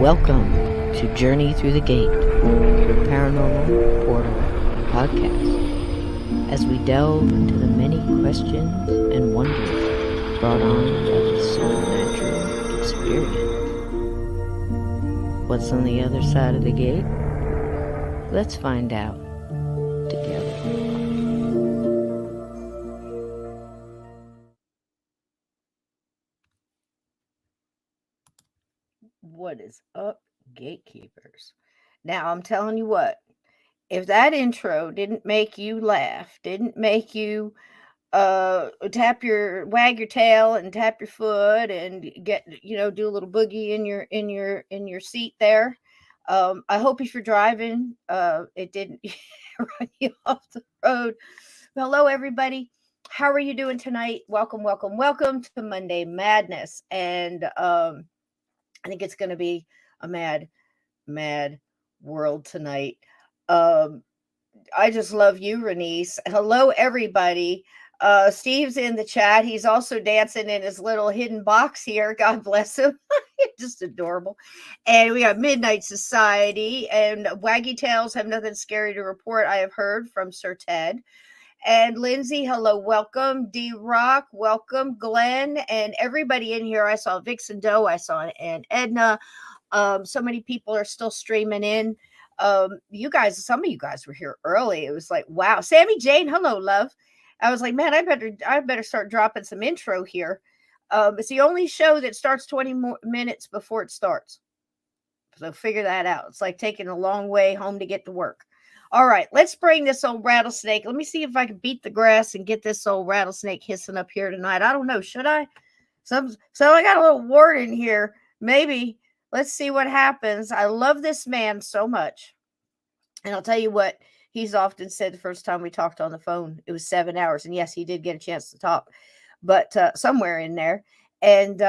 Welcome to Journey Through the Gate, your paranormal portal podcast, as we delve into the many questions and wonders brought on by the supernatural experience. What's on the other side of the gate? Let's find out together. What is up, gatekeepers? Now, I'm telling you what, if that intro didn't make you laugh, didn't make you wag your tail and tap your foot and do a little boogie in your seat there. I hope if you're driving, it didn't run you off the road. Hello, everybody. How are you doing tonight? Welcome to Monday Madness. And I think it's going to be a mad world tonight. I just love you, Renice. Hello, everybody. Steve's in the chat. He's also dancing in his little hidden box here. God bless him. Just adorable. And we got Midnight Society and Waggy Tails have nothing scary to report. I have heard from Sir Ted. And Lindsay, hello, welcome. D-Rock, welcome. Glenn and everybody in here. I saw Vixen Doe. I saw and Edna. So many people are still streaming in. You guys, some of you guys were here early. It was like, wow. Sammy Jane, hello, love. I was like, man, I better start dropping some intro here. It's the only show that starts 20 more minutes before it starts. So figure that out. It's like taking a long way home to get to work. All right, let's bring this old rattlesnake. Let me see if I can beat the grass and get this old rattlesnake hissing up here tonight. I don't know. Should I? So I got a little wart in here. Maybe. Let's see what happens. I love this man so much. And I'll tell you what, he's often said the first time we talked on the phone, it was 7 hours. And yes, he did get a chance to talk, but somewhere in there. And,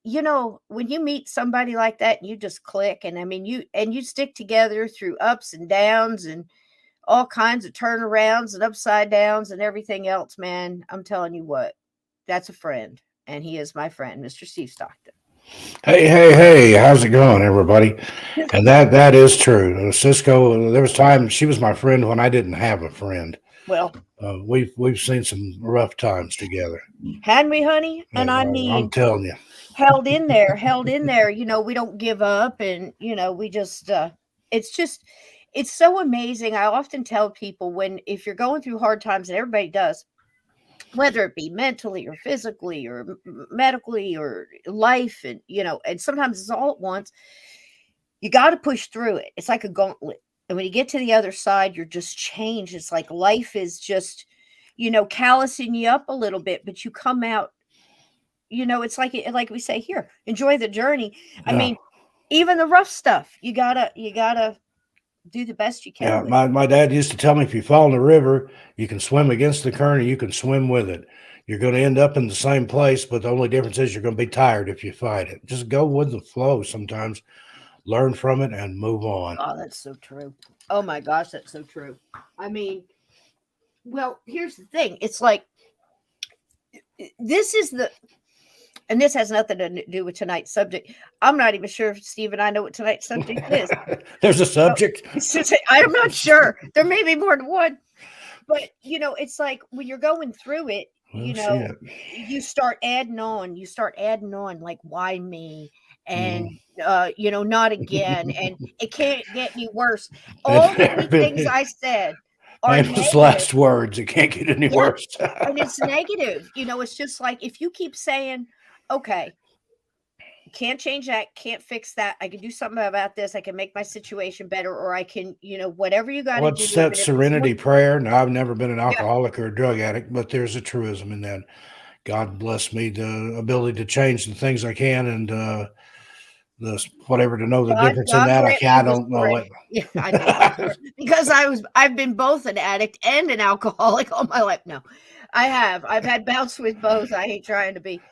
when you meet somebody like that, you just click. And I mean, you stick together through ups and downs and all kinds of turnarounds and upside downs and everything else, man. I'm telling you what, that's a friend. And he is my friend, Mr. Steve Stockton. Hey, how's it going, everybody? And that is true. Cisco, there was times she was my friend when I didn't have a friend. Well, we've seen some rough times together. Hadn't we, honey? And I mean, I'm telling you, held in there. We don't give up, and we just it's so amazing. I often tell people if you're going through hard times, and everybody does, whether it be mentally or physically or medically or life, and and sometimes it's all at once, you got to push through it. It's like a gauntlet, and when you get to the other side, you're just changed. It's like life is just callousing you up a little bit, but you come out. It's like we say here, enjoy the journey. I mean, even the rough stuff, you gotta do the best you can. Yeah, my dad used to tell me, if you fall in the river, you can swim against the current, or you can swim with it. You're going to end up in the same place, but the only difference is you're going to be tired if you fight it. Just go with the flow sometimes, learn from it, and move on. Oh, that's so true. Oh my gosh, that's so true. I mean, well, here's the thing. It's like, and this has nothing to do with tonight's subject. I'm not even sure if Steve and I know what tonight's subject is. There's a subject? I'm not sure. There may be more than one. But, it's like when you're going through it, you start adding on. Like, why me? And, not again. And it can't get any worse. All the things I said are famous last words. It can't get any worse. And it's negative. It's just like, if you keep saying, okay, can't change that, can't fix that. I can do something about this. I can make my situation better, or I can, whatever you got to do, What's that even if it's one. serenity prayer? Now, I've never been an Yeah, alcoholic or a drug addict, but there's a truism in that. God bless me the ability to change the things I can, and the whatever to know the difference in God that. grant I me the don't know it. serenity. Yeah, I know because I've been both an addict and an alcoholic all my life. No, I have. I've had bouts with both. I ain't trying to be,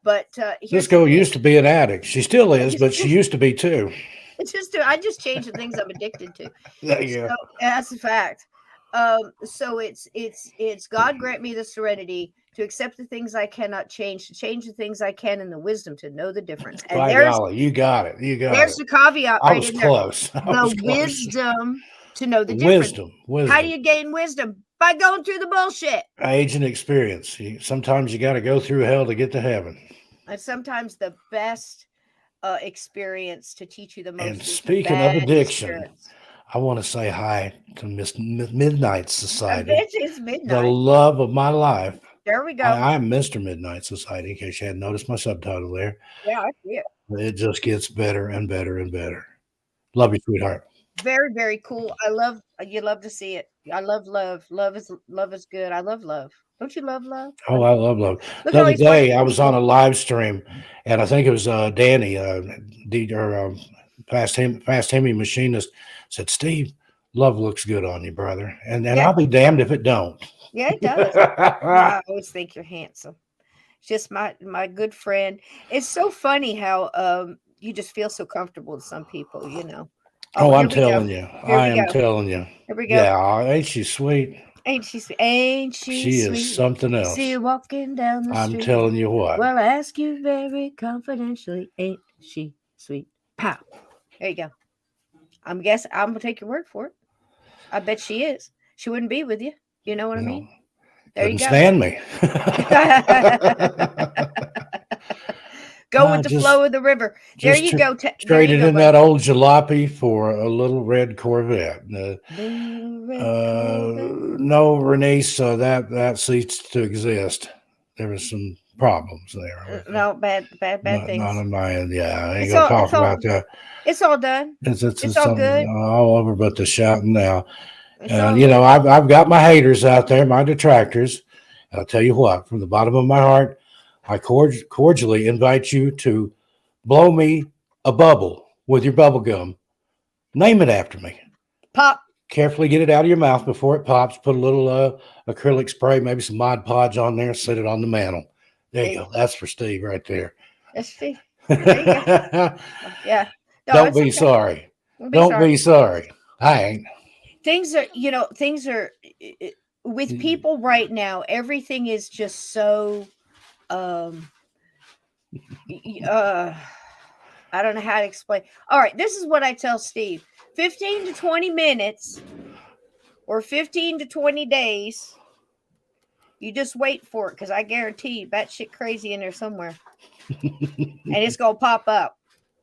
but This here's the girl thing. used to be an addict. She still I is, just, but she used to be too. it's just I just change the things I'm addicted to. There you So go. that's a fact. So it's God grant me the serenity to accept the things I cannot change, to change the things I can, and the wisdom to know the difference. And By golly, you got it. You got there's it. the caveat I right was in there. close. I The was close. wisdom to know the difference. Wisdom, How do wisdom, you gain wisdom? By going through the bullshit. age and experience. Sometimes you got to go through hell to get to heaven. And sometimes the best experience to teach you the And most is the speaking of bad addiction, experience. I want to say hi to Miss Midnight I Society, bet it's the midnight. love of my life. There we go. I am Mr. Midnight Society, in case you hadn't noticed my subtitle there. Yeah, I see it. It just gets better and better and better. Love you, sweetheart. Very, very cool. I love you love to see it. I love love. Love is good. I love love. Don't you love love? Oh, I love love. Look The how other he's watching day, I was on people. a live stream, and I think it was Danny, or fast Hemi machinist, said, "Steve, love looks good on you, brother," and Yeah, I'll be damned if it don't. yeah, it does. I always think you're handsome. It's just my good friend. It's so funny how you just feel so comfortable with some people. Oh, Oh, here I'm we go. telling you, Here I we am go. telling you. Here we go. Yeah, ain't she sweet? Ain't she sweet? Ain't she She is sweet? something See else. her walking down the I'm street. telling you what. Well, I ask you very confidentially, ain't she sweet? Pow. There you go. I'm gonna take your word for it. I bet she is. She wouldn't be with you. You know what I You know, mean? There you couldn't go. stand me. Go I with the flow of the river. There just you go. There you traded go, in that buddy. old jalopy for a little red Corvette. Little red Corvette. No, Renice, that ceased to exist. There was some problems there with No, bad, bad, bad not things. on my end. Yeah, I ain't It's gonna all. It's talk all. about that. It's all done. It's It's all something good. all over but the shouting now. It's And all. I've got my haters out there, my detractors. And I'll tell you what, from the bottom of my heart, I cordially invite you to blow me a bubble with your bubble gum. Name it after me. Pop. Carefully get it out of your mouth before it pops. Put a little acrylic spray, maybe some Mod Podge on there. Set it on the mantle. There you Hey, go. That's for Steve right there. let's see. There you go. Yeah. No, Don't it's be okay. sorry. Don't be Don't sorry. be sorry. I ain't. Things are with people right now. Everything is just so um y- uh I don't know how to explain. All right, this is what I tell Steve. 15 to 20 minutes or 15 to 20 days. You just wait for it because I guarantee you that shit crazy in there somewhere. And it's gonna pop up.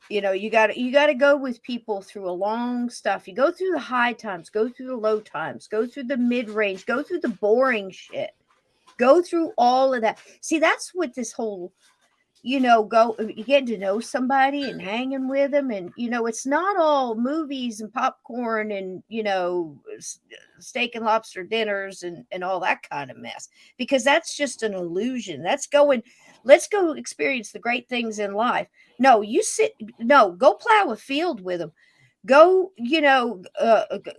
You gotta go with people through a long stuff. You go through the high times, go through the low times, go through the mid range, go through the boring shit, go through all of that. See, that's what this whole go getting to know somebody and hanging with them, and it's not all movies and popcorn and steak and lobster dinners and all that kind of mess, because that's just an illusion. That's going, let's go experience the great things in life. No, go plow a field with them. Go,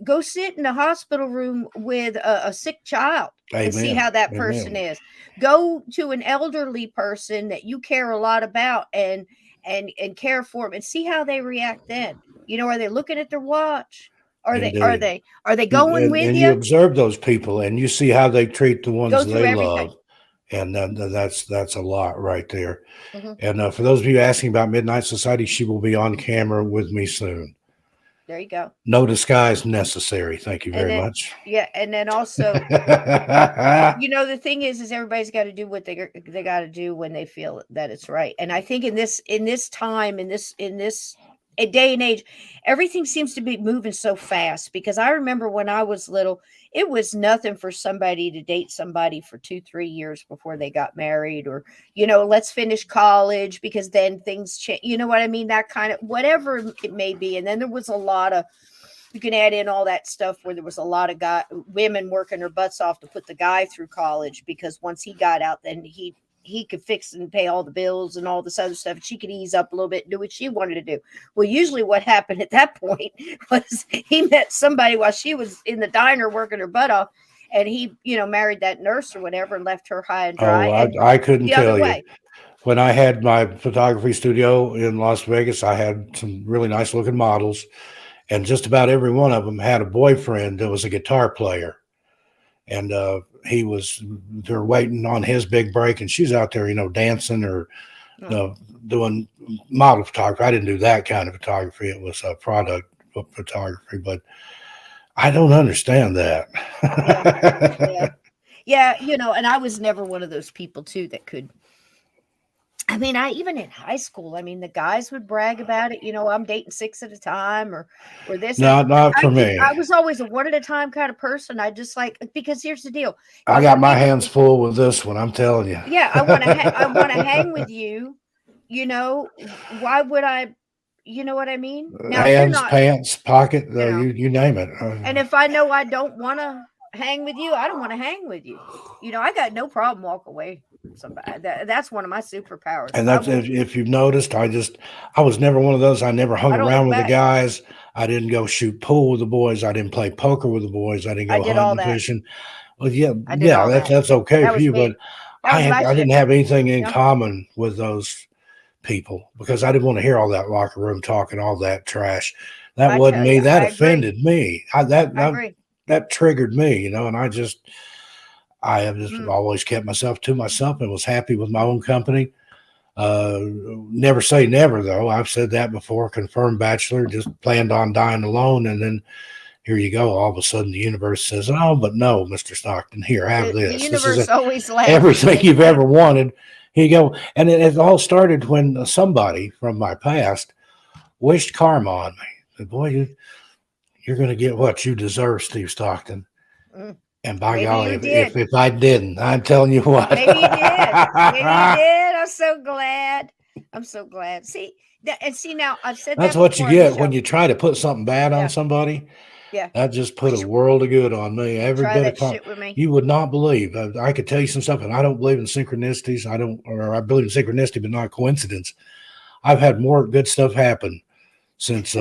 go sit in a hospital room with a sick child and see Amen. how that person Amen. is. Go to an elderly person that you care a lot about and care for them and see how they react then. Are they looking at their watch? Are they are Indeed. they are they going with And you you? observe those people and you see how they treat the ones Go through they everything. love. And that's a lot right there. Hmm. And for those of you asking about Midnight Society, she will be on camera with me soon. There you go. No disguise necessary. Thank you And very then much. yeah, and then also, the thing is everybody's got to do what they got to do when they feel that it's right. And I think in this time, in this a day and age, everything seems to be moving so fast, because I remember when I was little, it was nothing for somebody to date somebody for 2, 3 years before they got married, or let's finish college because then things change. You know what I mean? That kind of whatever it may be. And then there was a lot of, you can add in all that stuff where there was a lot of women working their butts off to put the guy through college, because once he got out, then he could fix and pay all the bills and all this other stuff. And she could ease up a little bit and do what she wanted to do. Well, usually what happened at that point was he met somebody while she was in the diner working her butt off, and he, married that nurse or whatever and left her high and dry. Oh, And I couldn't the other tell you. way. When I had my photography studio in Las Vegas, I had some really nice looking models, and just about every one of them had a boyfriend that was a guitar player. And they're waiting on his big break, and she's out there, dancing or Mm, doing model photography. I didn't do that kind of photography. It was product photography, but I don't understand that. yeah. Yeah. Yeah. And I was never one of those people too that could. I mean, I even in high school, I mean, the guys would brag about it. I'm dating six at a time, or this. And Not for I me. was always a one at a time kind of person. I just like, because here's the deal. I If got I'm my getting, hands full with this one. I'm telling you. yeah, I want to hang with you. Why would I? You know what I mean? Now, if you're Hands, not, pants, pocket, you know, you name it. and if I know I don't want to hang with you, I don't want to hang with you. I got no problem walk away from somebody. That's one of my superpowers. And I that's will. if you've noticed, I was never one of those. I never hung I don't look around with the back. guys. I didn't go shoot pool with the boys. I didn't play poker with the boys. I didn't I go did all hunting, that. fishing. Well, yeah, I did all that. that's okay That for was you, but me. That was my I shit. didn't have anything in Yeah, common with those people because I didn't want to hear all that locker room talk and all that trash. That I wasn't tell me. you, That I agree. offended me. I agree. That triggered me, and I have just Mm, always kept myself to myself and was happy with my own company. Uh, Never say never, though. I've said that before. Confirmed bachelor, just planned on dying alone, and then here you go. All of a sudden, the universe says, "Oh, but no, Mister Stockton, here, have the this. This is universe always laughs when everything they you've say, ever wanted." Here you go, and it all started when somebody from my past wished karma on me. Said, "Boy, you're going to get what you deserve, Steve Stockton." mm, And by maybe golly, you did. if I didn't, I'm telling you what. Maybe you did. Maybe you did. I'm so glad. I'm so glad. See that, and see now. I've said That's that what you before on the get when show. you try to put something bad on Yeah, somebody. yeah. That just put a world of good on me. Every Try bit of that time. shit with me. You would not believe. I could tell you some stuff, and I don't believe in synchronicities. I believe in synchronicity, but not coincidence. I've had more good stuff happen since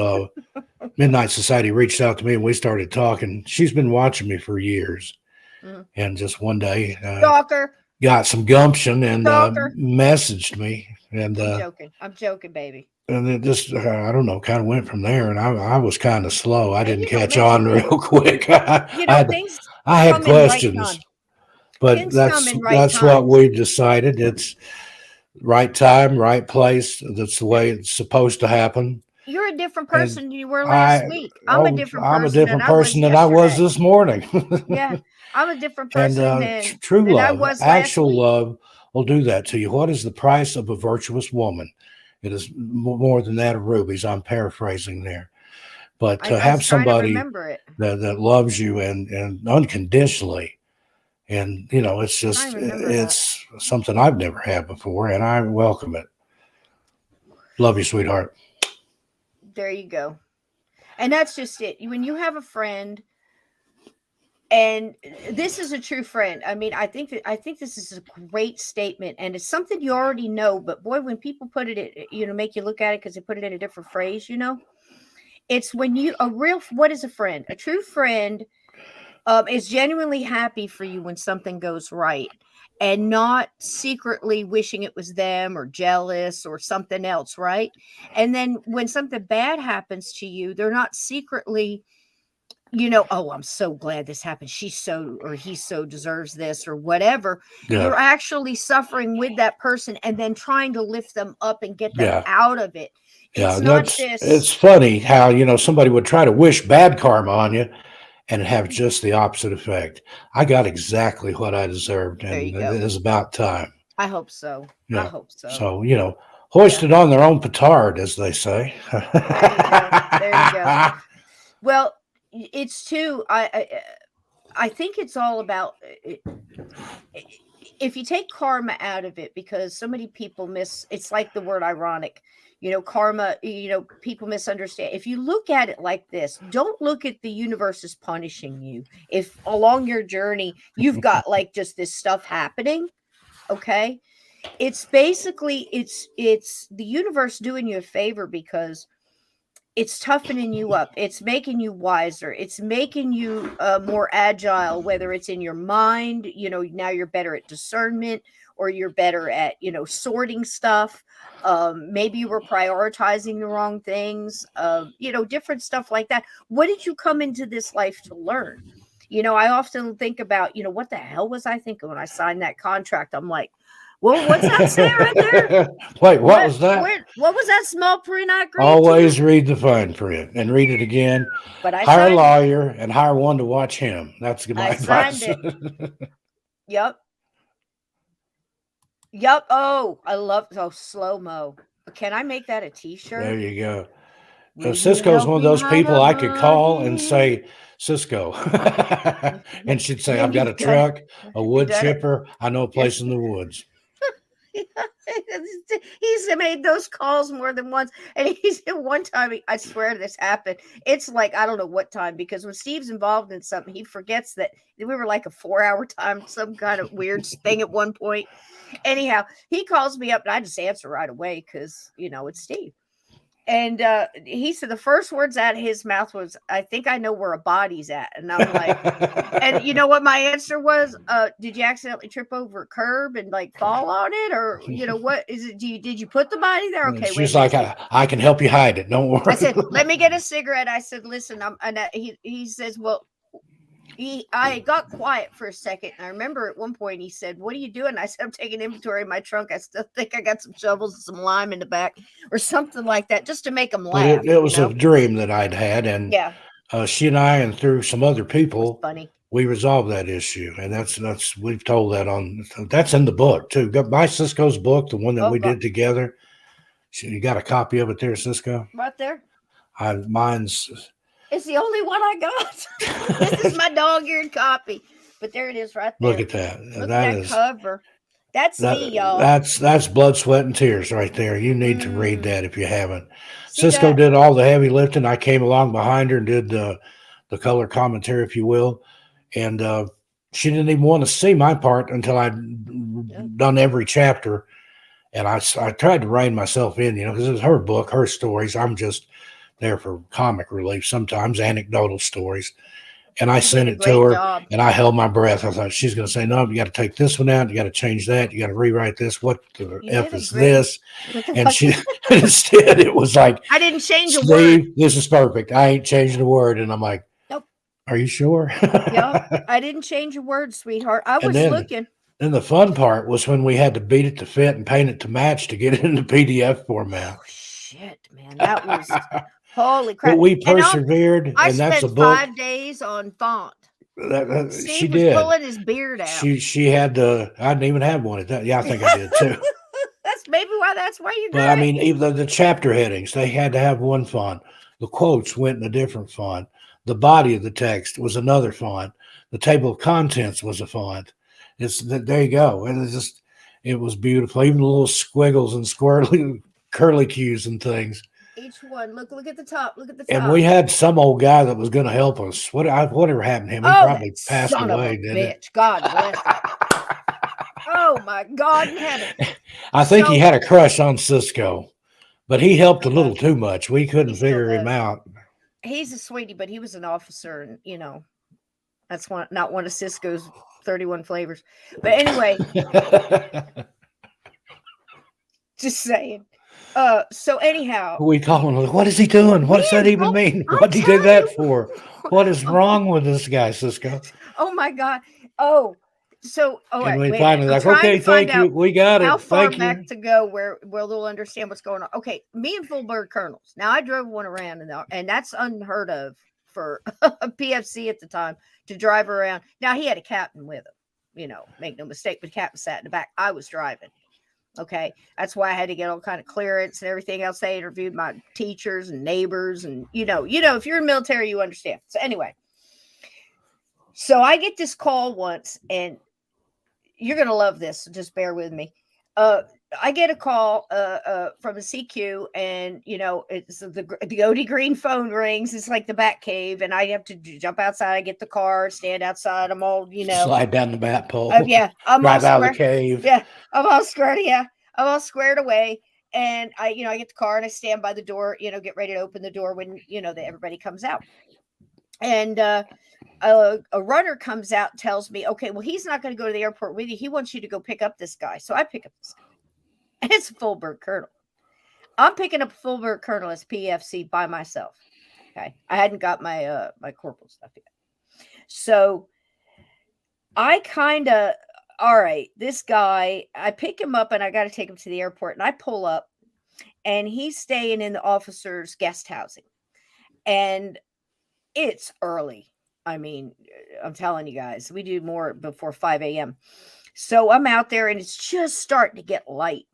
Midnight Society reached out to me and we started talking. She's been watching me for years, Mm. and just one day Stalker, got some gumption and stalker. messaged me, I'm joking. I'm joking, baby. and it just I don't know, kind of went from there. And I was kind of slow. I And didn't catch that's on okay. real quick. Things I had come in right questions, time. but Things come in right that's what times. we've decided. It's right time, right place. That's the Yeah. way it's supposed to happen. You're a different And person than you were last week. I'm a different I'm a person than different I was person than I was yesterday. this morning. Yeah. I'm a different And person true than I love, was last actual week. love will do that to you. What is the price of a virtuous woman? It is more than that of rubies. I'm paraphrasing there. But I, to I was have trying to somebody remember it. that loves you and unconditionally, and Trying to remember that. it's something I've never had before, and I welcome it. Love you, sweetheart. There you go. And that's just it. When you have a friend, and this is a true friend. I mean, I think this is a great statement, and it's something you already know. But boy, when people put it, make you look at it because they put it in a different phrase. It's when you a real. What is a friend? A true friend is genuinely happy for you when something goes right, and not secretly wishing it was them or jealous or something else, right? And then when something bad happens to you, they're not secretly, oh, I'm so glad this happened. She's so, or he so deserves this or whatever. Yeah, You're actually suffering with that person and then trying to lift them up and get them yeah. out of it. Yeah, It's and not it's this. funny how somebody would try to wish bad karma on you and have just the opposite effect. I got exactly what I deserved, There and you it go. is about time. I hope so. I Yeah. hope so. So Yeah. hoisted on their own petard, as they say. There you go. There you go. Well, it's too. I think it's all about if you take karma out of it, because so many people it's like the word ironic, karma, people misunderstand. If you look at it like this, don't look at the universe as punishing you. If along your journey you've got like just this stuff happening, okay, it's basically it's the universe doing you a favor, because it's toughening you up. It's making you wiser. It's making you more agile, whether it's in your mind, now you're better at discernment, or you're better at, sorting stuff. Maybe you were prioritizing the wrong things, different stuff like that. What did you come into this life to learn? I often think about, what the hell was I thinking when I signed that contract? I'm like, well, what's that say right there? Wait, what was that? What was that small print I agreed to? Always read the fine print and read it again. But I Hire a signed it. lawyer and hire one to watch him. That's my I signed advice. it. Yep. Yep. Oh, I love slow mo. Can I make that a There t-shirt? you go. Will you Cisco's help one of me those hide people the I could call and money? say, Cisco. And she'd say, I've And got you've a done it. truck, a You've wood done it. chipper. I know a place in the woods. He's made those calls more than once, and he's one time. I swear this happened. It's like I don't know what time, because when Steve's involved in something, he forgets that we were like a 4 hour time, some kind of weird thing at one point. Anyhow, he calls me up, and I just answer right away because it's Steve. And he said the first words out of his mouth was, "I think I know where a body's at," and I'm like. And you know what my answer was? Did you accidentally trip over a curb and like fall on it, or what is it? Did you put the body there? Okay, wait a She's minute, like, Steve. I can help you hide it. Don't I worry. said, let me get a cigarette. I said, listen, he says, well, I got quiet for a second. I remember at one point he said, "What are you doing?" I said, "I'm taking inventory in my trunk. I still think I got some shovels and some lime in the back," or something like that, just to make him But laugh. it was a dream that I'd had. And Yeah, she and I, and through some other it was people, funny. we resolved that issue. And we've told that that's in the book too. Buy Cisco's book, the one that Oh we God, did together. You got a copy of it there, Cisco? right there. Mine's. It's the only one I got. This is my dog-eared copy. But there it is right Look there. at that. Look at That that is cover. That's that me, y'all. that's blood, sweat, and tears right there. You need to read Mm, that if you haven't. see Cisco that? did all the heavy lifting. I came along behind her and did the color commentary, if you will. And she didn't even want to see my part until Yep. I'd done every chapter. And I tried to rein myself in, because it was her book, her stories. I'm just there for comic relief, sometimes anecdotal stories. And I You did sent a it to great her, job. and I held my breath. I thought she's going to say, "No, you got to take this one out. You got to change that. You got to rewrite this. What the You f did a is great. this?" What the And fuck? she instead it was like, I didn't change a word. "Steve, this is perfect. I ain't changing a word." And I'm like, Nope. "Are you sure?" Yep. I didn't change a word, sweetheart. I And was looking. then the fun part was when we had to beat it to fit and paint it to match to get it in the PDF Oh format. shit, man. That was holy But crap. we And persevered, I and that's a spent book 5 days on font. she Steve was did. pulling his beard out. She had the. I didn't even have one at that. Yeah, I think I did too. That's why you're But I great. mean, even the chapter headings, they had to have one font. The quotes went in a different font. The body of the text was another font. The table of contents was a font. There you go. And it was beautiful. Even the little squiggles and squirrely curly cues and things. Each one. Look at the top. Look at the And we top. had some old guy that was going to help us. Whatever happened to him? He Oh, that probably passed son of a away, didn't bitch. God bless him. Oh my God in heaven. it? I think he So, had a crush on Cisco, but he helped a little uh, too much. We he couldn't still figure him does. out. He's a sweetie, but he was an officer, and that's not one of Cisco's 31 flavors. But anyway, just saying. So anyhow, We call him. What is he doing? What me does that and even Phil, mean? I'm What did he do telling that you. for? What is wrong with this guy, Cisco? Oh my God. Oh, so all And right, we wait a minute. finally I'm like, trying to okay, find thank you. out We got how it. far Thank back you. to go where they'll understand what's going on. Okay, me and Fullbird Colonels. Now I drove one around and that's unheard of for a PFC at the time to drive around. Now he had a captain with him, make no mistake, but the captain sat in the back. I was driving. Okay, that's why I had to get all kind of clearance and everything else. They interviewed my teachers and neighbors, and if you're in the military, you understand. So anyway, So I get this call once, and you're gonna love this. So just bear with me. Uh, I get a call from a CQ, and it's the OD Green phone rings. It's like the Bat Cave, and I have to jump outside. I get the car, stand outside. I'm all Slide down the bat pole, yeah, I'm all drive out of the square. cave. Yeah, I'm all squared. Yeah, I'm all squared away. And I get the car and I stand by the door, get ready to open the door when, everybody comes out. And a runner comes out and tells me, okay, well, he's not going to go to the airport with you. He wants you to go pick up this guy. So I pick up this guy. And it's a full bird colonel. I'm picking up a full bird colonel as PFC by myself. Okay. I hadn't got my my corporal stuff yet. So I kind of, all right, this guy, I pick him up and I got to take him to the airport. And I pull up and he's staying in the officer's guest housing. And it's early. I mean, I'm telling you guys, we do more before 5 a.m. So I'm out there and it's just starting to get light.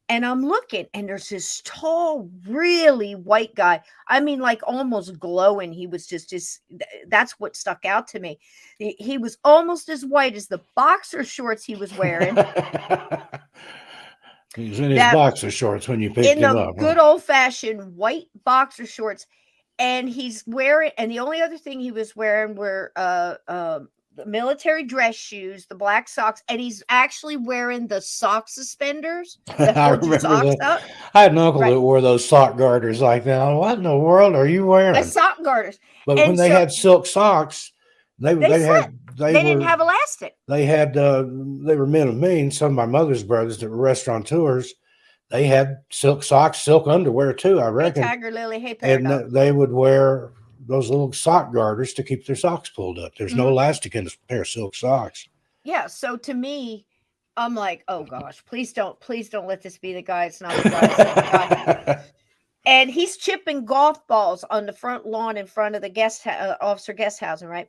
And I'm looking, and there's this tall, really white guy. I mean, like almost glowing. He was just that's what stuck out to me. He was almost as white as the boxer shorts he was wearing. He was in his boxer shorts when you picked him up. Good old fashioned white boxer shorts. And he's wearing, and the only other thing he was wearing were the military dress shoes, the black socks, and he's actually wearing the sock suspenders that hold your socks up. I had an uncle that wore those sock garters like that. What in the world are you wearing? Sock garters. But when they had silk socks, they didn't have elastic. They were men of means. Some of my mother's brothers that were restaurateurs, they had silk socks, silk underwear too, I reckon. Hey, Tiger Lily, hey, Paradox. And they would wear those little sock garters to keep their socks pulled up. There's no elastic in a pair of silk socks. Yeah. So to me, I'm like, oh gosh, please don't let this be the guy. It's not the guy. And he's chipping golf balls on the front lawn in front of the officer guest housing, right?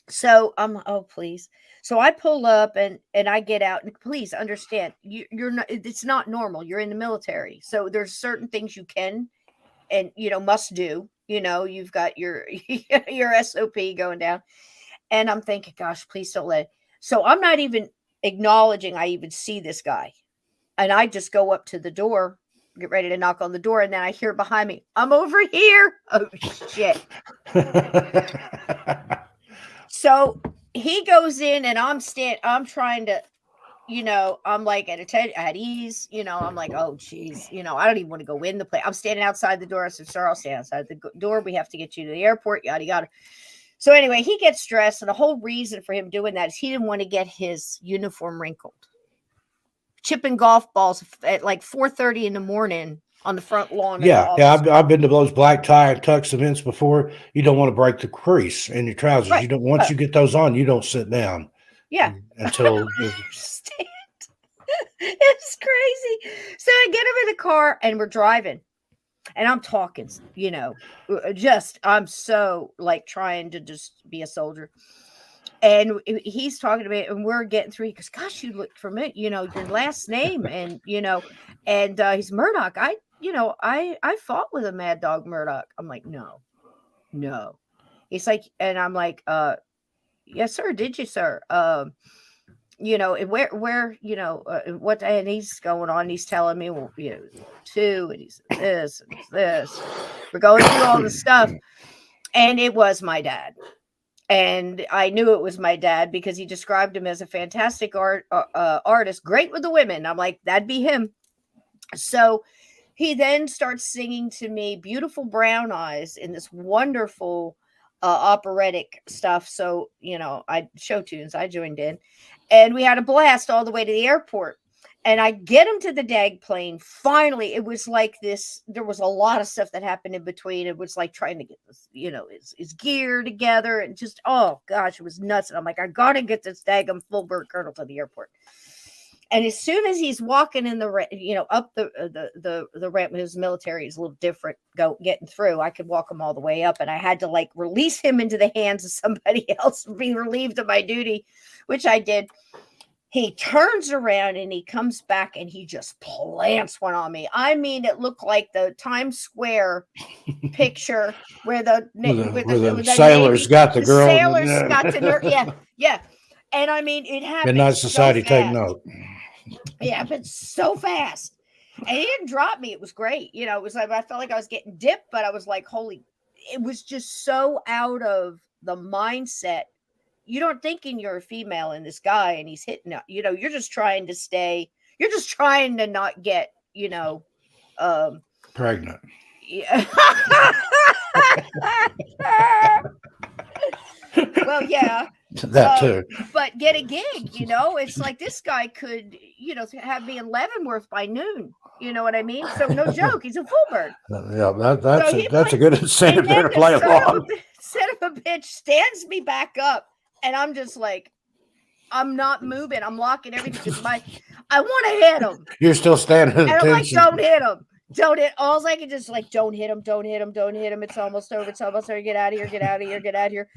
So oh please. So I pull up and I get out, and please understand, you're not. It's not normal. You're in the military, so there's certain things you can and must do. You've got your your SOP going down, and I'm thinking, gosh, please don't let it. So I'm not even acknowledging I even see this guy, and I just go up to the door, get ready to knock on the door, and then I hear behind me, I'm over here. Oh shit. So he goes in, and I'm trying to, I'm like at ease, I'm like, oh geez, I don't even want to go in the place. I'm standing outside the door. I said, sir, I'll stand outside the door. We have to get you to the airport, yada yada. So anyway, he gets dressed, and the whole reason for him doing that is he didn't want to get his uniform wrinkled. Chipping golf balls at like 4:30 in the morning on the front lawn. Yeah, I've been to those black tie and tux events before. You don't want to break the crease in your trousers. Right. You don't. Once you get those on, you don't sit down. Yeah, until it's crazy. So I get him in the car, and we're driving, and I'm talking. I'm so like trying to just be a soldier. And he's talking to me, and we're getting through. He goes, gosh, you look familiar, your last name. And, and he's Murdoch. I fought with a Mad Dog Murdoch. I'm like, no. He's like, and I'm like, yes, sir. Did you, sir? And where, what, and he's going on. He's telling me, well, two, and he's this, and he's this. We're going through all the stuff. And it was my dad. And I knew it was my dad because he described him as a fantastic artist, great with the women. I'm like, that'd be him. So he then starts singing to me Beautiful Brown Eyes in this wonderful operatic stuff. So, I show tunes, I joined in, and we had a blast all the way to the airport. And I get him to the DAG plane. Finally, it was like this. There was a lot of stuff that happened in between. It was like trying to get this, his gear together, and just, oh gosh, it was nuts. And I'm like, I gotta get this daggum full bird colonel to the airport. And as soon as he's walking in the, up the ramp, his military is a little different. Getting through, I could walk him all the way up, and I had to like release him into the hands of somebody else and be relieved of my duty, which I did. He turns around and he comes back and he just plants one on me. I mean, it looked like the Times Square picture where the Where the with the sailors Navy, got the the girl. sailors got to yeah, yeah. And I mean, it happened Midnight so Society, take fast. note. It happened so fast. And he didn't drop me. It was great. You know, it was like I felt like I was getting dipped, but I was like, holy, it was just so out of the mindset. You don't thinking you're a female in this guy and he's hitting, you know, you're just trying to stay, you're just trying to not get, you know, um, Pregnant. yeah. Well, yeah. That too. But get a gig, you know, it's like this guy could, you know, have me in Leavenworth by noon. You know what I mean? So no joke, he's a full bird. Yeah, So he that's a played, good and incentive there then to the play along. son of a bitch stands me back up, and I'm just like, I'm not moving. I'm locking everything because I want to hit him, You're still standing at and I'm like, attention. don't hit him. Don't hit. All I can just like, don't hit him. Don't hit him. Don't hit him. It's almost over. It's almost over. Get out of here. Get out of here. Get out of here.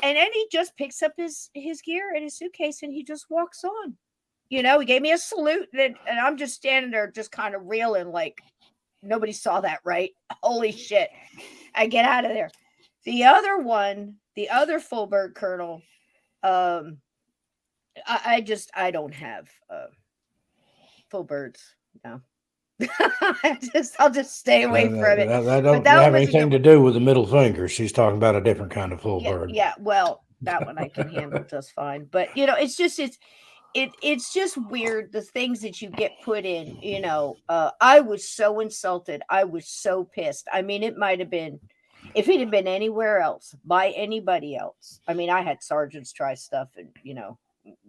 And then he just picks up his gear and his suitcase and he just walks on. You know, he gave me a salute and I'm just standing there just kind of reeling like nobody saw that, right? Holy shit. I get out of there. The other one, the other full bird colonel, um, I don't have full birds. No. I'll just stay away from it. That But don't that one have was a good anything to one. do with the middle finger. She's talking about a different kind of full Yeah, bird. yeah. Well, that one I can handle just fine. But you know, it's just weird the things that you get put in. You know, I was so insulted. I was so pissed. I mean, it might have been if it had been anywhere else by anybody else. I mean, I had sergeants try stuff, and you know,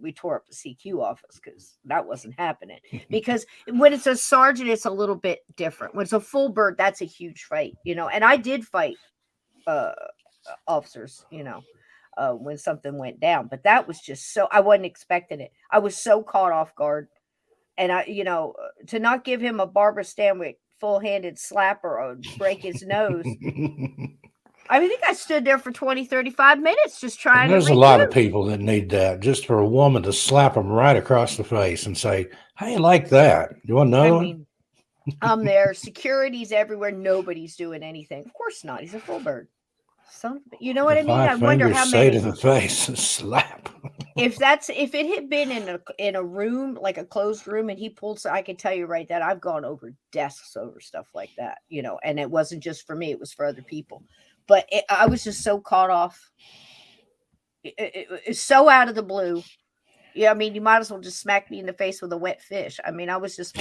we tore up the CQ office because that wasn't happening. Because when it's a sergeant, it's a little bit different. When it's a full bird, that's a huge fight. You know, and I did fight uh officers, you know, when something went down. But that was just so I wasn't expecting it. I was so caught off guard, and you know, to not give him a Barbara Stanwyck full-handed slap or break his nose. I think I stood there for 20, 35 minutes just trying to There's a lot of regroup. people that need that, just for a woman to slap them right across the face and say, "How you like that? You want I another one?" mean, I'm there. Security's everywhere. Nobody's doing anything. Of course not. He's a full bird. You know The what I mean? I five wonder fingers how say to many. the face and slap. If it had been in a room like a closed room and he pulled, I can tell you right that I've gone over desks over stuff like that, you know, and it wasn't just for me, it was for other people. But I was just so caught off. It's so out of the blue. Yeah, I mean, you might as well just smack me in the face with a wet fish. I mean, I was just,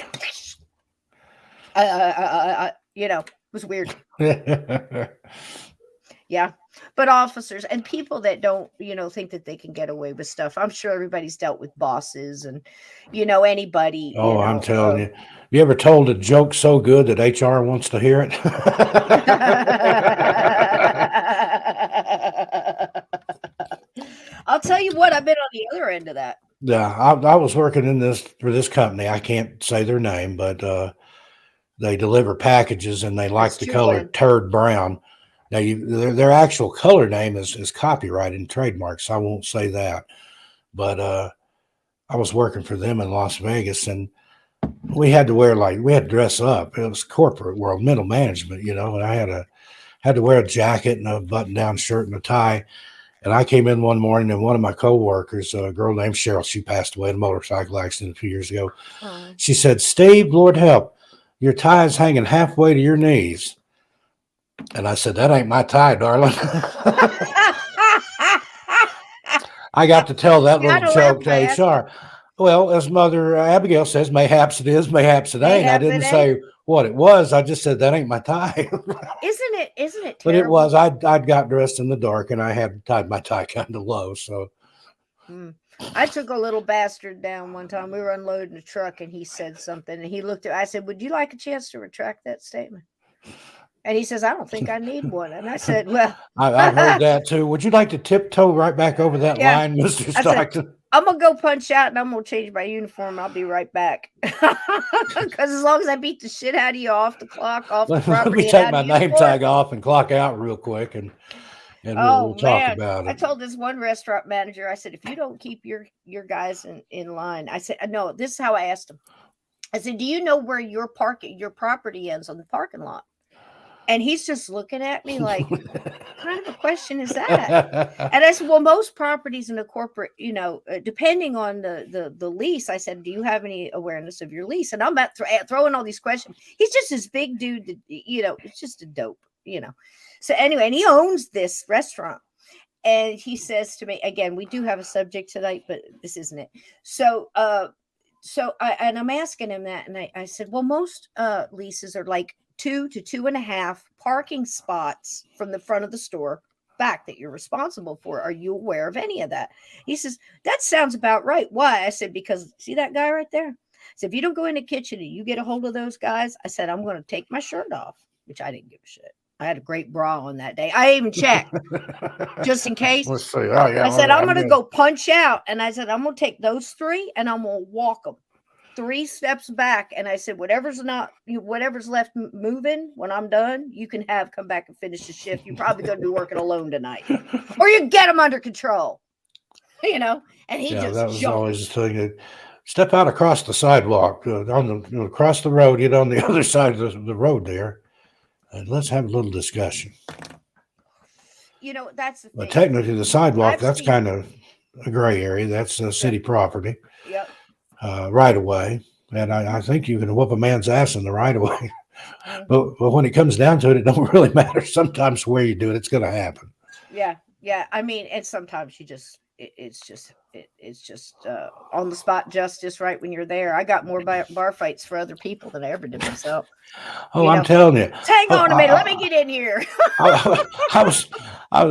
you know, it was weird. Yeah. But officers and people that don't, you know, think that they can get away with stuff. I'm sure everybody's dealt with bosses and, you know, anybody, you Oh, I'm know. telling you. You ever told a joke so good that HR wants to hear it? I'll tell you what, I've been on the other end of that. Yeah, I was working in this for this company. I can't say their name, but they deliver packages and they That's like the true, color Glenn. turd brown. Now, their actual color name is copyrighted and trademarked, so I won't say that. But I was working for them in Las Vegas, and we had to we had to dress up. It was corporate world, middle management, you know. And I had to wear a jacket and a button down shirt and a tie. And I came in one morning, and one of my coworkers, a girl named Cheryl, she passed away in a motorcycle accident a few years ago. Oh. She said, "Steve, Lord help, your tie is hanging halfway to your knees." And I said, "That ain't my tie, darling." I got to tell that little Gotta laugh joke to my ass off. HR. Well, as Mother Abigail says, mayhaps it is, mayhaps it ain't. I Mayhaps it didn't ain't. say what it was. I just said that ain't my tie. Isn't it But it terrible? was. I'd got dressed in the dark and I had tied my tie kind of low. So Mm. I took a little bastard down one time. We were unloading a truck and he said something and he looked at I said, "Would you like a chance to retract that statement?" And he says, "I don't think I need one." And I said, "Well, I've heard that too. Would you like to tiptoe right back over that yeah." line, Mr. I said, Stockton? "I'm gonna go punch out and I'm gonna change my uniform. I'll be right back." Because as long as I beat the shit out of you off the clock, off the Let me property, and take out my of name uniform, tag off and clock out real quick. And and Oh we'll talk man, about I it. told this one restaurant manager, I said, if you don't keep your guys in line, I said, no, this is how I asked him. I said, do you know where your property ends on the parking lot? And he's just looking at me like, what kind of a question is that? And I said, well, most properties in a corporate, depending on the lease, I said, do you have any awareness of your lease? And I'm about throwing all these questions. He's just this big dude that, it's just a dope. So anyway, and he owns this restaurant. And he says to me, again, we do have a subject tonight, but this isn't it. I'm asking him that, and I said, well, most leases are like 2 to 2.5 parking spots from the front of the store back that you're responsible for. Are you aware of any of that? He says, that sounds about right. Why? I said, because see that guy right there? So if you don't go in the kitchen and you get a hold of those guys, I said, I'm going to take my shirt off, which I didn't give a shit. I had a great bra on that day. I even checked just in case. Let's see. Oh yeah. I said, I'm going to go punch out. And I said, I'm going to take those 3 and I'm going to walk them 3 steps back. And I said, whatever's left moving when I'm done, you can come back and finish the shift. You're probably going to be working alone tonight, or you get them under control, and he Yeah, just that was jumped. always the thing. Step out across the sidewalk across the road, on the other side of the road there, and let's have a little discussion. That's the thing. But technically, the sidewalk, that's kind of a gray area. That's city property. Yep. Right away. And I think you can whoop a man's ass in the right of way. Mm-hmm. But when it comes down to it, it don't really matter. Sometimes where you do it, it's going to happen. Yeah. Yeah. I mean, and sometimes you just, it's just on the spot justice right when you're there. I got more bar fights for other people than I ever did myself. Oh, I'm telling you. Hang on a minute. Let me get in here. I was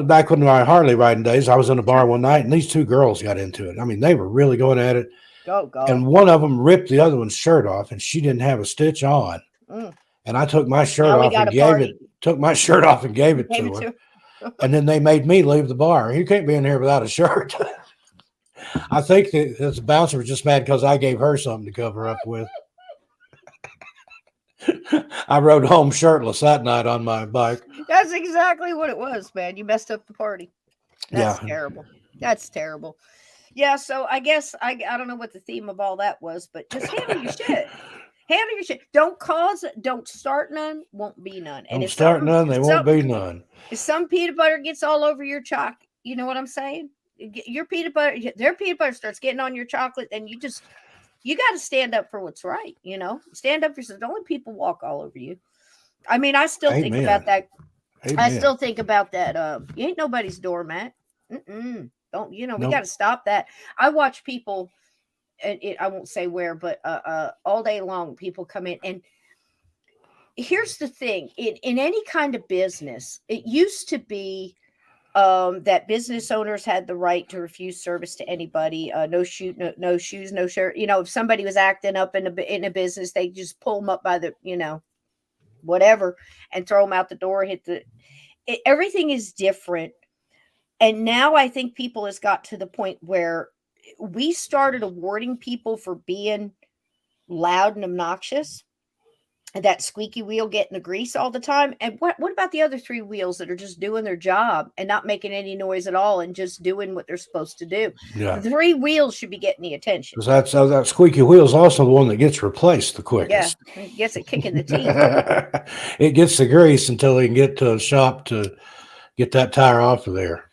back when my Harley riding days. I was in a bar one night, and these 2 girls got into it. I mean, they were really going at it. Go. And one of them ripped the other one's shirt off, and she didn't have a stitch on. And I took my shirt off and gave it to her. And then they made me leave the bar. You can't be in here without a shirt. I think the bouncer was just mad because I gave her something to cover up with. I rode home shirtless that night on my bike. That's exactly what it was, man. You messed up the party. That's terrible. That's terrible. Yeah, so I guess I don't know what the theme of all that was, but just handle your shit. Handle your shit. Don't start none, won't be none. And don't start none, they won't be none. If some peanut butter gets all over your chocolate, you know what I'm saying? Their peanut butter starts getting on your chocolate, and you got to stand up for what's right. Stand up for yourself. Don't let people walk all over you. I mean, I still think about that. Amen. I still think about that. You ain't nobody's doormat. Don't we got to stop that. I watch people, I won't say where, but all day long people come in. And here's the thing, in any kind of business, it used to be that business owners had the right to refuse service to anybody. No shoes, no shirt. If somebody was acting up in a business, they just pull them up by the whatever and throw them out the door. Everything is different. And now I think people has got to the point where we started awarding people for being loud and obnoxious, and that squeaky wheel getting the grease all the time. And what about the other 3 wheels that are just doing their job and not making any noise at all and just doing what they're supposed to do? Yeah. The 3 wheels should be getting the attention. That squeaky wheel is also the one that gets replaced the quickest. Yeah, it gets it kicking the teeth. It gets the grease until they can get to a shop to get that tire off of there.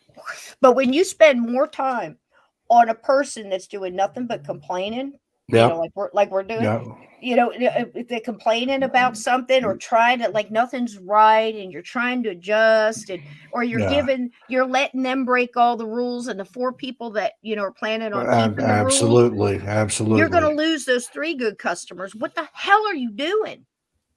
But when you spend more on a person that's doing nothing but complaining, like we're doing, if they're complaining about something or trying to, like, nothing's right and you're trying to adjust, or you're letting them break all the rules, and the 4 people that are planning on keeping the rules, absolutely, you're going to lose those 3 good customers. What the hell are you doing?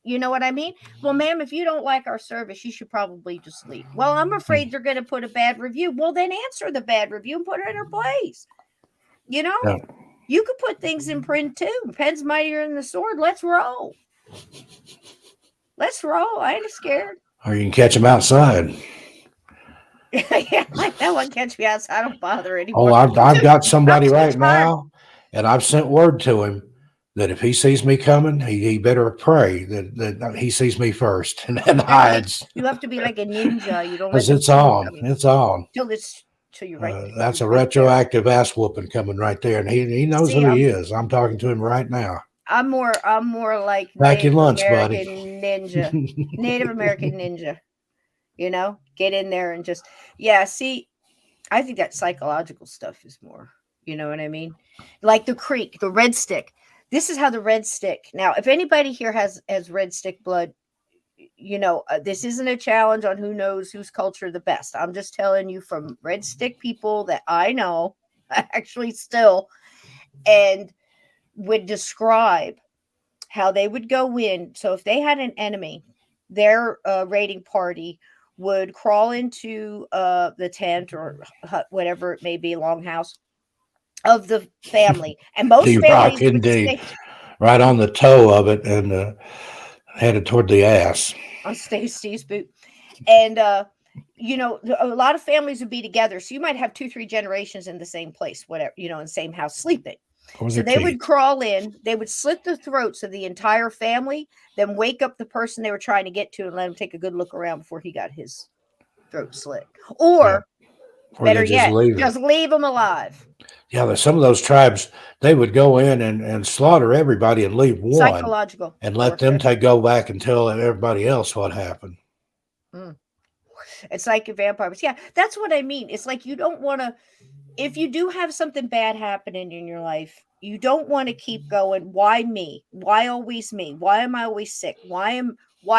You know what I mean? Well, ma'am, if you don't like our service, you should probably just leave. Well, I'm afraid they're going to put a bad review. Well, then answer the bad review and put it in her place. You could put things in print too. Pen's mightier than the sword. Let's roll. I ain't scared. Or you can catch them outside. Yeah, like that one catch me outside. I don't bother anymore. Oh, I've got somebody right now, and I've sent word to him that if he sees me coming, he better pray that he sees me first and then That's like hides you have to be like a ninja. You don't let because them it's see you on. coming It's on. till it's till That's you're a right there. retroactive ass whooping coming right there, and he knows See, who he is. I'm talking to him right now. I'm more like Pack your Native lunch, buddy. American ninja. Native American ninja, get in there and just yeah, see, I think that psychological stuff is more, you know what I mean? Like the creek, the red stick. This is how the red stick. Now, if anybody here has red stick blood, this isn't a challenge on who knows whose culture the best. I'm just telling you from red stick people that I know, actually still, and would describe how they would go in. So if they had an enemy, their raiding party would crawl into the tent or hut, whatever it may be, longhouse of the family, and most D Rock, families would indeed. stay Right on the toe of it and headed toward the ass. on Steve's boot, and a lot of families would be together, so you might have 2 3 generations in the same place, whatever, in the same house sleeping. Or So their they teeth. would crawl in, they would slit the throats of the entire family, then wake up the person they were trying to get to and let him take a good look around before he got his throat slit. Yeah. Or Or better they just yet, leave it. just leave them alive. Yeah, there's some of those tribes, they would go in and slaughter everybody and leave one Psychological and let them warfare. go back and tell everybody else what happened. Mm. It's like vampires. Yeah, that's what I mean. It's like you don't want to, if you do have something bad happening in your life, you don't want to keep going. Why me? Why always me? Why am I always sick? Why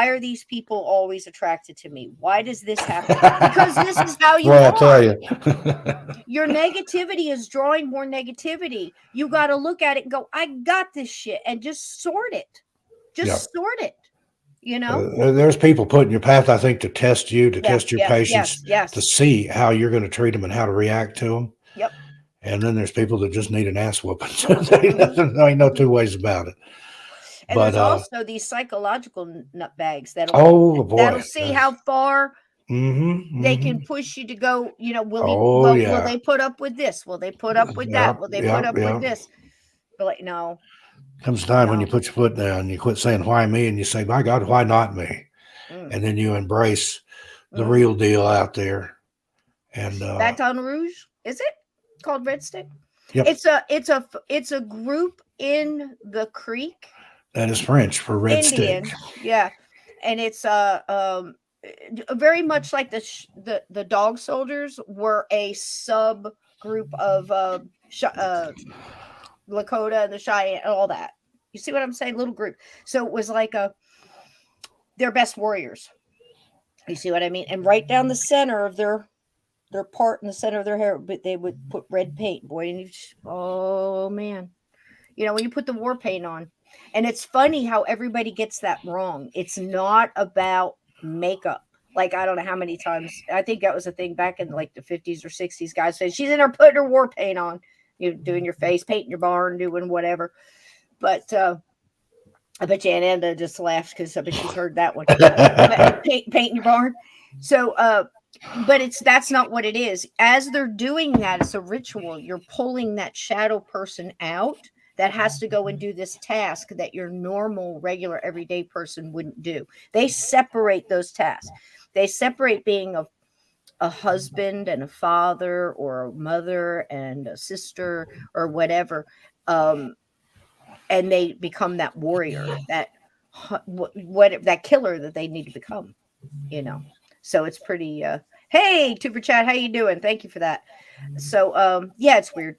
are these people always attracted to me? Why does this happen? Because this is how you Boy, I tell are. you. Your negativity is drawing more negativity. You got to look at it and go, I got this shit, and just sort it. Yeah. Just sort it, you know? There's people put in your path, I think, to test you, to Yeah, test your yeah, patience, yes, to yes. see how you're going to treat them and how to react to them. Yep. And then there's people that just need an ass whooping. Hmm. There ain't no Hmm. two ways about it. And But there's also these psychological nutbags oh that'll boy, see how far they can mm-hmm. push you to go. Oh Will yeah, they put up with this? Will they put up with that? yep, Will they put yep, up with yep. this? But like, no, Comes a time when you no. put your foot down, and you quit saying why me, and you say, my God, why not me? Mm, And then you embrace the mm. real deal out there. And Baton Rouge, is it called Red Stick? yep, It's a group in the creek, that is French for red stick. Indian, yeah, and it's very much like the dog soldiers were a sub group of Lakota and the Cheyenne and all that. You see what I'm saying? Little group. So it was like their best warriors. You see what I mean? And right down the center of their part in the center of their hair, but they would put red paint. Boy, and oh man, when you put the war paint on, and it's funny how everybody gets that wrong. It's not about makeup. Like I don't know how many times I think that was a thing back in like the 50s or 60s. Guys said she's in there putting her war paint on, doing your face, painting your barn, doing whatever. But I bet you Aunt Enda just laughed because I bet she's heard that one. Painting your barn. So, but that's not what it is. As they're doing that, it's a ritual. You're pulling that shadow person out that has to go and do this task that your normal, regular, everyday person wouldn't do. They separate those tasks. They separate being a husband and a father, or a mother and a sister, or whatever. Um, and they become that warrior, that what that killer that they need to become. You know, so it's pretty. Hey, Tuber Chat, how you doing? Thank you for that. So, yeah, it's weird,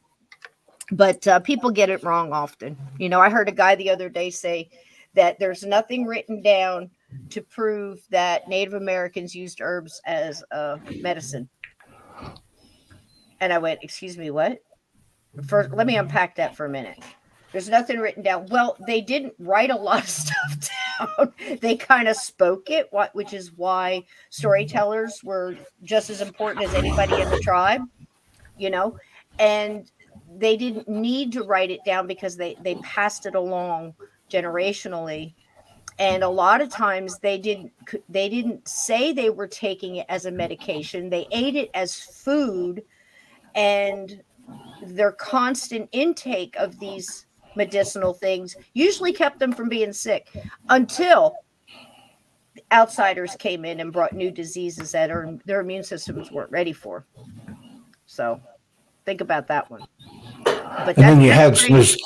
but people get it wrong often. I heard a guy the other day say that there's nothing written down to prove that Native Americans used herbs as medicine. And I went, excuse me, what? First, let me unpack that for a minute. There's nothing written down. Well, they didn't write a lot of stuff down. They kind of spoke it, which is why storytellers were just as important as anybody in the tribe, you know, and they didn't need to write it down because they passed it along generationally. And a lot of times they didn't say they were taking it as a medication. They ate it as food, and their constant intake of these medicinal things, usually kept them from being sick until outsiders came in and brought new diseases that their immune systems weren't ready for. So think about that one. But And then you that's had crazy.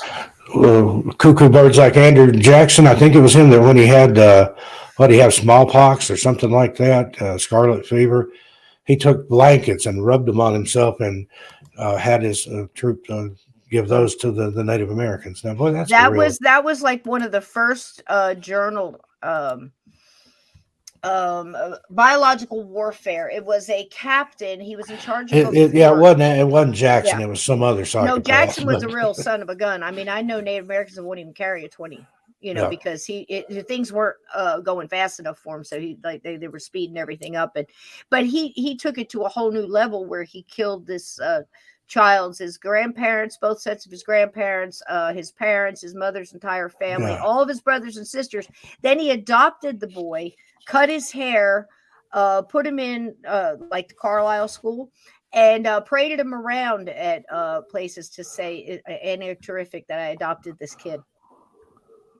this cuckoo birds like Andrew Jackson. I think it was him that when he had what he have smallpox or something like that, scarlet fever. He took blankets and rubbed them on himself and had his troop give those to the Native Americans. Now, boy, that's a real. That was like one of the first journal biological warfare. It was a captain. He was in charge of a Yeah, fort. it wasn't Jackson. Yeah. It was some other No, psychopath. Jackson was a real son of a gun. I mean, I know Native Americans that won't even carry a 20, Yeah, because things weren't going fast enough for him. So he like they were speeding everything up, but he took it to a whole new level where he killed this his grandparents, both sets of his grandparents, his parents, his mother's entire family, yeah. all of his brothers and sisters. Then he adopted the boy, cut his hair, put him in like the Carlisle school, and paraded him around at places to say, "And they're terrific that I adopted this kid."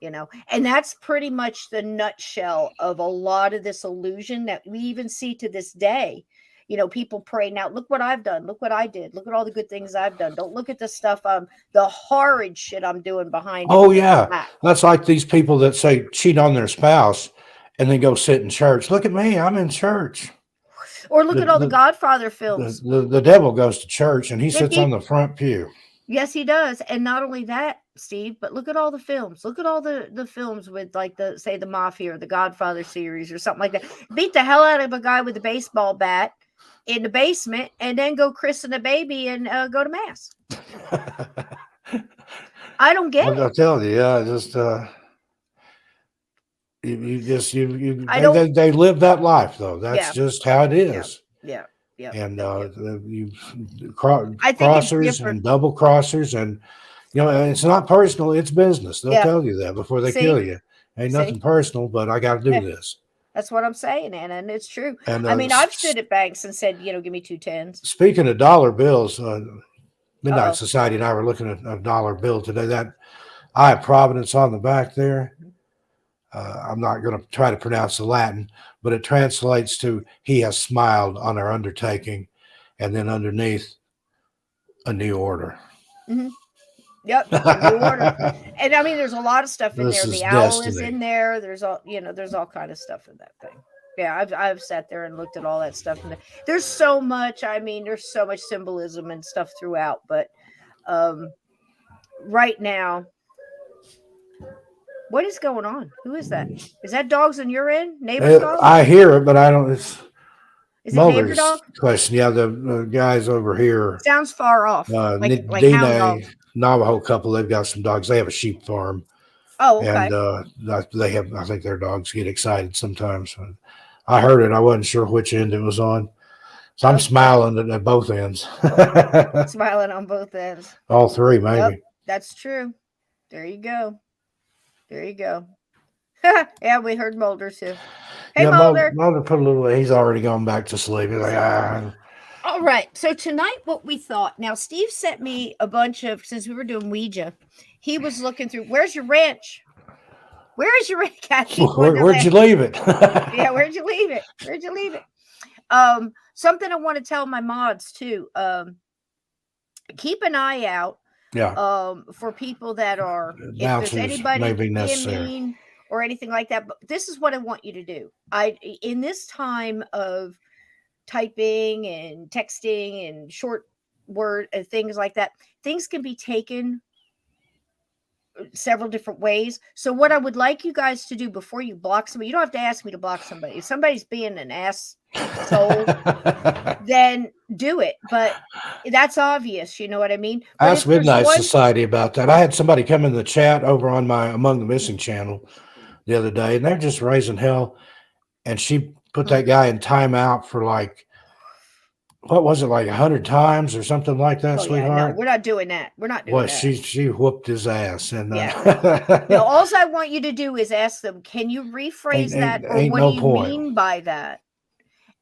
And that's pretty much the nutshell of a lot of this illusion that we even see to this day. People pray now, look what I've done, look what I did, look at all the good things I've done, don't look at the stuff, the horrid shit I'm doing behind Oh everybody's yeah, back. that's like these people that say cheat on their spouse and then go sit in church. Look at me, I'm in church. Or look The at all the the Godfather films. the devil goes to church and he If sits on he the front pew. Yes, he does. And not only that, Steve, but look at all the films. Look at all the films with like the say the Mafia or the Godfather series or something like that. Beat the hell out of a guy with a baseball bat in the basement and then go christen a baby and go to mass. I don't get it. I'm telling you, yeah, just you just I don't. they live that life though. That's Yeah, just how it yeah, is. yeah, yeah, And yeah. you I think it's crossers different. and double crossers, and it's not personal, it's business. They'll Yeah. tell you that before they See, kill you. Ain't see. nothing personal, but I got to do Yeah, this. that's what I'm saying, Anna, and it's true. And I mean, I've stood at banks and said, give me 2 10s. speaking of dollar bills, Uh Midnight oh. Society and I were looking at a dollar bill today. That I have Providence on the back there. I'm not going to try to pronounce the Latin, but it translates to "He has smiled on our undertaking," and then underneath a new order. Mm-hmm. Yep, a new order. And I mean, there's a lot of stuff in This there. is The owl is in destiny. there. There's all kind of stuff in that thing. Yeah, I've sat there and looked at all that stuff, and there's so much. I mean, there's so much symbolism and stuff throughout. But um, right now, what is going on? Who is that? Is that dogs in your end? Neighbor's dog? I hear it, but I don't. It's Is it neighbor Mulder's dog? question. Yeah, the guys over here, Sounds far off, like hound Dina dogs. Navajo couple, they've got some dogs. They have a sheep farm, Oh, and okay. they have. I think their dogs get excited sometimes. I heard it. I wasn't sure which end it was on, so I'm Okay. smiling at both ends. Smiling on both ends. All three, Yep, maybe. that's true. There you go. There you go. Yeah, we heard Mulder too. Hey, Yeah, Mulder. Mulder put a little. He's already gone back to sleep. He's like, So, ah. all right. So tonight, what we thought. Now, Steve sent me a bunch of since we were doing Ouija. He was looking through. Where's your wrench? Where is your wrench, Kathy? Where'd you Wonderland. leave it? Yeah, where'd you leave it? Where'd you leave it? Something I want to tell my mods too. Keep an eye out Yeah, for people that are, if there's bouncers may anybody be being necessary. mean or anything like that. But this is what I want you to do. In this time of typing and texting and short word and things like that, things can be taken several different ways. So what I would like you guys to do before you block somebody, you don't have to ask me to block somebody. If somebody's being an ass soul, then do it. But that's obvious, you know what I mean? But Ask if there's Midnight one, Society about that. I had somebody come in the chat over on my Among the Missing channel the other day, and they're just raising hell. And she put that guy in timeout for like, what was it, like 100 times or something like that, oh yeah, no, sweetheart? we're not doing that. We're not doing Well, that. she whooped his ass, and Yeah. No, all I want you to do is ask them, can you rephrase that? Or ain't what do no you point. mean by that?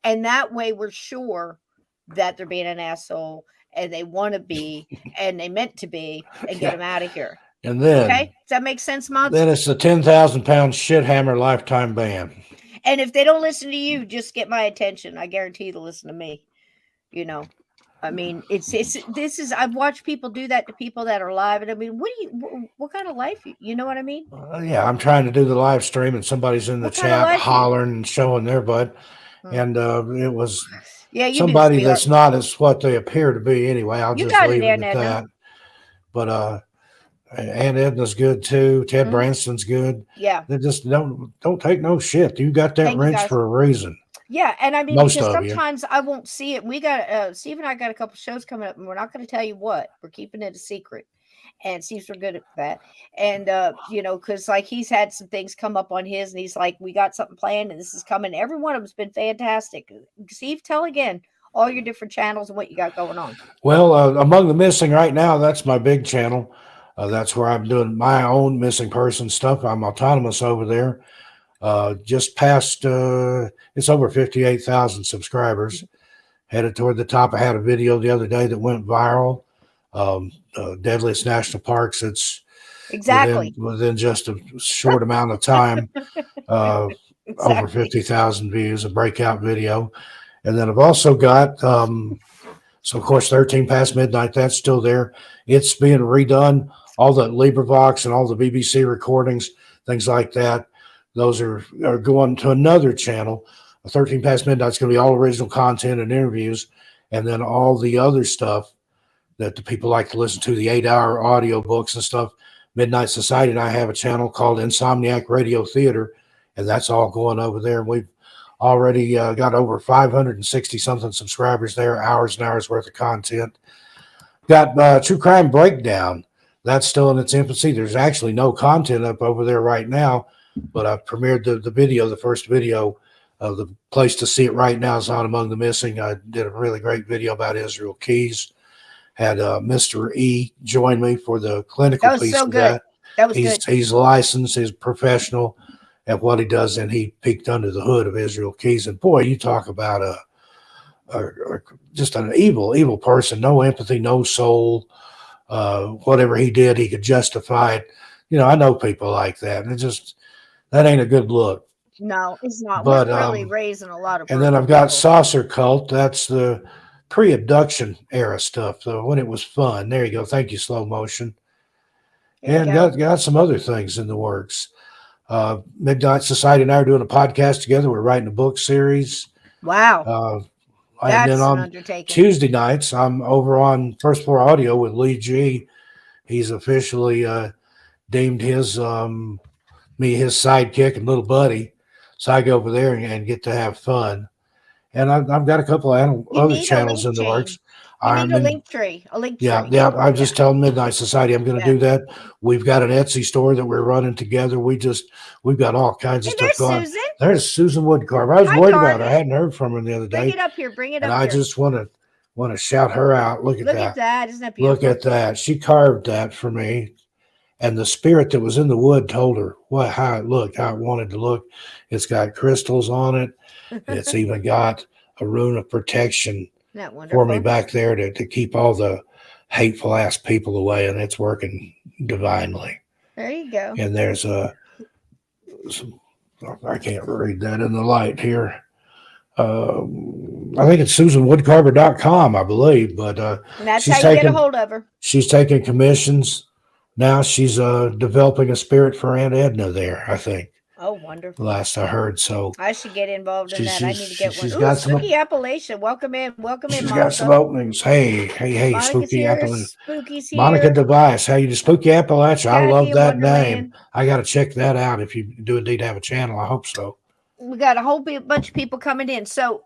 And that way we're sure that they're being an asshole and they want to be and they meant to be and get Yeah, them out of here. And Okay, does that make sense, mods? then it's the 10,000-pound shit hammer lifetime ban. And if they don't listen to you, just get my attention. I guarantee they'll listen to me. You know, I mean, it's this is I've watched people do that to people that are alive, and I mean, what kind of life? You know what I mean? Yeah, I'm trying to do the live stream, and somebody's in the What kind of chat life you? hollering and showing their butt. Hmm. And it was Yeah, you do, somebody sweetheart. that's not as what they appear to be anyway. I'll You just got it, leave it Aunt at Edna. that. But Aunt Edna's good too. Ted Hmm. Branston's good. Yeah. They just don't take no shit. You got that Thank you, wrench guys. for a reason. Yeah, and I mean, Most because of you. sometimes I won't see it. We got Steve and I got a couple shows coming up, and we're not going to tell you what. We're keeping it a secret. And Steve's real good at that. And because like he's had some things come up on his, and he's like, we got something planned, and this is coming. Every one of them's been fantastic. Steve, tell again all your different channels and what you got going on. Well, Among the Missing right now, that's my big channel. That's where I'm doing my own missing person stuff. I'm autonomous over there. Just past, it's over 58,000 subscribers. Headed toward the top. I had a video the other day that went viral. Deadliest national parks. It's Exactly. within just a short amount of time. Over Exactly. 50,000 views. A breakout video, and then I've also got. So of course, 13 past midnight. That's still there. It's being redone. All the LibriVox and all the BBC recordings, things like that. Those are going to another channel. 13 past midnight's going to be all original content and interviews, and then all the other stuff that the people like to listen to, the 8-hour audio books and stuff. Midnight Society and I have a channel called Insomniac Radio Theater, and that's all going over there. And we've already got over 560 something subscribers there, hours and hours worth of content. Got True Crime Breakdown. That's still in its infancy. There's actually no content up over there right now, but I premiered the video, the first video. The place to see it right now is on Among the Missing. I did a really great video about Israel Keys. Had Mr. E join me for the clinical That was piece so of good. that. That was good. He's licensed, he's professional at what he does, and he peeked under the hood of Israel Keys. And boy, you talk about just an evil person, no empathy, no soul. Whatever he did, he could justify it. I know people like that, and that ain't a good look. No, it's not. We're But really raising a lot of and then broken I've got people. Saucer Cult. That's the pre-abduction era stuff. So when it was fun. There you go. Thank you, Slow Motion. There you And go. got some other things in the works. Midnight Society and I are doing a podcast together. We're writing a book series. Wow. And then That's an on undertaking. Tuesday nights, I'm over on First Floor Audio with Lee G. He's officially deemed his me his sidekick and little buddy. So I go over there and get to have fun. And I've got a couple of You other need a channels link in the chain. works. You need I'm a in, link tree. A link yeah, tree. yeah. I'm Yeah. just telling Midnight Society I'm going to Yeah. do that. We've got an Etsy store that we're running together. We've got all kinds of Hey, stuff there's going. Susan. There's Susan Woodcarver. I was Hi, worried about her. I darling. hadn't heard from her the other Bring day, it up here. Bring it and up I here. just want to shout her out. Look at Look at that. that. Isn't that Look beautiful? at that. She carved that for me. And the spirit that was in the wood told her how it looked, how it wanted to look. It's got crystals on it. It's even got a rune of protection Isn't that for me wonderful? back there to keep all the hateful ass people away, and it's working divinely. There you go. And there's I can't read that in the light here. I think it's SusanWoodcarver.com, I believe, but And that's she's how you get a taking hold of her. she's taking commissions now. She's developing a spirit for Aunt Edna there, I think. Oh, wonderful. Last I heard, so I should get involved in that. I need to get one. she's Ooh, got some Spooky Appalachia. Welcome in. Welcome in, she's got some Monica. openings. Hey, Monica's Spooky here. Appalachia. Spooky's Monica here. Device, how you do? Spooky Appalachia. I Kathy love in that name. Wonderland. I got to check that out if you do indeed have a channel. I hope so. We got a whole bunch of people coming in. So,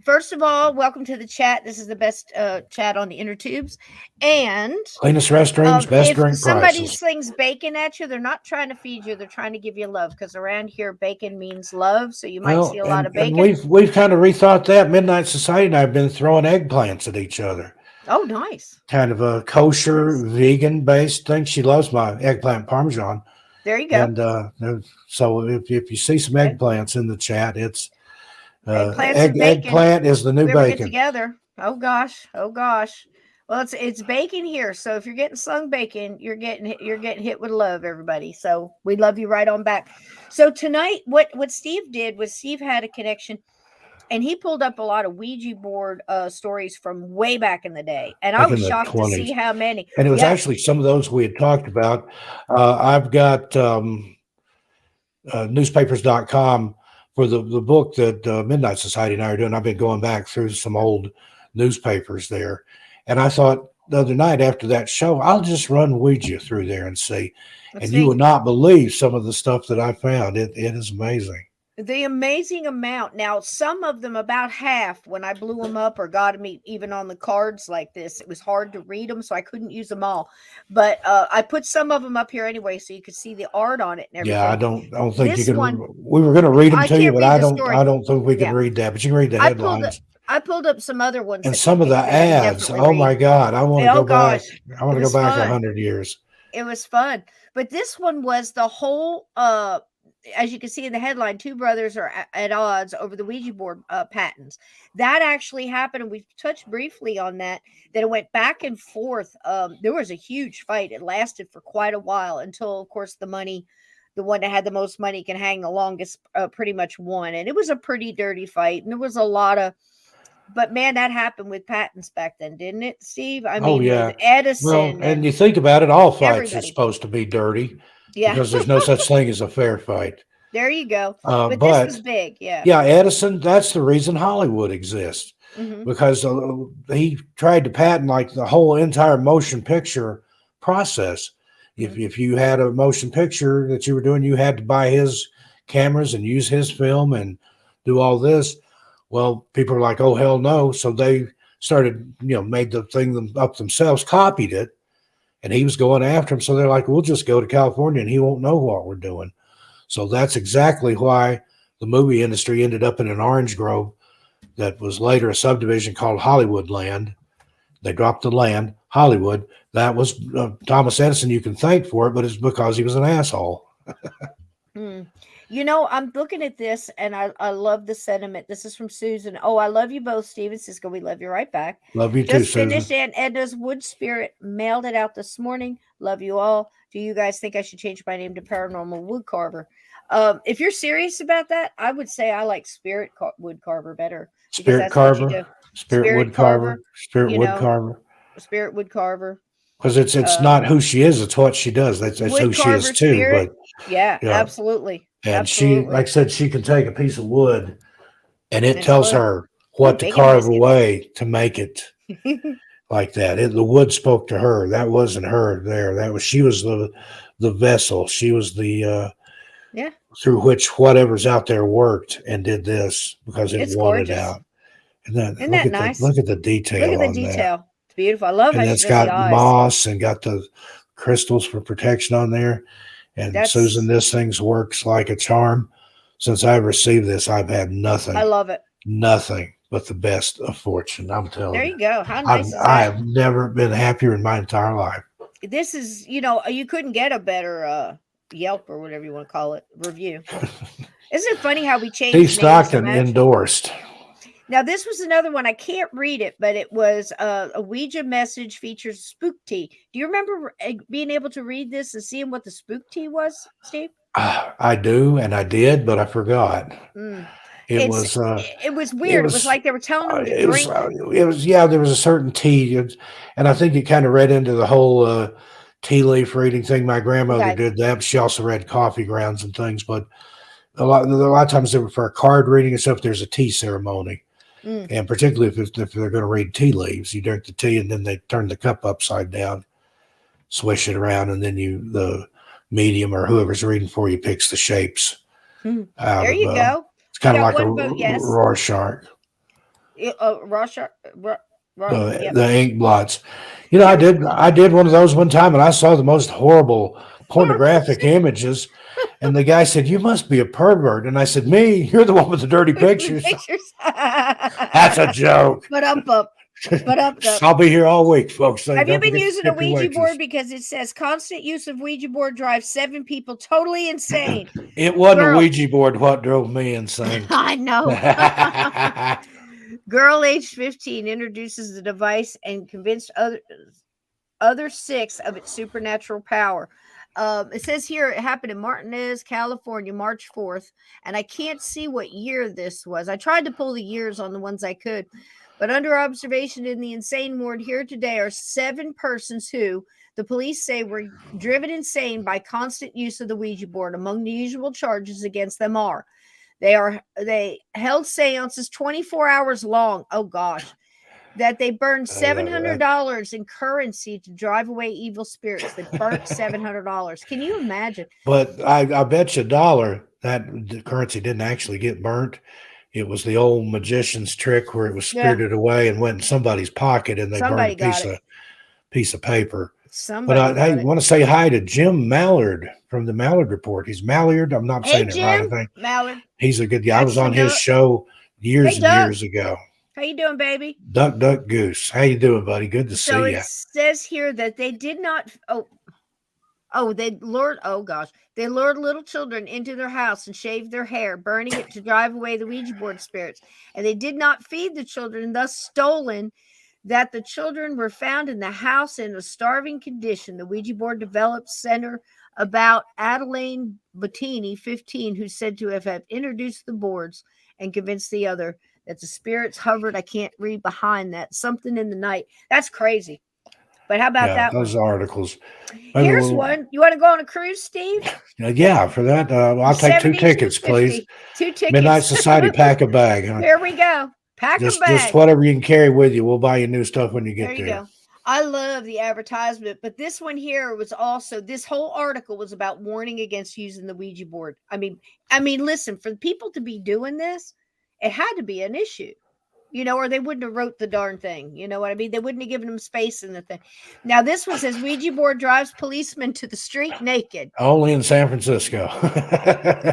first of all, welcome to the chat. This is the best chat on the inner tubes. And Cleanest restrooms, best if drink somebody prices. slings bacon at you, they're not trying to feed you; they're trying to give you love. Because around here, bacon means love. So you might see a lot of bacon. And we've kind of rethought that. Midnight Society and I've been throwing eggplants at each other. Oh, nice. Kind of a kosher, vegan based thing. She loves my eggplant parmesan. There you go. And so if you see some eggplants in the chat, it's Eggplants and bacon. eggplant is the new We ever get bacon. together? Oh gosh. Oh gosh. Well, it's bacon here, so if you're getting slung bacon, you're getting hit with love, everybody. So we love you right on back. So tonight, what Steve did was Steve had a connection, and he pulled up a lot of Ouija board stories from way back in the day, and I Back was in the shocked to see 20s. how many. And it was Yeah, actually some of those we had talked about. I've got newspapers.com for the book that Midnight Society and I are doing. I've been going back through some old newspapers there. And I thought the other night after that show, I'll just run Ouija through there and see. let's And you see. would not believe some of the stuff that I found. It is amazing. The amazing amount. Now, some of them, about half, when I blew them up or got them even on the cards like this, it was hard to read them, so I couldn't use them all. But I put some of them up here anyway, so you could see the art on it and Yeah, everything. I don't think you This can. one, We were going to read them I to you, can't but read the story. I don't think we can Yeah, read that. But you can read the I pulled up. headlines I pulled up some other ones and that you some of the can ads. definitely Oh read. my God, I want to Oh go back. gosh, I want it to go was back fun. 100 years. It was fun. But this one was the whole as you can see in the headline, two brothers are at odds over the Ouija board patents. That actually happened, and we touched briefly on that. That it went back and forth. There was a huge fight. It lasted for quite a while until, of course, the one that had the most money can hang the longest, pretty much won. And it was a pretty dirty fight, and there was a lot of. But man, that happened with patents back then, didn't it, Steve? I Oh mean, with yeah. Well, Edison and and you think about it, all fights are everybody. supposed to be dirty Yeah. because there's no such thing as a fair fight. There you go. But this was But big, yeah. yeah, Edison, that's the reason Hollywood exists Mhm. because he tried to patent like the whole entire motion picture process. Mhm. If you had a motion picture that you were doing, you had to buy his cameras and use his film and do all this. Well, people are like, oh hell no! So they started, made the thing up themselves, copied it, and he was going after him. So they're like, we'll just go to California and he won't know what we're doing. So that's exactly why the movie industry ended up in an orange grove that was later a subdivision called Hollywood Land. They dropped the land, Hollywood. That was Thomas Edison. You can thank for it, but it's because he was an asshole. Mm. I'm looking at this and I love the sentiment. This is from Susan. Oh, I love you both, Steven Cisco. We love you right back. Love you too, Just Susan. finished Aunt Edna's Wood Spirit. Mailed it out this morning. Love you all. Do you guys think I should change my name to Paranormal Wood Carver? If you're serious about that, I would say I like Wood Carver better because Spirit that's what you carver, do. spirit Spirit wood Carver, carver, spirit you wood know, carver. Spirit Wood Carver. Because it's Uh, not who she is; it's what she does. That's who Wood she is Carver too. Spirit. But Yeah, yeah, absolutely. and she, like Absolutely. I said, she can take a piece of wood and it And tells slow. her Ooh, what to bacon carve biscuits. away to make it like that. The wood spoke to her. That wasn't her there. That was she was the vessel. She was the Yeah, through which whatever's out there worked and did this because it it's wanted gorgeous. out. And then Isn't that nice? look at the Look detail at the on that. detail. It's beautiful. I love And how then she it's does the got eyes. moss and got the crystals for protection on there. And Susan, That's this thing's works like a charm. Since I've received this, I've had I nothing, love it. nothing but the best of fortune. I'm There telling you. you go. How nice is I that? have never been happier in my entire life. This is, you couldn't get a better Yelp or whatever you want to call it review. Isn't it funny how we Steve change names to Stockton match? endorsed. Now, this was another one. I can't read it, but it was a Ouija message features spook tea. Do you remember being able to read this and seeing what the spook tea was, Steve? I do, and I did, but I forgot. Mm. It It's was, it was it weird. It was was, like they were telling them to it was, drink. yeah. There was a certain tea, and I think it kind of read into the whole tea leaf reading thing. My grandmother Okay. did that. But she also read coffee grounds and things, but a lot of times they were for a card reading and stuff. There's a tea ceremony. Mm. And particularly if they're going to read tea leaves, you drink the tea and then they turn the cup upside down, swish it around, and then the medium or whoever's reading for you picks the shapes Hmm. out There of. you go. It's We kind of got like a one vote yes. Rorschach, Russia. Yep. the ink blots. Did you ever? I did one of those one time, and I saw the most horrible Horrible pornographic images. And the guy said, "You must be a pervert." And I said, "Me? You're the one with the dirty pictures." pictures. That's a joke. But up up. But up up. I'll be here all week, folks. So Have you don't been forget to using a tip your Ouija board? waitress. Because it says constant use of Ouija board drives 7 people totally insane. It wasn't a Girl, Ouija board what drove me insane. I know. Girl aged 15 introduces the device and convinced other six of its supernatural power. It says here it happened in Martinez, California, March 4th, and I can't see what year this was. I tried to pull the years on the ones I could, but under observation in the insane ward here today are 7 persons who the police say were driven insane by constant use of the Ouija board. Among the usual charges against them are they held seances 24 hours long. Oh gosh, that they burned seven hundred That, dollars in currency to drive away evil spirits. They burnt $700. Can you imagine? but I bet you $1 that the currency didn't actually get burnt. It was the old magician's trick where it was Yeah, spirited away and went in somebody's pocket, and they burned a somebody got it. piece of paper. But Somebody I got it. want to say hi to Jim Mallard from the Mallard Report. He's Mallard. I'm not Hey saying it right, I Jim think. Mallard, He's a good guy. I that's was the on his duck. show years Hey and Duck, years ago. how you doing, baby? Duck, duck, goose. How you doing, buddy? Good to So see it you. says here that they did not. They lured. Oh gosh, they lured little children into their house and shaved their hair, burning it to drive away the Ouija board spirits. And they did not feed the children, thus stolen. That the children were found in the house in a starving condition. The Ouija board developed center about Adeline Bottini, 15, who said to have introduced the boards and convinced the other that the spirits hovered. I can't read behind that. Something in the night. That's crazy. But how about Yeah, that one? those articles. Maybe Here's we'll, one. You want to go on a cruise, Steve? yeah, for that, For I'll take 2 tickets, please. 72.50. 2 Midnight tickets. Society, pack a bag. Huh? There we go. Pack a Just bag. whatever you can carry with you. We'll buy you new stuff when you There get you there. go. I love the advertisement, but this one here was also this whole article was about warning against using the Ouija board. I mean, listen, for people to be doing this, it had to be an issue. Or they wouldn't have wrote the darn thing. You know what I mean? They wouldn't have given them space in the thing. Now, this one says Ouija board drives policemen to the street naked. Only in San Francisco.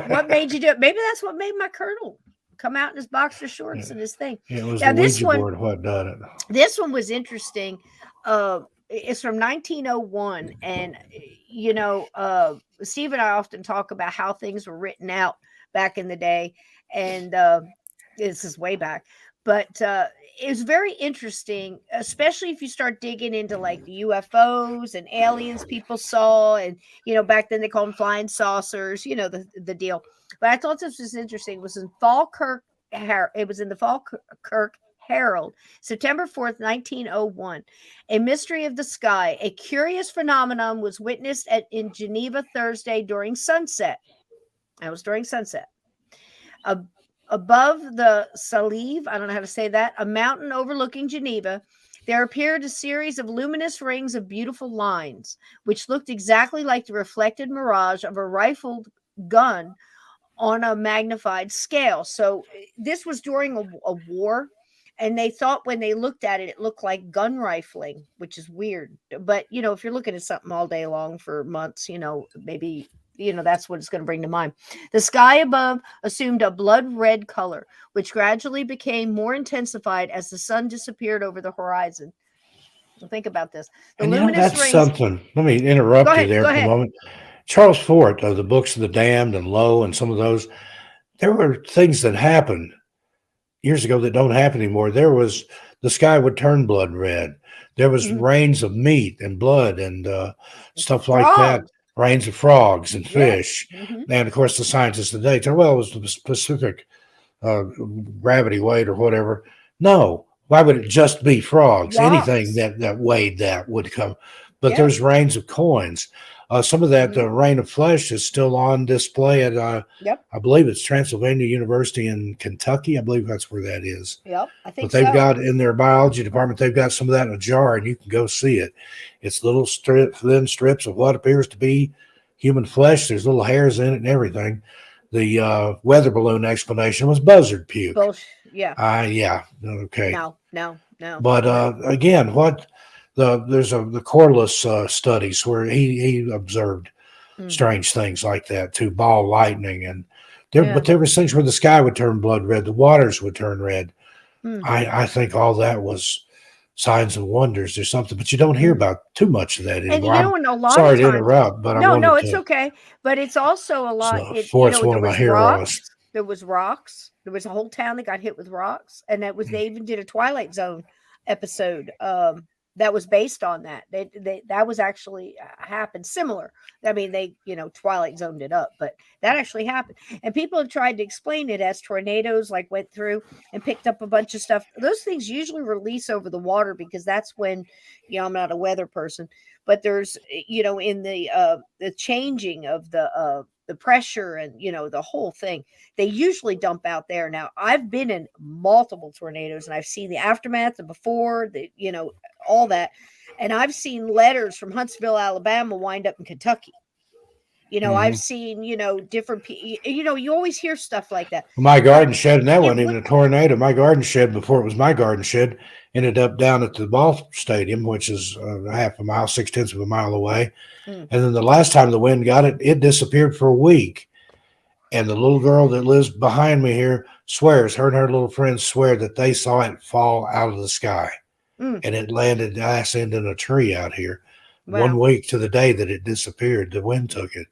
What made you do it? Maybe that's what made my colonel come out in his boxer shorts and his thing. It was Now, the Ouija board what done it. this one was interesting. It's from 1901, and Steve and I often talk about how things were written out back in the day, and this is way back. But it was very interesting, especially if you start digging into like the UFOs and aliens people saw, and back then they called them flying saucers. The deal. But I thought this was interesting. It was in Falkirk. It was in the Falkirk Herald, September 4th, 1901. A mystery of the sky. A curious phenomenon was witnessed in Geneva Thursday during sunset. That was during sunset. Above the Salive, I don't know how to say that, a mountain overlooking Geneva, there appeared a series of luminous rings of beautiful lines, which looked exactly like the reflected mirage of a rifled gun on a magnified scale. So this was during a war, and they thought when they looked at it, it looked like gun rifling, which is weird. But if you're looking at something all day long for months, maybe that's what it's going to bring to mind. The sky above assumed a blood red color, which gradually became more intensified as the sun disappeared over the horizon. Think about this. The And luminous that's rings. something. Let me interrupt Go you ahead. there Go for a ahead. moment. Charles Fort, of the Books of the Damned and Low and some of those, there were things that happened years ago that don't happen anymore. There was the sky would turn blood red. There was rains of meat and blood and stuff like that. Frogs. Rains of frogs and Yes. fish. Mhm. And of course, the scientists today tell, well, it was the Pacific gravity weight or whatever. No, why would it just be frogs? Anything Rocks. that weighed that would come. But Yep. there's rains of coins. Some of that Mhm. rain of flesh is still on display at, Yep. I believe it's Transylvania University in Kentucky. I believe that's where that is. Yep. I But think they've so. got in their biology department, they've got some of that in a jar, and you can go see it. It's little thin strips of what appears to be human flesh. There's little hairs in it and everything. The weather balloon explanation was buzzard puke. Bullshit. Yeah. Yeah, okay. No. But again, there's the Corliss studies where he observed strange things like that too, ball lightning, and but there was things where the sky would turn blood red, the waters would turn red. I think all that was signs and wonders or something, but you don't hear about too much of that And anymore. a lot Sorry of to times. interrupt, but I No, wanted it's to. okay. But it's also a lot. Fort's one There of my was heroes. rocks. There was rocks. There was a whole town that got hit with rocks, and that was they even did a Twilight Zone episode that was based on that. That was actually happened similar. I mean, they Twilight Zoned it up, but that actually happened. And people have tried to explain it as tornadoes like went through and picked up a bunch of stuff. Those things usually release over the water because that's when I'm not a weather person, but there's in the changing of the pressure and the whole thing, they usually dump out there. Now I've been in multiple tornadoes and I've seen the aftermath, the before, the all that, and I've seen letters from Huntsville, Alabama wind up in Kentucky. I've Hmm. seen different you always hear stuff like that. My Now garden shed, and that it wasn't would even a tornado. My garden shed, before it was my garden shed, ended up down at the ball stadium, which is a half a mile, 6/10 of a mile away. mm, And then the last time the wind got it, it disappeared for a week. And the little girl that lives behind me here swears, her and her little friends swear that they saw it fall out of the sky. mm, And it landed ass end in a tree out here. One wow. week to the day that it disappeared, the wind took it.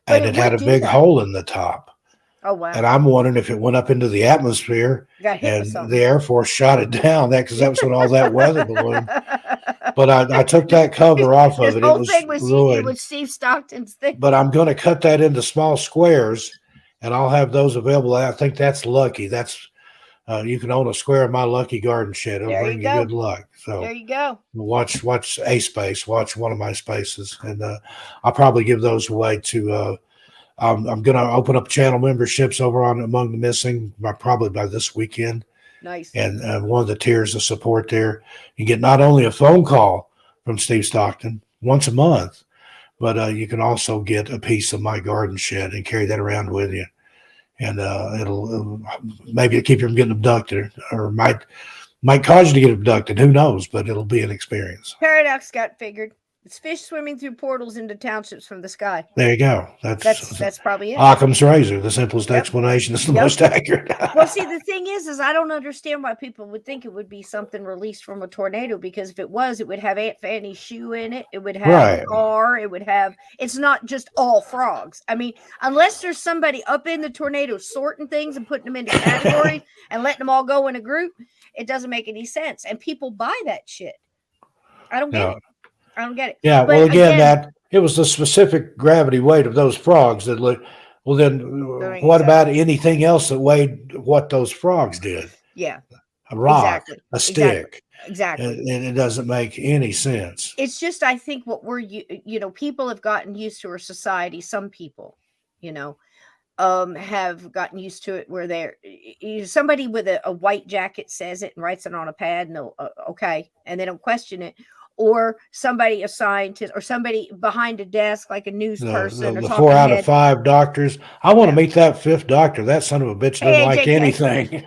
But And it it had would a do big that. hole in the top. Oh And wow. I'm wondering if it went up into the atmosphere Got hit with and the something. Air Force shot it down, that because that was when all that weather balloon. But I took that cover off His of it. It whole was thing was it ruined. was Steve Stockton's thing. But I'm going to cut that into small squares, and I'll have those available. I think that's lucky. That's you can own a square of my lucky garden shed. It'll There you bring you good go. luck. There So you go. watch a space, watch one of my spaces, and I'll probably give those away to. I'm going to open up channel memberships over on Among the Missing probably by this weekend, Nice. and one of the tiers of support there, you get not only a phone call from Steve Stockton once a month, but you can also get a piece of my garden shed and carry that around with you, and it'll maybe keep you from getting abducted, or might cause you to get abducted. Who knows? But it'll be an experience. Paradox got figured. It's fish swimming through portals into townships from the sky. There you go. That's probably it. Occam's razor. The simplest Yep. explanation is the Yep. most accurate. Well, see, the thing is I don't understand why people would think it would be something released from a tornado, because if it was, it would have Aunt Fanny's shoe in it. It would have a Right. car. It would have, it's not just all frogs. I mean, unless there's somebody up in the tornado sorting things and putting them into categories and letting them all go in a group, it doesn't make any sense. And people buy that shit. I don't get No. it. I don't get it. Yeah. Well, But again, again, that it was the specific gravity weight of those frogs that. Well, then that makes what sense. about anything else that weighed what those frogs did? Yeah, A rock, exactly. a Exactly. stick, Exactly. and it doesn't make any sense. It's just, I think what people have gotten used to, or society, some people, you know, have gotten used to it, where they're somebody with a white jacket says it and writes it on a pad, and they'll okay, and they don't question it. Or somebody, a scientist, or somebody behind a desk like a news person or The 4 talking out of head. 5 doctors. I want to Yeah. meet that fifth doctor. That son of a bitch doesn't Hey, like JK. anything.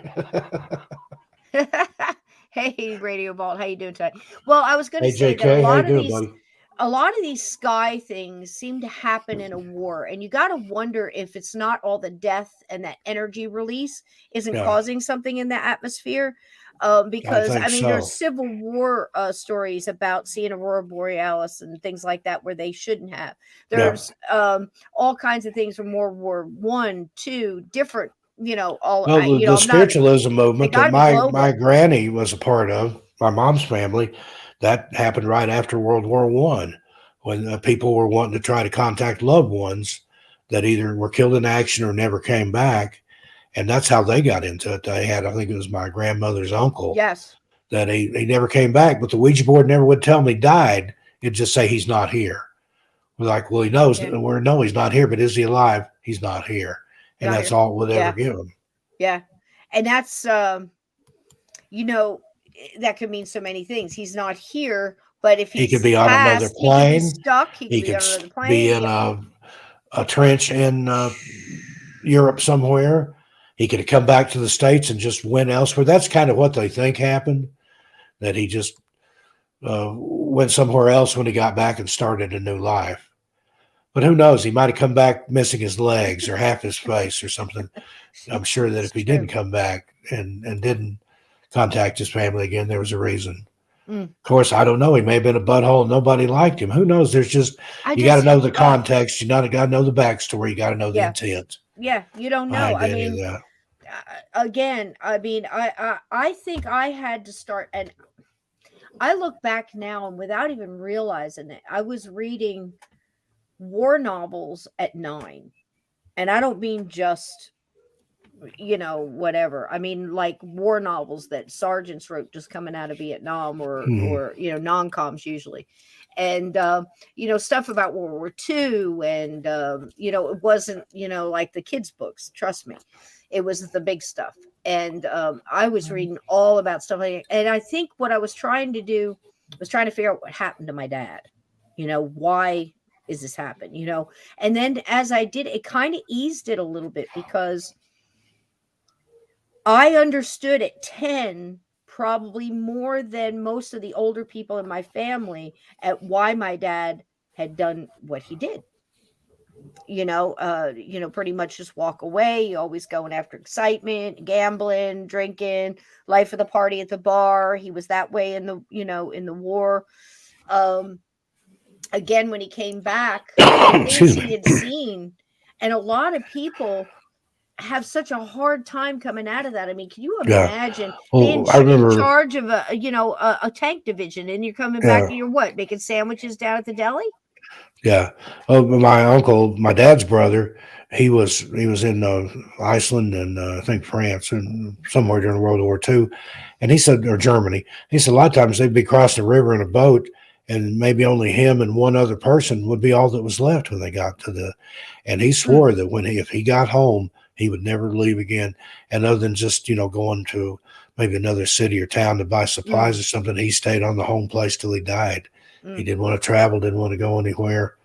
Hey, Radio Vault, how you doing today? Well, I was going to Hey, say that JK, how you doing, buddy? a lot of these sky things seem to happen in a war, and you got to wonder if it's not all the death and that energy release isn't Yeah, causing something in the atmosphere. I Because think I mean, there's so. Civil War stories about seeing aurora borealis and things like that where they shouldn't have. Yeah. There's all kinds of things from World War One, two, different. All Well, the I'm not. spiritualism They movement got that to be my global. granny was a part of, my mom's family, that happened right after World War One, when people were wanting to try to contact loved ones that either were killed in action or never came back, and that's how they got into it. They had, I think it was my grandmother's uncle, Yes. that he never came back, but the Ouija board never would tell him he died. It'd just say he's not here. We're like, well, he knows. Yeah. No, he's not here, but is he alive? He's not here, and Not that's here. all it would ever Yeah. give him. Yeah. And that's that could mean so many things. He's not here, but if He could he's be on another passed, he could be plane. stuck. He could He be could on another be plane. in Yeah. a trench in Europe somewhere. He could have come back to the States and just went elsewhere. That's kind of what they think happened, that he just went somewhere else when he got back and started a new life. But who knows? He might have come back missing his legs or half his face or something. I'm sure that if It's he true. didn't come back and didn't contact his family again, there was a reason. Mm. Of course, I don't know. He may have been a butthole. Nobody liked him. Who knows? There's just, I you got to just know the context. You got to know the backstory. You got to know the yeah. intent. Yeah, you don't I know. hadn't I did any of mean, that. again, I mean, I think I had to start, and I look back now, and without even realizing it, I was reading war novels at 9. And I don't mean just, whatever. I mean, like, war novels that sergeants wrote just coming out of Vietnam, Mhm. or non-coms usually. And stuff about World War II. And it wasn't, like the kids books, trust me. It was the big stuff. And I was reading all about stuff like that. And I think what I was trying to do was trying to figure out what happened to my dad. Why is this happen? And then as I did, it kind of eased it a little bit, because I understood at 10 probably more than most of the older people in my family at why my dad had done what he did. Pretty much just walk away, always going after excitement, gambling, drinking, life of the party at the bar. He was that way in the war. Um, Again, when he came back, the things Excuse he me. had seen, and a lot of people have such a hard time coming out of that. I mean, can you Yeah. imagine being Well, I in remember. charge of a tank division, and you're coming back Yeah. and you're what, making sandwiches down at the deli? Yeah. Oh, but my uncle, my dad's brother, he was in Iceland and I think France and somewhere during World War II, and he said, or Germany. He said a lot of times they'd be crossing the river in a boat, and maybe only him and one other person would be all that was left when they got to the. And he Mm, swore that if he got home, he would never leave again, and other than just going to maybe another city or town to buy supplies mm, or something, he stayed on the home place till he died. He mm, didn't want to travel, didn't want to go anywhere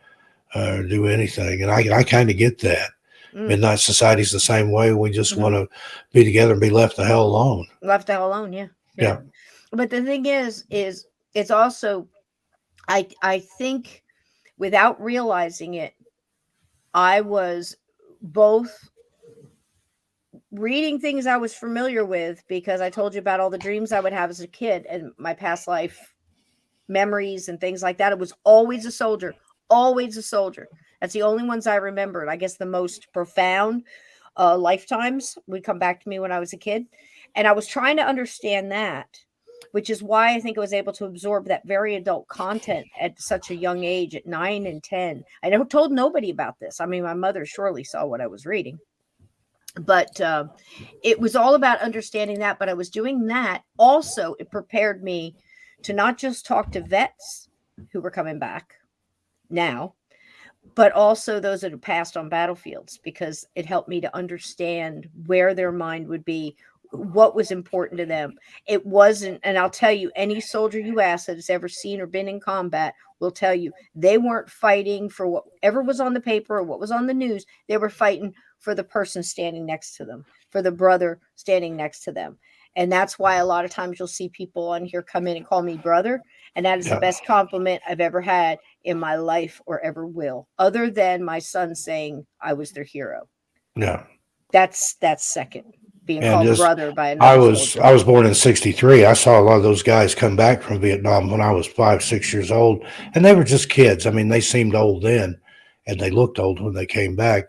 or do anything. And I kind of get that. mm, Midnight Society's the same way. We just want hmm. to be together and be left the hell alone. Left all alone, yeah, yeah. Yeah. But the thing is it's also, I think, without realizing it, I was both reading things I was familiar with, because I told you about all the dreams I would have as a kid and my past life memories and things like that. It was always a soldier, always a soldier. That's the only ones I remembered. I guess the most profound lifetimes would come back to me when I was a kid. And I was trying to understand that, which is why I think I was able to absorb that very adult content at such a young age, at 9 and 10. I never told nobody about this. I mean, my mother surely saw what I was reading, but it was all about understanding that. But I was doing that also, it prepared me to not just talk to vets who were coming back now, but also those that have passed on battlefields, because it helped me to understand where their mind would be, what was important to them. It wasn't, and I'll tell you, any soldier you ask that has ever seen or been in combat will tell you they weren't fighting for whatever was on the paper or what was on the news. They were fighting for the person standing next to them, for the brother standing next to them. And that's why a lot of times you'll see people on here come in and call me brother. And that is the Yeah. best compliment I've ever had in my life or ever will, other than my son saying I was their hero. Yeah. That's second. Being And called just, brother by I another was soldier. I was born in '63. I saw a lot of those guys come back from Vietnam when I was 5, 6 years old, and they were just kids. I mean, they seemed old then, and they looked old when they came back.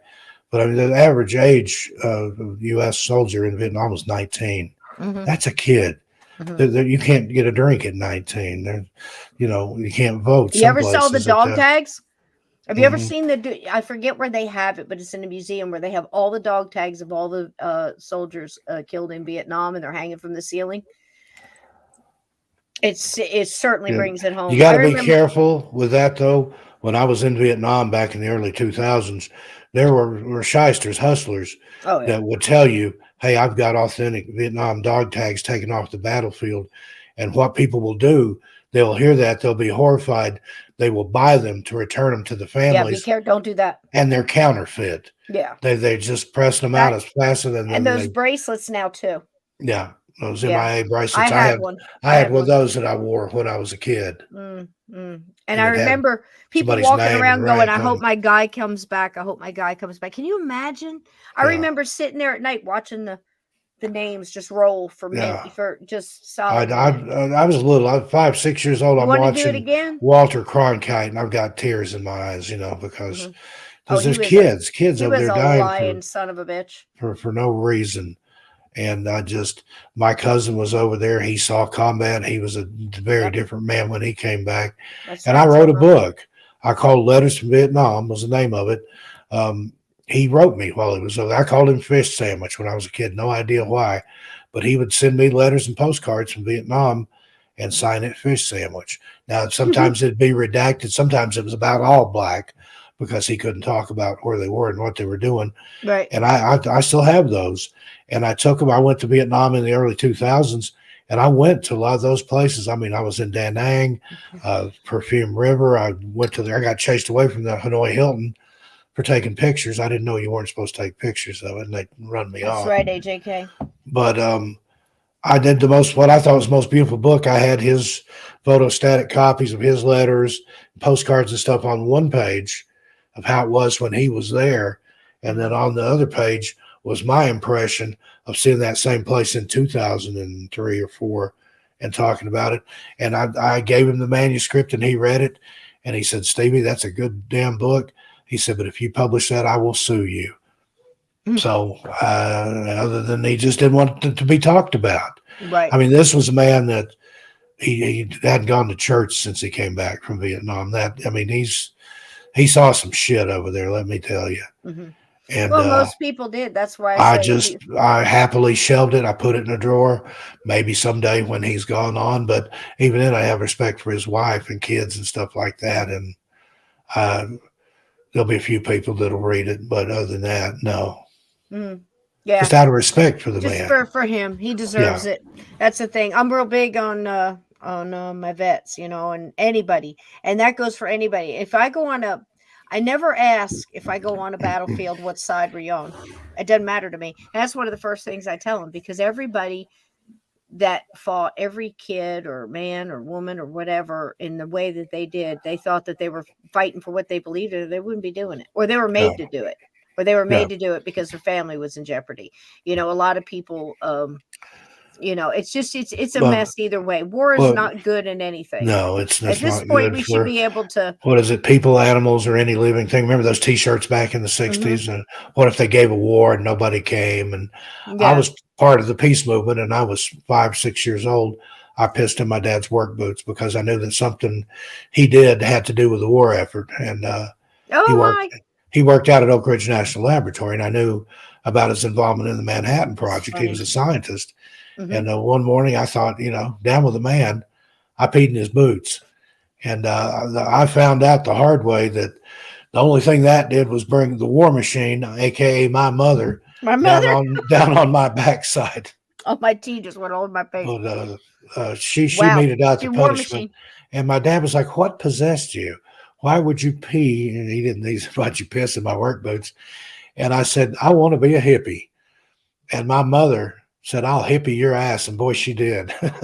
But I mean, the average age of a U.S. soldier in Vietnam was 19. Hmm. That's a kid. Hmm. You can't get a drink at 19. You can't vote You some ever saw the places at dog that. tags? Have you ever Hmm. seen I forget where they have it, but it's in a museum where they have all the dog tags of all the soldiers killed in Vietnam, and they're hanging from the ceiling. It certainly Yeah. brings it You home. got I to be remember. careful with that, though. When I was in Vietnam back in the early 2000s, there were shysters, hustlers Oh yeah, that would tell you, hey, I've got authentic Vietnam dog tags taken off the battlefield. And what people will do, they'll hear that, they'll be horrified. They will buy them to return them to the yeah. Be families, careful. Don't do that. and they're counterfeit. Yeah, They just press them out that as faster than and then those they. bracelets now too. Yeah, those Yeah, MIA I bracelets. I had had one. I I had had one of one. those that I wore when I was a kid, Mm, mm. And and I it had remember people somebody's walking name and around going, rank "I on hope it. my guy comes back. I hope my guy comes back." Can you imagine? I Yeah, remember sitting there at night watching the names just roll for yeah. for just I, solid I, minutes. I was a little, I'm 5, 6 years old. You I'm want to do it watching again? Walter Cronkite, and I've got tears in my eyes, because Hmm. Oh, Because there's kids he over was there a dying lying son of a bitch. for no reason. And my cousin was over there. He saw combat. He was a very Yep, different man when he came back. that's And I right. wrote So a my book. I called Letters from Vietnam was the name of it. Um, he wrote me while he was over there. I called him Fish Sandwich when I was a kid. No idea why, but he would send me letters and postcards from Vietnam and sign it Fish Sandwich. Now sometimes it'd be redacted. Sometimes it was about all black because he couldn't talk about where they were and what they were doing, right. and I still have those. And I took them. I went to Vietnam in the early 2000s, and I went to a lot of those places. I mean, I was in Da Nang, Perfume River. I went to there. I got chased away from the Hanoi Hilton for taking photos. I didn't know you weren't supposed to take pictures of it, and they run me That's off. right, AJK. But I did the most, what I thought was the most beautiful book. I had his photostatic copies of his letters, postcards, and stuff on one page of how it was when he was there. And then Mhm. on the other page was my impression of seeing that same place in 2003 or four and talking about it. And I gave him the manuscript and he read it. And he said, Stevie, that's a good damn book. He said, but if you publish that, I will sue you. Mm, So, other than he just didn't want it to be talked about. right. I mean, this was a man that he hadn't gone to church since he came back from Vietnam. That I mean, he saw some shit over there. Let me tell you. Hmm. And Well, most people did. That's why I I say if just you. I happily shelved it. I put it in a drawer. Maybe someday when he's gone on, but even then, I have respect for his wife and kids and stuff like that. And uh, there'll be a few people that'll read it, but other than that, no. Mm, yeah, Just out of respect for the just man. for him, he Yeah. deserves it. That's the thing. I'm real big on my vets, and anybody, and that goes for anybody. If I go on a, I never ask if I go on a battlefield what side were you on. It doesn't matter to me. And that's one of the first things I tell them because everybody that fought, every kid or man or woman or whatever, in the way that they did, they thought that they were fighting for what they believed in, or they wouldn't be doing it, or they were No. made to do it, or they were Yeah. made to do it because their family was in jeopardy. A lot of people, it's just it's a But mess either way. War is but not good in anything. no, it's At that's this not point, good we should for be able to. what is it, people, animals, or any living thing. Remember those T-shirts back in the Hmm. '60s? And what if they gave a war and nobody came? And I Yeah. was part of the peace movement, and I was 5, 6 years old. I pissed in my dad's work boots because I knew that something he did had to do with the war effort, and he Oh worked my. he worked out at Oak Ridge National Laboratory, and I knew about his involvement in the Manhattan That's Project. He was funny. a scientist, Hmm. and one morning I thought, down with the man. I peed in his boots. And I found out the hard way that the only thing that did was bring the war machine, aka my mother, My down mother. on down on my backside. Oh, my tea just went all over my face. But she Wow. meted out See, the war punishment, machine. and my dad was like, "What possessed you? Why would you pee?" And he didn't. He said, "Why'd you piss in my work boots?" And I said, "I want to be a hippie." And my mother said, "I'll hippie your ass," and boy, she did. They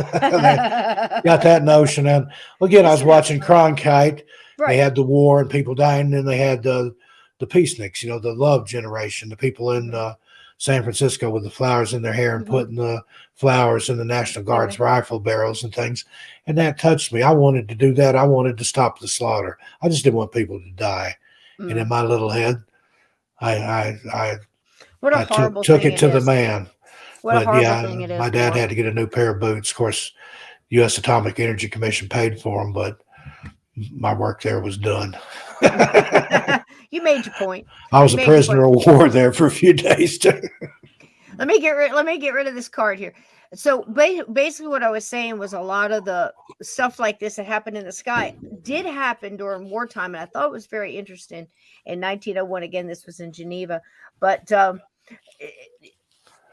got that notion. And again, I was Isn't that watching funny? Cronkite. They Right. had the war and people dying, and then they had the peaceniks, the love generation, the people in Mhm. San Francisco with the flowers in their hair and Mhm. putting the flowers in the National Guard's Right. rifle barrels and things. And that touched me. I wanted to do that. I wanted to stop the slaughter. I just didn't want people to die. And in Mm. my little head, I I I, What a I took horrible took thing it it to the is. man. What a But horrible yeah, thing it my is, dad war. had to get a new pair of boots. Of course, U.S. Atomic Energy Commission paid for them, but my work there was done. You made your point. I was You a made your point. prisoner of war there for a few days too. Let me get rid of this card here. So basically what I was saying was a lot of the stuff like this that happened in the sky did happen during wartime, and I thought it was very interesting. In 1901, again, this was in Geneva, but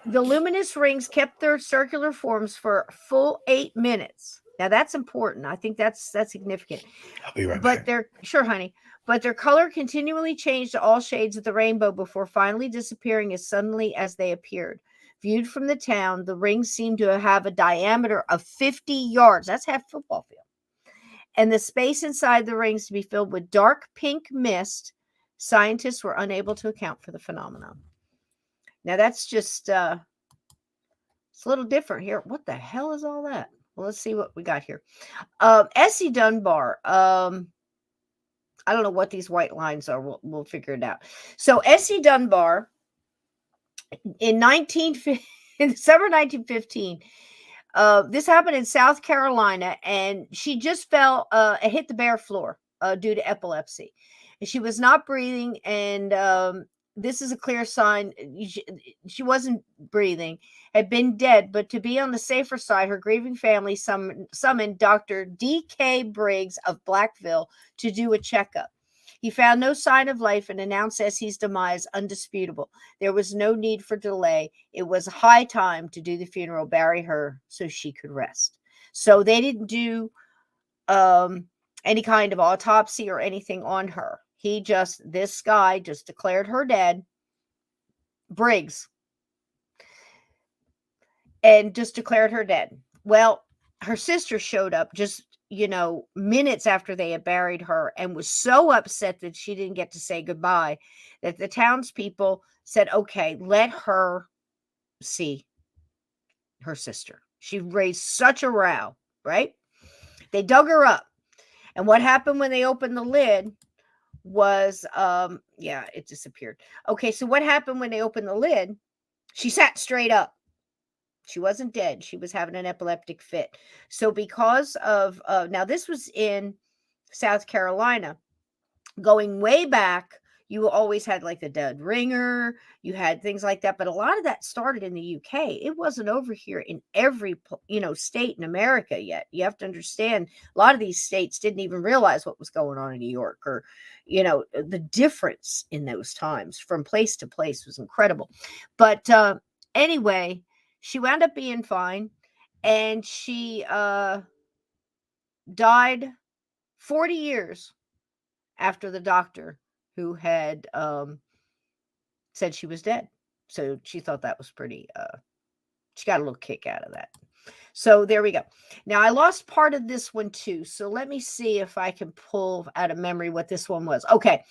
the luminous rings kept their circular forms for a full 8 minutes. Now that's important. I think that's significant. I'll be right But back. their sure, honey. But their color continually changed to all shades of the rainbow before finally disappearing as suddenly as they appeared. Viewed from the town, the rings seemed to have a diameter of 50 yards. That's half a football field. And the space inside the rings to be filled with dark pink mist. Scientists were unable to account for the phenomenon. Now that's just it's a little different here. What the hell is all that? Well, let's see what we got here. Essie Dunbar. I don't know what these white lines are. We'll figure it out. So Essie Dunbar in 19 in December 1915. This happened in South Carolina, and she just hit the bare floor due to epilepsy. And she was not breathing, and this is a clear sign she wasn't breathing, had been dead. But to be on the safer side, her grieving family summoned Dr. D.K. Briggs of Blackville to do a checkup. He found no sign of life and announced Essie's demise undisputable. There was no need for delay. It was high time to do the funeral, bury her so she could rest. So they didn't do any kind of autopsy or anything on her. This guy just declared her dead, Briggs, and just declared her dead. Well, her sister showed up just minutes after they had buried her, and was so upset that she didn't get to say goodbye that the townspeople said, okay, let her see her sister. She raised such a row, right? They dug her up. And what happened when they opened the lid was, it disappeared. Okay, so what happened when they opened the lid? She sat straight up. She wasn't dead. She was having an epileptic fit. So because of, now this was in South Carolina, going way back, you always had like the dead ringer, you had things like that. But a lot of that started in the UK. It wasn't over here in every, state in America yet. You have to understand, a lot of these states didn't even realize what was going on in New York, or, the difference in those times from place to place was incredible. But anyway, she wound up being fine, and she died 40 years after the doctor who had said she was dead. So she thought that was pretty, she got a little kick out of that. So there we go. Now I lost part of this one too. So let me see if I can pull out of memory what this one was. Okay.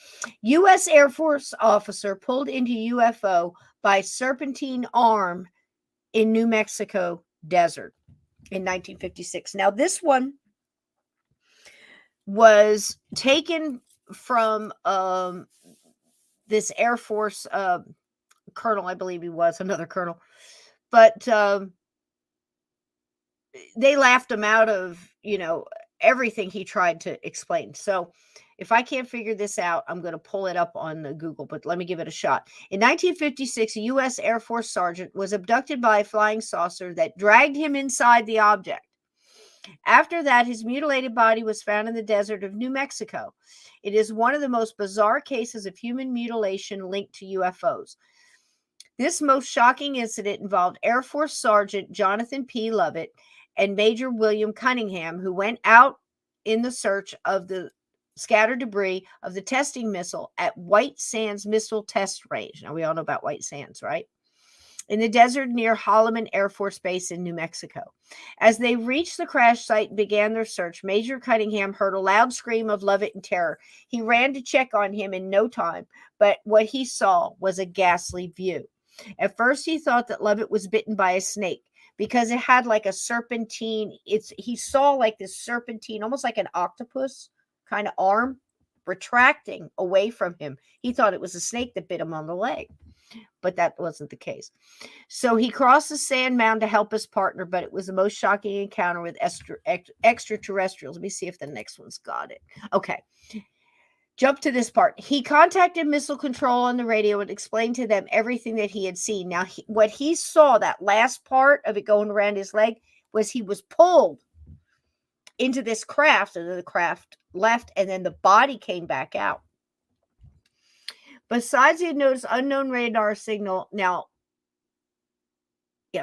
U.S. Air Force officer pulled into UFO by serpentine arm in New Mexico desert in 1956. Now this one was taken from this Air Force colonel, I believe he was, another colonel. But they laughed him out of, everything he tried to explain. So if I can't figure this out, I'm going to pull it up on the Google, but let me give it a shot. In 1956, a U.S. Air Force sergeant was abducted by a flying saucer that dragged him inside the object. After that, his mutilated body was found in the desert of New Mexico. It is one of the most bizarre cases of human mutilation linked to UFOs. This most shocking incident involved Air Force Sergeant Jonathan P. Lovett and Major William Cunningham, who went out in the search of the scattered debris of the testing missile at White Sands Missile Test Range. Now, we all know about White Sands, right? In the desert near Holloman Air Force Base in New Mexico. As they reached the crash site and began their search, Major Cunningham heard a loud scream of Lovett in terror. He ran to check on him in no time, but what he saw was a ghastly view. At first, he thought that Lovett was bitten by a snake because it had like a serpentine. He saw like this serpentine, almost like an octopus kind of arm retracting away from him. He thought it was a snake that bit him on the leg, but that wasn't the case. So he crossed the sand mound to help his partner, but it was the most shocking encounter with extraterrestrials. Let me see if the next one's got it. Okay. Jump to this part. He contacted Missile Control on the radio and explained to them everything that he had seen. Now, what he saw, that last part of it going around his leg, was he was pulled into this craft, and then the craft left, and then the body came back out. Besides, he had noticed unknown radar signal. Now,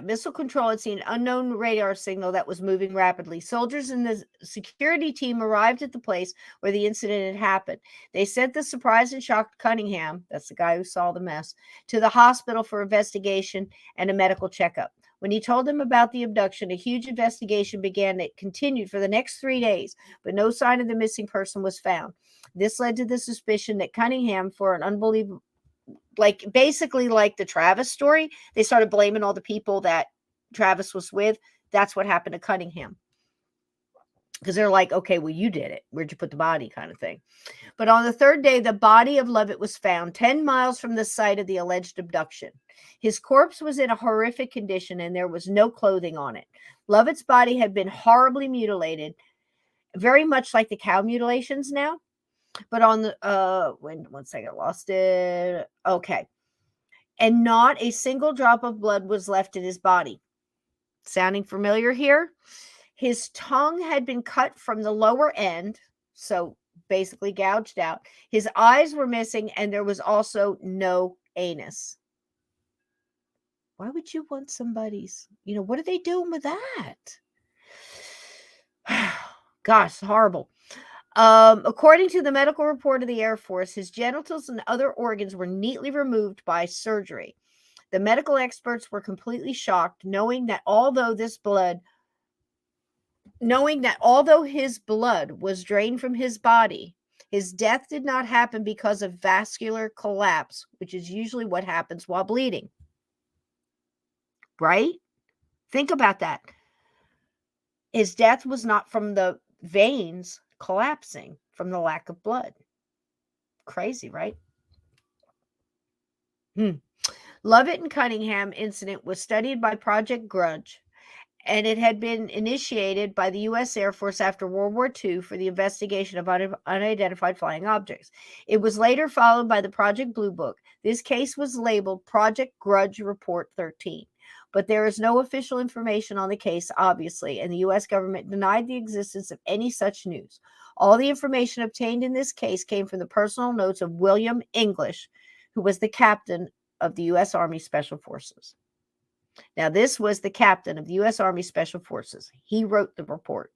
Missile Control had seen an unknown radar signal that was moving rapidly. Soldiers and the security team arrived at the place where the incident had happened. They sent the surprised and shocked Cunningham, that's the guy who saw the mess, to the hospital for investigation and a medical checkup. When he told them about the abduction, a huge investigation began that continued for the next 3 days, but no sign of the missing person was found. This led to the suspicion that Cunningham, for an unbelievable, basically like the Travis story, they started blaming all the people that Travis was with. That's what happened to Cunningham. because they're like, okay, well, you did it. Where'd you put the body, kind of thing. But on the third day, the body of Lovett was found 10 miles from the site of the alleged abduction. His corpse was in a horrific condition and there was no clothing on it. Lovett's body had been horribly mutilated, very much like the cow mutilations now. But on the, one second, I lost it. Okay. And not a single drop of blood was left in his body. Sounding familiar here? His tongue had been cut from the lower end, so basically gouged out. His eyes were missing, and there was also no anus. Why would you want somebody's? What are they doing with that? Gosh, horrible. According to the medical report of the Air Force, his genitals and other organs were neatly removed by surgery. The medical experts were completely shocked, knowing that although his blood was drained from his body, his death did not happen because of vascular collapse, which is usually what happens while bleeding. Right? Think about that. His death was not from the veins collapsing from the lack of blood. Crazy, right? Lovett and Cunningham incident was studied by Project Grudge, and it had been initiated by the U.S. Air Force after World War II for the investigation of unidentified flying objects. It was later followed by the Project Blue Book. This case was labeled Project Grudge Report 13. But there is no official information on the case, obviously, and the U.S. government denied the existence of any such news. All the information obtained in this case came from the personal notes of William English, who was the captain of the U.S. Army Special Forces. Now, this was the captain of the U.S. Army Special Forces. He wrote the report,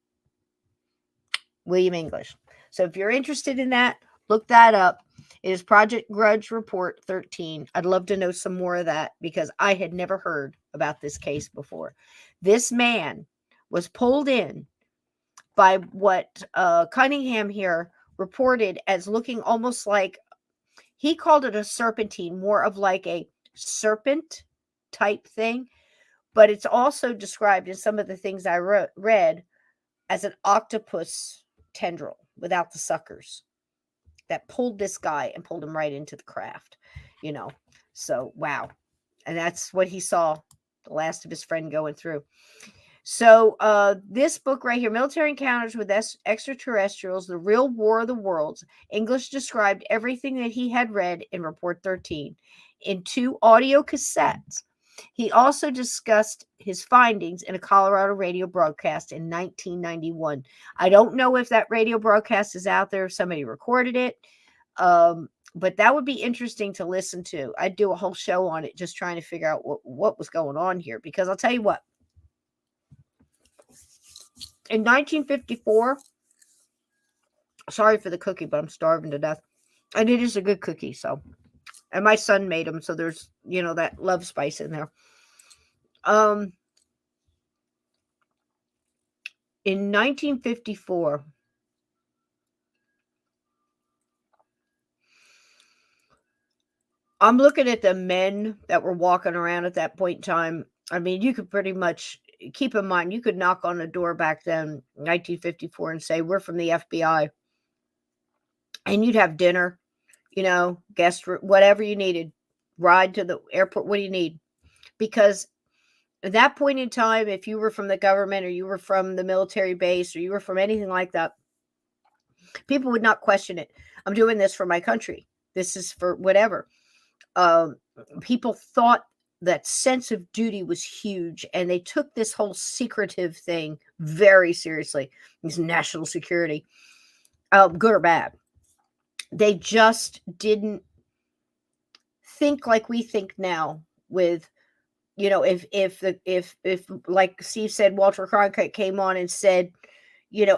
William English. So if you're interested in that, look that up. It is Project Grudge Report 13. I'd love to know some more of that because I had never heard about this case before. This man was pulled in by what Cunningham here reported as looking almost like, he called it a serpentine, more of like a serpent type thing. But it's also described in some of the things I read as an octopus tendril without the suckers that pulled this guy and pulled him right into the craft, So, wow. And that's what he saw, the last of his friend going through. So, this book right here, Military Encounters with Extraterrestrials, The Real War of the Worlds, English described everything that he had read in Report 13 in 2 audio cassettes. He also discussed his findings in a Colorado radio broadcast in 1991. I don't know if that radio broadcast is out there, if somebody recorded it, but that would be interesting to listen to. I'd do a whole show on it, just trying to figure out what was going on here, because I'll tell you what. In 1954, sorry for the cookie, but I'm starving to death. And it is a good cookie, so. And my son made them, so there's, that love spice in there. In 1954, I'm looking at the men that were walking around at that point in time. I mean, you could pretty much keep in mind, you could knock on a door back then, 1954, and say, we're from the FBI. And you'd have dinner, guest room, whatever you needed, ride to the airport. What do you need? Because at that point in time, if you were from the government or you were from the military base or you were from anything like that, people would not question it. I'm doing this for my country. This is for whatever. People thought that sense of duty was huge, and they took this whole secretive thing very seriously. This national security, good or bad. They just didn't think like we think now with, if like Steve said, Walter Cronkite came on and said,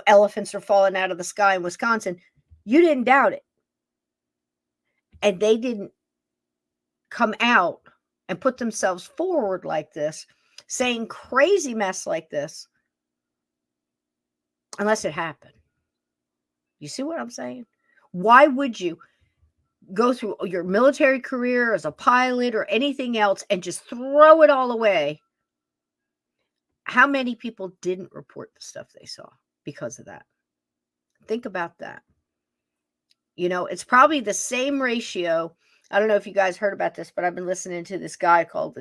elephants are falling out of the sky in Wisconsin, you didn't doubt it. And they didn't come out and put themselves forward like this, saying crazy mess like this, unless it happened. You see what I'm saying? Why would you go through your military career as a pilot or anything else and just throw it all away? How many people didn't report the stuff they saw? because of that. Think about that. It's probably the same ratio. I don't know if you guys heard about this, but I've been listening to this guy called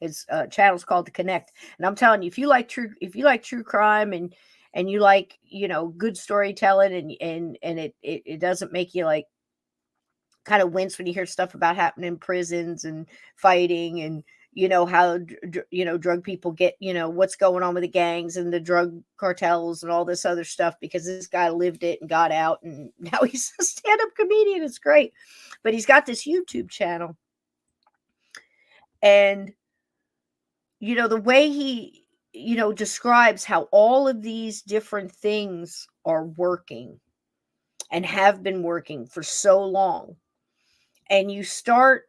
his channel's called The Connect, and I'm telling you, if you like true crime and you like good storytelling and it doesn't make you like kind of wince when you hear stuff about happening in prisons and fighting and how drug people get what's going on with the gangs and the drug cartels and all this other stuff, because this guy lived it and got out and now he's a stand-up comedian. It's great. But he's got this YouTube channel, and the way he describes how all of these different things are working and have been working for so long, and you start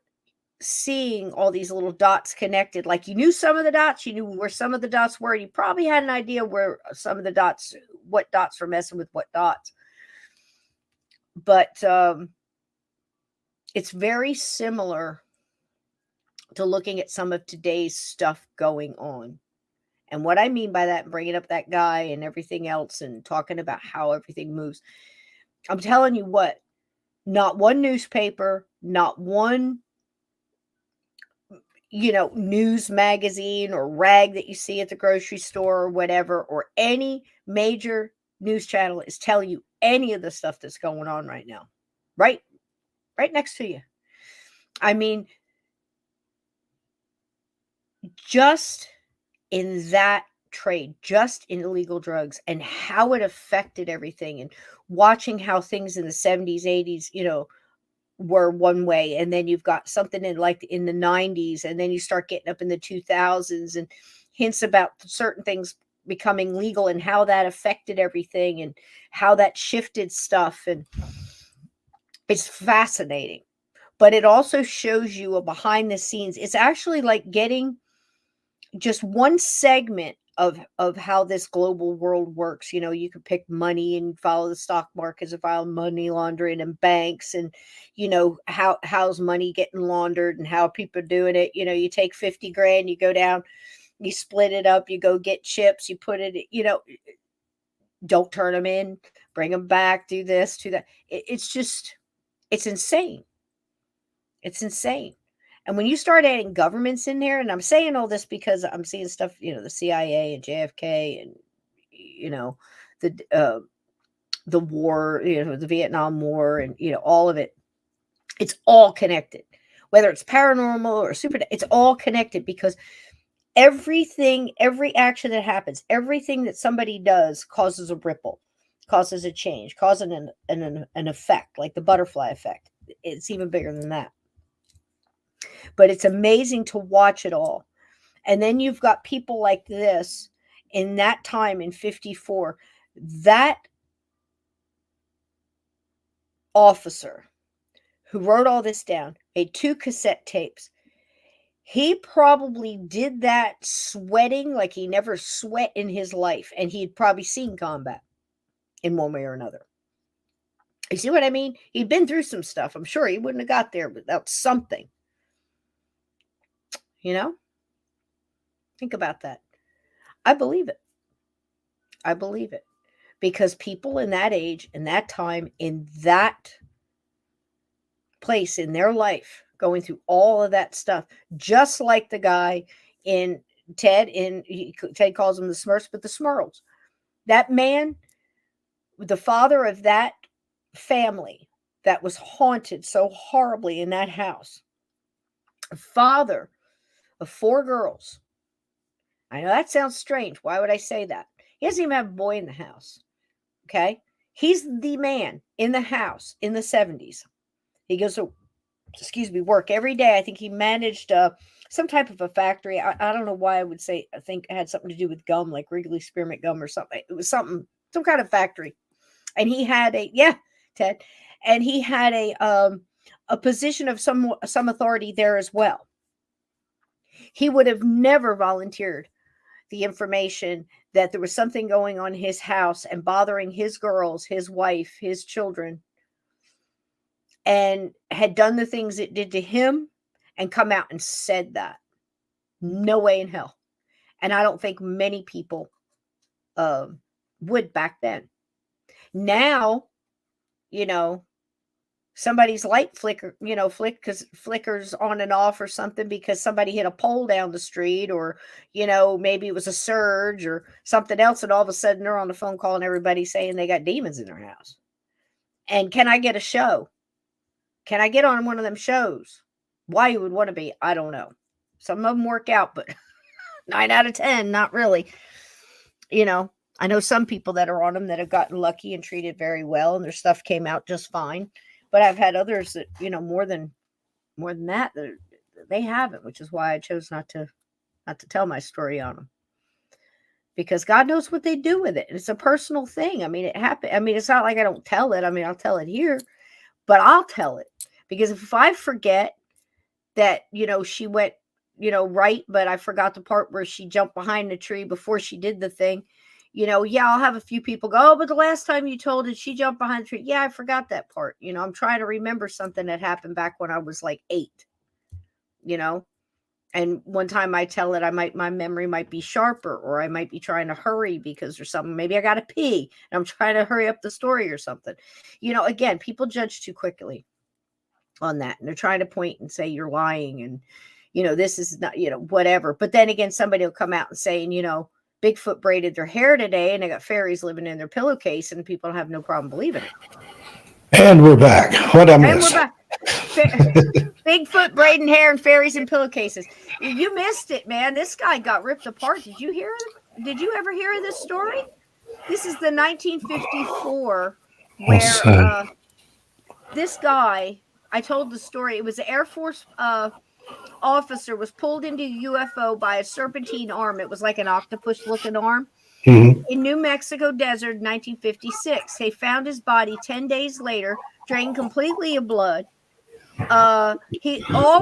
seeing all these little dots connected. Like, you knew some of the dots, you knew where some of the dots were, and you probably had an idea where some of the dots, what dots were messing with what dots. But it's very similar to looking at some of today's stuff going on. And what I mean by that, bringing up that guy and everything else and talking about how everything moves, I'm telling you what, not one newspaper, not one news magazine or rag that you see at the grocery store or whatever, or any major news channel is telling you any of the stuff that's going on right now. Right next to you. I mean, just in that trade, just in illegal drugs and how it affected everything, and watching how things in the 70s, 80s, were one way, and then you've got something in the 90s, and then you start getting up in the 2000s and hints about certain things becoming legal and how that affected everything and how that shifted stuff. And it's fascinating, but it also shows you a behind the scenes. It's actually like getting just one segment of how this global world works. You could pick money and follow the stock markets and follow money laundering and banks, and how's money getting laundered and how people are doing it. You take 50 grand, you go down, you split it up, you go get chips, you put it, don't turn them in, bring them back, do this, do that. It's insane. It's insane. And when you start adding governments in there, and I'm saying all this because I'm seeing stuff, the CIA and JFK and, the war, the Vietnam War, and, all of it, it's all connected. Whether it's paranormal or super, it's all connected, because every action that happens, everything that somebody does causes a ripple, causes a change, causes an effect, like the butterfly effect. It's even bigger than that. But it's amazing to watch it all. And then you've got people like this in that time in 54. That officer who wrote all this down made 2 cassette tapes. He probably did that sweating like he never sweat in his life. And he'd probably seen combat in one way or another. You see what I mean? He'd been through some stuff. I'm sure he wouldn't have got there without something. Think about that. I believe it. I believe it. Because people in that age, in that time, in that place in their life, going through all of that stuff, just like the guy in Ted, Ted calls them the Smurfs, but the Smurls. That man, the father of that family that was haunted so horribly in that house, a father of 4 girls. I know that sounds strange. Why would I say that? He doesn't even have a boy in the house. Okay? He's the man in the house in the 70s. He goes to, work every day. I think he managed some type of a factory. I don't know why I would say, I think it had something to do with gum, like Wrigley Spearmint gum or something. It was some kind of factory. And he had Ted. And he had a position of some authority there as well. He would have never volunteered the information that there was something going on in his house and bothering his girls, his wife, his children, and had done the things it did to him and come out and said that. No way in hell. And I don't think many people would back then. Now, you know, somebody's light flickers on and off or something because somebody hit a pole down the street, or maybe it was a surge or something else, and all of a sudden they're on the phone calling everybody saying they got demons in their house. And can I get a show? Can I get on one of them shows? Why you would want to be, I don't know. Some of them work out, but 9 out of 10 not really. I know some people that are on them that have gotten lucky and treated very well, and their stuff came out just fine. But I've had others that, more than that they haven't, which is why I chose not to tell my story on them. Because God knows what they do with it. It's a personal thing. I mean, it happened. I mean, it's not like I don't tell it. I mean, I'll tell it here, but I'll tell it. Because if I forget that, she went, right, but I forgot the part where she jumped behind the tree before she did the thing, I'll have a few people go, oh, but the last time you told it, she jumped behind the tree. Yeah, I forgot that part. I'm trying to remember something that happened back when I was like 8, and one time I tell it, my memory might be sharper, or I might be trying to hurry because there's something, maybe I got to pee and I'm trying to hurry up the story or something. Again, people judge too quickly on that, and they're trying to point and say you're lying, and this is not, whatever. But then again, somebody will come out and saying, Bigfoot braided their hair today and they got fairies living in their pillowcase, and people have no problem believing it. And we're back. What I miss? And we're back. Bigfoot braiding hair and fairies in pillowcases. You missed it, man. This guy got ripped apart. Did you hear it? Did you ever hear this story? This is the 1954 where this guy, I told the story. It was an Air Force officer was pulled into a UFO by a serpentine arm. It was like an octopus-looking arm. Mm-hmm. In New Mexico desert, 1956. They found his body 10 days later, drained completely of blood. All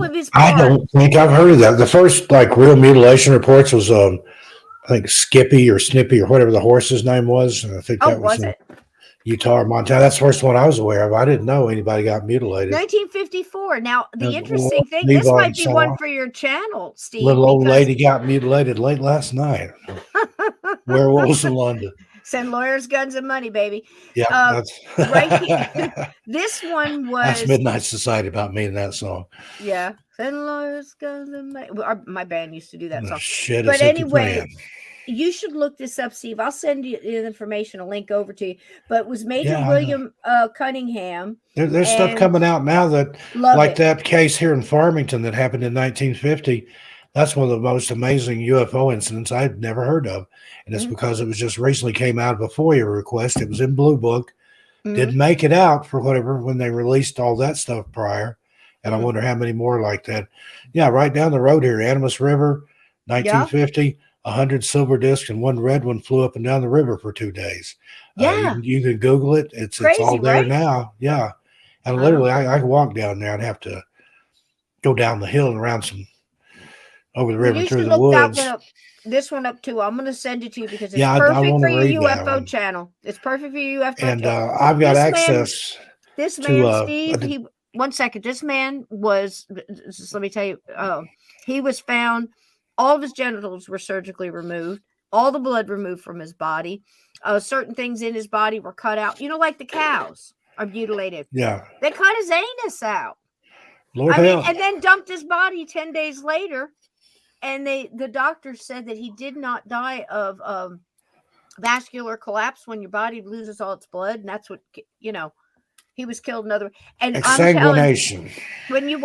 of his parts. I don't think I've heard of that. The first real mutilation reports was I think Skippy or Snippy or whatever the horse's name was. And I think that was in Utah or Montana. That's the first one I was aware of. I didn't know anybody got mutilated. 1954. Now, the interesting thing, this might be one for your channel, Steve. Little old lady got mutilated late last night. Werewolves in London. Send lawyers, guns, and money, baby. Yeah, that's right here. This one was that's Midnight Society about me in that song. Yeah, send lawyers, guns, and money. My band used to do that song. Shit, but anyway, you should look this up, Steve. I'll send you the information, a link over to you. But it was Major William Cunningham. There's stuff coming out now that, that case here in Farmington that happened in 1950. That's one of the most amazing UFO incidents I'd never heard of. And it's because it was just recently came out of a FOIA request. It was in Blue Book. Didn't make it out for whatever when they released all that stuff prior. And I wonder how many more like that. Yeah, right down the road here, Animas River, 1950, 100 silver discs and one red one flew up and down the river for 2 days. Yeah. You can Google it. It's crazy, all there now. Yeah. And literally, I can walk down there and have to go down the hill and around over the river through the woods. This one up too. I'm going to send it to you because it's perfect for your UFO channel. It's perfect for your UFO channel. And I've got access. This man, Steve, one second. This man was, just let me tell you, he was found, all of his genitals were surgically removed, all the blood removed from his body. Certain things in his body were cut out, like the cows are mutilated. Yeah. They cut his anus out. Lord hell. And then dumped his body 10 days later. And the doctor said that he did not die of vascular collapse when your body loses all its blood, and that's what he was killed another way. And exsanguination. When you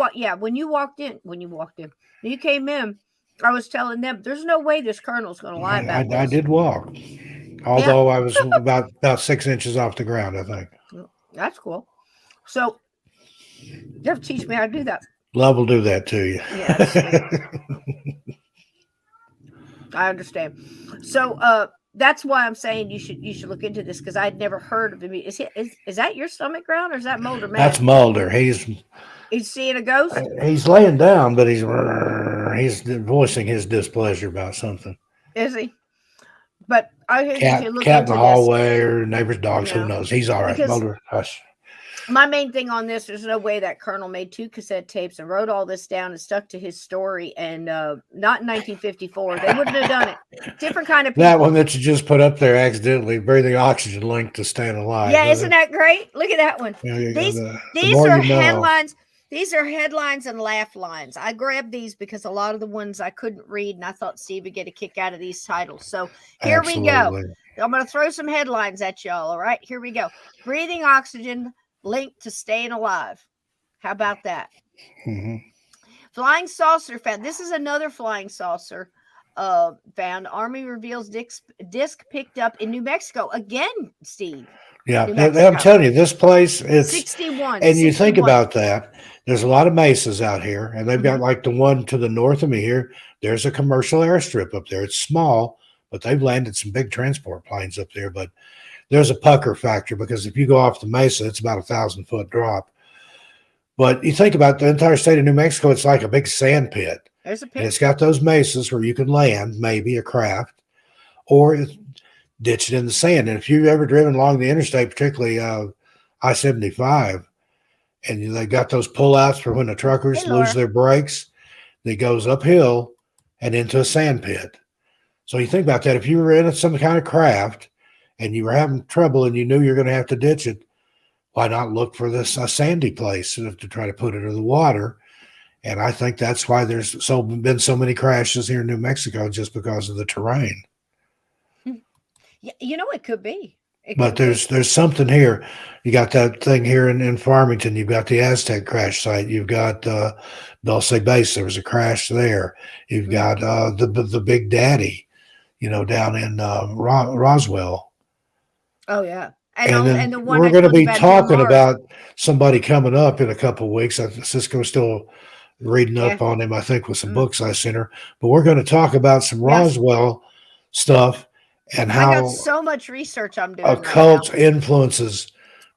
came in, I was telling them there's no way this colonel's going to lie about this. I did walk, although I was about 6 inches off the ground. I think that's cool. So you have to teach me how to do that. Love will do that to you. Yeah, I understand. So that's why I'm saying you should look into this, because I'd never heard of him. Is that your stomach ground, or is that Mulder? Man? That's Mulder. He's seeing a ghost. He's laying down, but he's voicing his displeasure about something. Is he? But I hear you look cat into in the hallway or neighbor's dogs. Who knows? He's all right. Mulder, hush. My main thing on this, there's no way that Colonel made 2 cassette tapes and wrote all this down and stuck to his story. And not in 1954, they wouldn't have done it. Different kind of That one people. that you just put up there accidentally, breathing oxygen link to staying alive. Yeah, isn't that great? Look at that one. These The these more are you know. headlines. These are headlines and laugh lines. I grabbed these because a lot of the ones I couldn't read, and I thought Steve would get a kick out of these titles. So here we go. Absolutely. I'm going to throw some headlines at y'all. All right, here we go. Breathing oxygen linked to staying alive. How about that? Hmm. Flying saucer found. This is another flying saucer found. Army reveals disc picked up in New Mexico. Again, Steve. Yeah, New I'm Mexico. telling you, this place, it's, 61. and you think 61. about that, there's a lot of mesas out here, and they've got Mm-hmm. like the one to the north of me here. There's a commercial airstrip up there. It's small, but they've landed some big transport planes up there. But there's a pucker factor because if you go off the mesa, it's about 1,000 foot drop. But you think about the entire state of New Mexico, it's like a big sand pit. There's a And it's picture. got those mesas where you can land, maybe a craft, or ditch it in the sand. And if you've ever driven along the interstate, particularly I-75, and they got those pullouts for when the Hey, truckers lose Laura. their brakes, that goes uphill and into a sand pit. So you think about that. If you were in some kind of craft and you were having trouble and you knew you're going to have to ditch it, why not look for this a sandy place to try to put it in the water? And I think that's why there's been so many crashes here in New Mexico, just because of the terrain. Yeah, it could be. It But could be. there's something here. You got that thing here in Farmington. You've got the Aztec crash site. You've got Dulce Base. There was a crash there. You've Mm. got the Big Daddy, down in Roswell. Oh yeah, and And and then the one we're I going to told you be about Jim talking Mars. about somebody coming up in a couple of weeks. Cisco's still reading Yeah. up on him, I think, with some Mm. books I sent her. But we're going to talk about some Yes. Roswell stuff and I got how so much research I'm doing right now. occult influences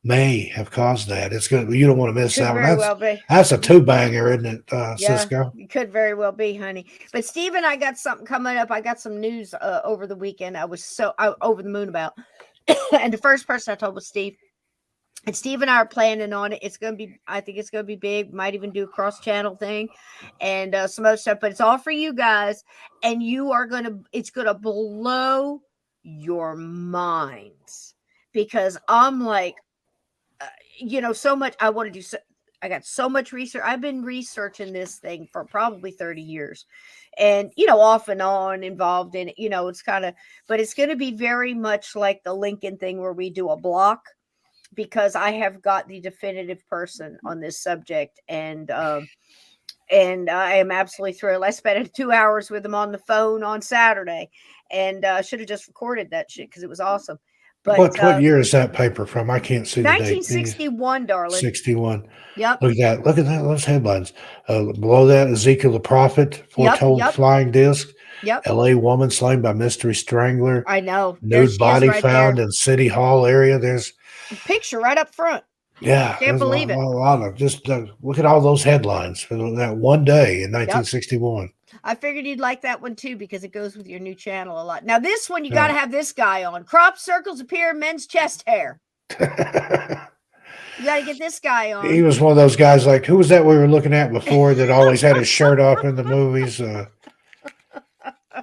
may have caused that. It's good. You don't want to miss Could that one. very That's well be. that's a two banger, isn't it, Yeah, Cisco? it could very well be, honey. But Steve and I got something coming up. I got some news over the weekend. I was over the moon about. And the first person I told was Steve. And Steve and I are planning on it. It's going to be, I think it's going to be big. Might even do a cross channel thing and some other stuff. But it's all for you guys. And it's going to blow your minds because I'm like, so much. I want to do. I got so much research. I've been researching this thing for probably 30 years and, off and on involved in it. It's kind of, but it's going to be very much like the Lincoln thing where we do a block because I have got the definitive person on this subject. And I am absolutely thrilled. I spent 2 hours with him on the phone on Saturday and should have just recorded that shit because it was awesome. But What year is that paper from? I can't see the date. 1961, darling. 61. Yep. Look at that. Look at that. Those headlines. Below that, Ezekiel the prophet Yep. foretold Yep. flying disc. Yep. L.A. woman slain by mystery strangler. I know. There Nude she is body right found there. in City Hall area. There's Picture right up front. Yeah, Can't there's a believe it. lot of just look at all those headlines for that one day in Yep. 1961. I figured you'd like that one too because it goes with your new channel a lot. Now, this one, you got Yeah. to have this guy on. Crop circles appear in men's chest hair. You got to get this guy on. He was one of those guys like, who was that we were looking at before that always had his shirt off in the movies?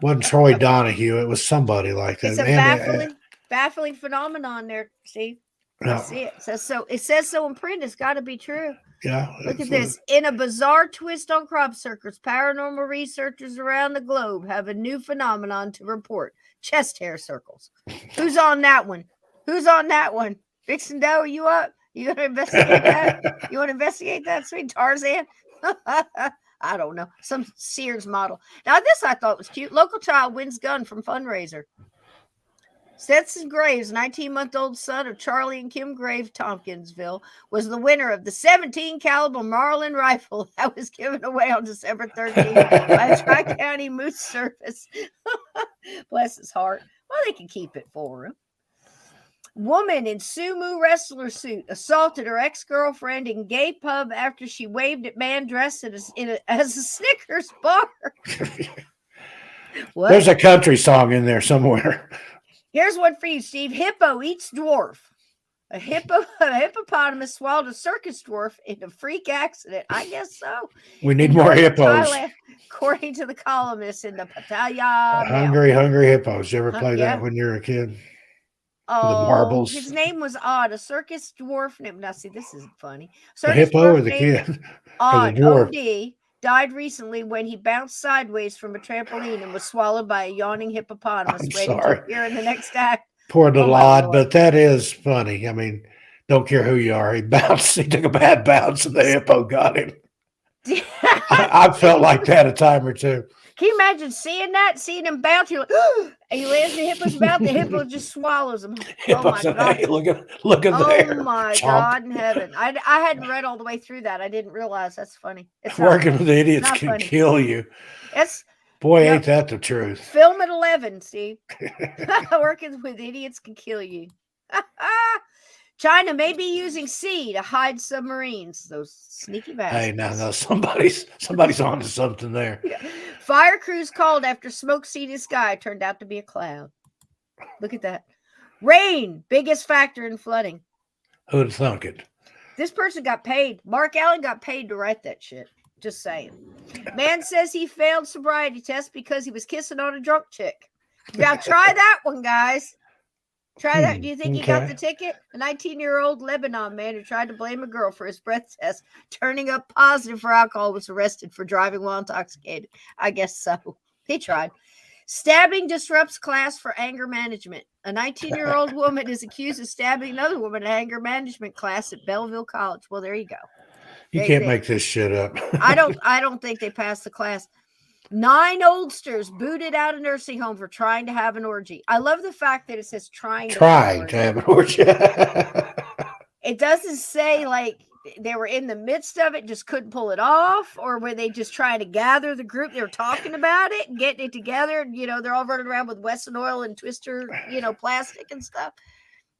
Wasn't Troy Donahue. It was somebody like that. It's a baffling phenomenon there, Steve. I see it. It says so in print. It's got to be true. Yeah. Look at this. In a bizarre twist on crop circles, paranormal researchers around the globe have a new phenomenon to report. Chest hair circles. Who's on that one? Vixen Doe, are you up? You going to investigate that? You want to investigate that, sweet Tarzan? I don't know. Some Sears model. Now, this I thought was cute. Local child wins gun from fundraiser. Stetson Graves, 19-month-old son of Charlie and Kim Graves, Tompkinsville, was the winner of the 17 caliber Marlin rifle that was given away on December 13th by the Tri-County Moose Service. Bless his heart. Well, they can keep it for him. Woman in sumo wrestler suit assaulted her ex-girlfriend in gay pub after she waved at man dressed as a Snickers bar. What? There's a country song in there somewhere. Here's one for you, Steve. Hippo eats dwarf. A hippopotamus swallowed a circus dwarf in a freak accident. I guess so. We need In more northern hippos. Thailand, according to the columnist in the Pattaya Mail. Hungry, hungry hippos. You ever play that Yeah. when you were a kid? The Oh, marbles. his name was Odd. A circus dwarf named. Now, see, this isn't funny. The Circus hippo dwarf or the named kid or the Odd, dwarf? OD, died recently when he bounced sideways from a trampoline and was swallowed by a yawning hippopotamus I'm waiting to sorry. appear in the next act. Poor Oh, little my Odd, Lord. but that is funny. I mean, don't care who you are. He bounced. He took a bad bounce, and the hippo got him. Can I felt like that a time or two. you imagine seeing that? Seeing him bounce? You're like, and he lands in the hippo's mouth. The hippo just swallows him. Oh, Hippo my said, God. "Hey, look at Oh, there, my chomp." God in heaven. I hadn't read all the way through that. I didn't realize. That's funny. It's not Working funny. with idiots Not can funny. kill you. It's, Boy, yep. ain't that the truth. Film at 11, Steve. Working with idiots can kill you. China may be using sea to hide submarines. Those sneaky Hey, bastards. now somebody's on to something there. Yeah. Fire crews called after smoke seeded sky turned out to be a cloud. Look at that. Rain, biggest factor in flooding. Who'd thunk it? This person got paid. Mark Allen got paid to write that shit. Just saying. Man says he failed sobriety test because he was kissing on a drunk chick. Now try that one, guys. Try that. Do you think he got the ticket? A 19-year-old Lebanon man who tried to blame a girl for his breath test turning up positive for alcohol was arrested for driving while intoxicated. I guess so. He tried. Stabbing disrupts class for anger management. A 19-year-old woman is accused of stabbing another woman in anger management class at Belleville College. Well, there you go. You can't make this shit up. I don't think they passed the class. 9 oldsters booted out of nursing home for trying to have an orgy. I love the fact that it says trying to have an orgy. It doesn't say like they were in the midst of it, just couldn't pull it off, or were they just trying to gather the group? They were talking about it and getting it together. And, they're all running around with Wesson oil and Twister, plastic and stuff.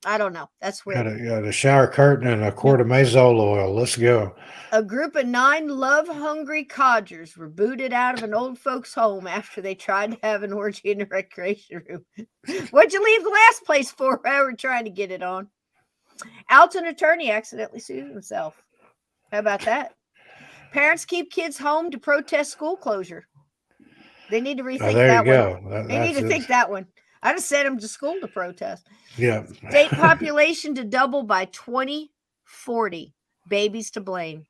I don't know. That's weird. Got a shower curtain and a quart of Mazole oil. Let's go. A group of 9 love-hungry codgers were booted out of an old folks' home after they tried to have an orgy in the recreation room. What'd you leave the last place for? I were trying to get it on. Alton attorney accidentally sued himself. How about that? Parents keep kids home to protest school closure. They need to rethink that one. They need to think that one. I just sent them to school to protest. Yeah. State population to double by 2040. Babies to blame.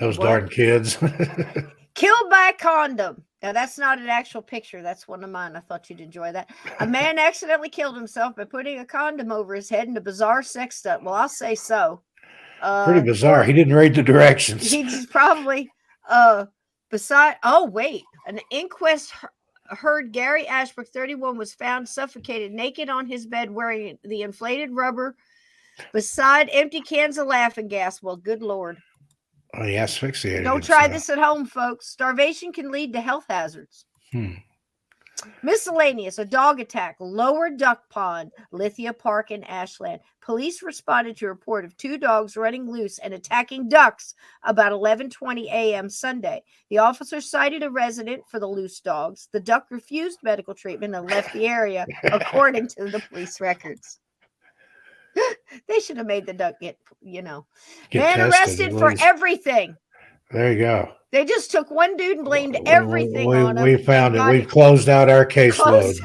Those darn kids. Killed by a condom. Now, that's not an actual picture. That's one of mine. I thought you'd enjoy that. A man accidentally killed himself by putting a condom over his head in a bizarre sex stunt. Well, I'll say so. Pretty bizarre. He didn't read the directions. He just probably, an inquest heard Gary Ashbrook, 31, was found suffocated naked on his bed wearing the inflated rubber beside empty cans of laughing gas. Well, good Lord. Oh, he asphyxiated. Don't try this at home, folks. Starvation can lead to health hazards. Miscellaneous, a dog attack, Lower Duck Pond, Lithia Park in Ashland. Police responded to a report of 2 dogs running loose and attacking ducks about 11:20 a.m. Sunday. The officer cited a resident for the loose dogs. The duck refused medical treatment and left the area, according to the police records. They should have made the duck get man arrested for everything. There you go. They just took one dude and blamed everything on him. We found it. We've closed out our caseload.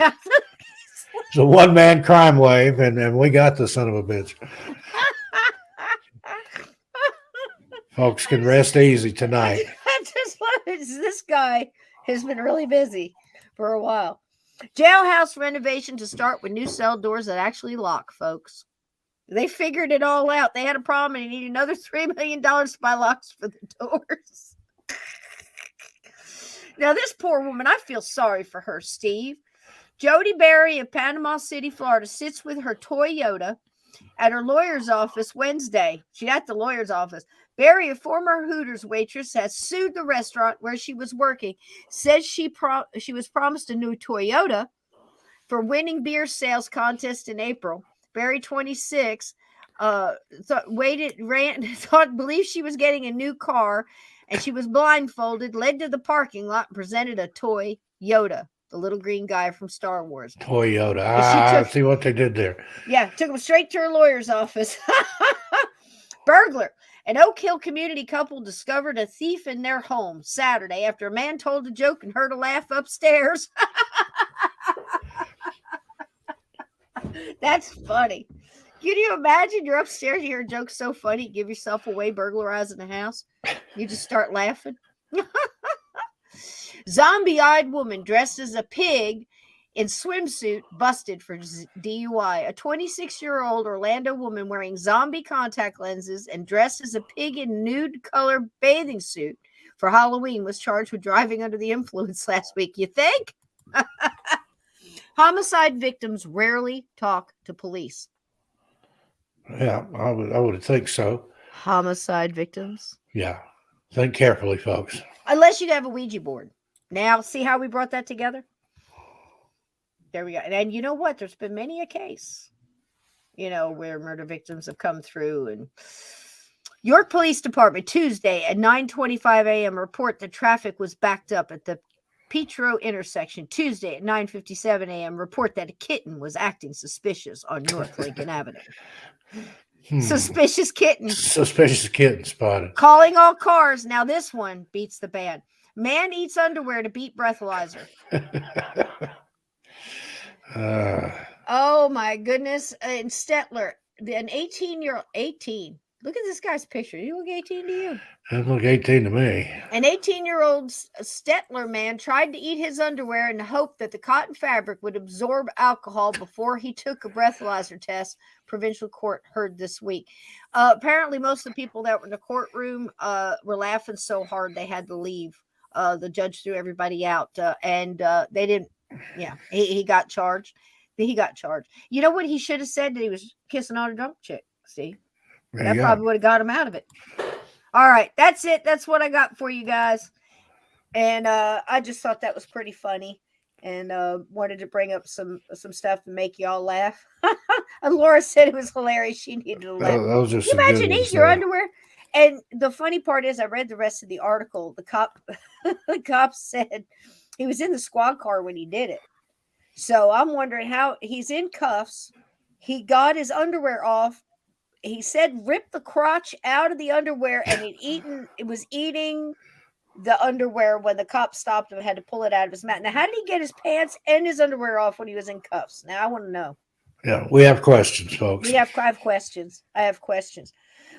It's a one-man crime wave, and we got the son of a bitch. Folks can rest easy tonight. I just love it. This guy has been really busy for a while. Jailhouse renovation to start with new cell doors that actually lock, folks. They figured it all out. They had a problem and they needed another $3 million to buy locks for the doors. Now, this poor woman, I feel sorry for her, Steve. Jody Berry of Panama City, Florida, sits with her Toyota at her lawyer's office Wednesday. She's at the lawyer's office. Berry, a former Hooters waitress, has sued the restaurant where she was working, says she was promised a new Toyota for winning beer sales contest in April. Berry, 26, believed she was getting a new car, and she was blindfolded, led to the parking lot, and presented a Toyota. the little green guy from Star Wars. Toyota. And she I took, see what they did there. yeah, took him straight to her lawyer's office. Burglar. An Oak Hill community couple discovered a thief in their home Saturday after a man told a joke and heard a laugh upstairs. That's funny. Can you imagine you're upstairs, you hear a joke so funny, give yourself away burglarizing the house? You just start laughing. Zombie-eyed woman dressed as a pig in swimsuit busted for DUI. A 26-year-old Orlando woman wearing zombie contact lenses and dressed as a pig in nude color bathing suit for Halloween was charged with driving under the influence last week. You think? Homicide victims rarely talk to police. Yeah, I would think so. Homicide victims? Yeah. Think carefully, folks. Unless you have a Ouija board. Now, see how we brought that together? There we go. And you know what? There's been many a case, where murder victims have come through. And York Police Department Tuesday at 9:25 a.m. report that traffic was backed up at the Petro intersection. Tuesday at 9:57 a.m. report that a kitten was acting suspicious on North Lincoln Avenue. Suspicious kitten. Suspicious kitten spotted. Calling all cars. Now this one beats the band. Man eats underwear to beat breathalyzer. Oh my goodness. In Stettler, an 18-year-old, 18. Look at this guy's picture. You look 18 to you? That look 18 to me. An 18-year-old Stettler man tried to eat his underwear in the hope that the cotton fabric would absorb alcohol before he took a breathalyzer test, provincial court heard this week. Apparently, most of the people that were in the courtroom were laughing so hard they had to leave. The judge threw everybody out, and they didn't. Yeah, he got charged. He got charged. You know what he should have said? That he was kissing on a drunk chick. See? That probably would have got him out of it. All right. That's it. That's what I got for you guys. And I just thought that was pretty funny. And wanted to bring up some stuff to make y'all laugh. And Laura said it was hilarious. She needed to laugh. Those are Can you imagine eating your underwear? And the funny part is I read the rest of the article. The cop said he was in the squad car when he did it. So I'm wondering how he's in cuffs. He got his underwear off. He said ripped the crotch out of the underwear and it was eating the underwear when the cop stopped him and had to pull it out of his mouth. Now, how did he get his pants and his underwear off when he was in cuffs? Now, I want to know. Yeah, we have questions, folks. I have questions.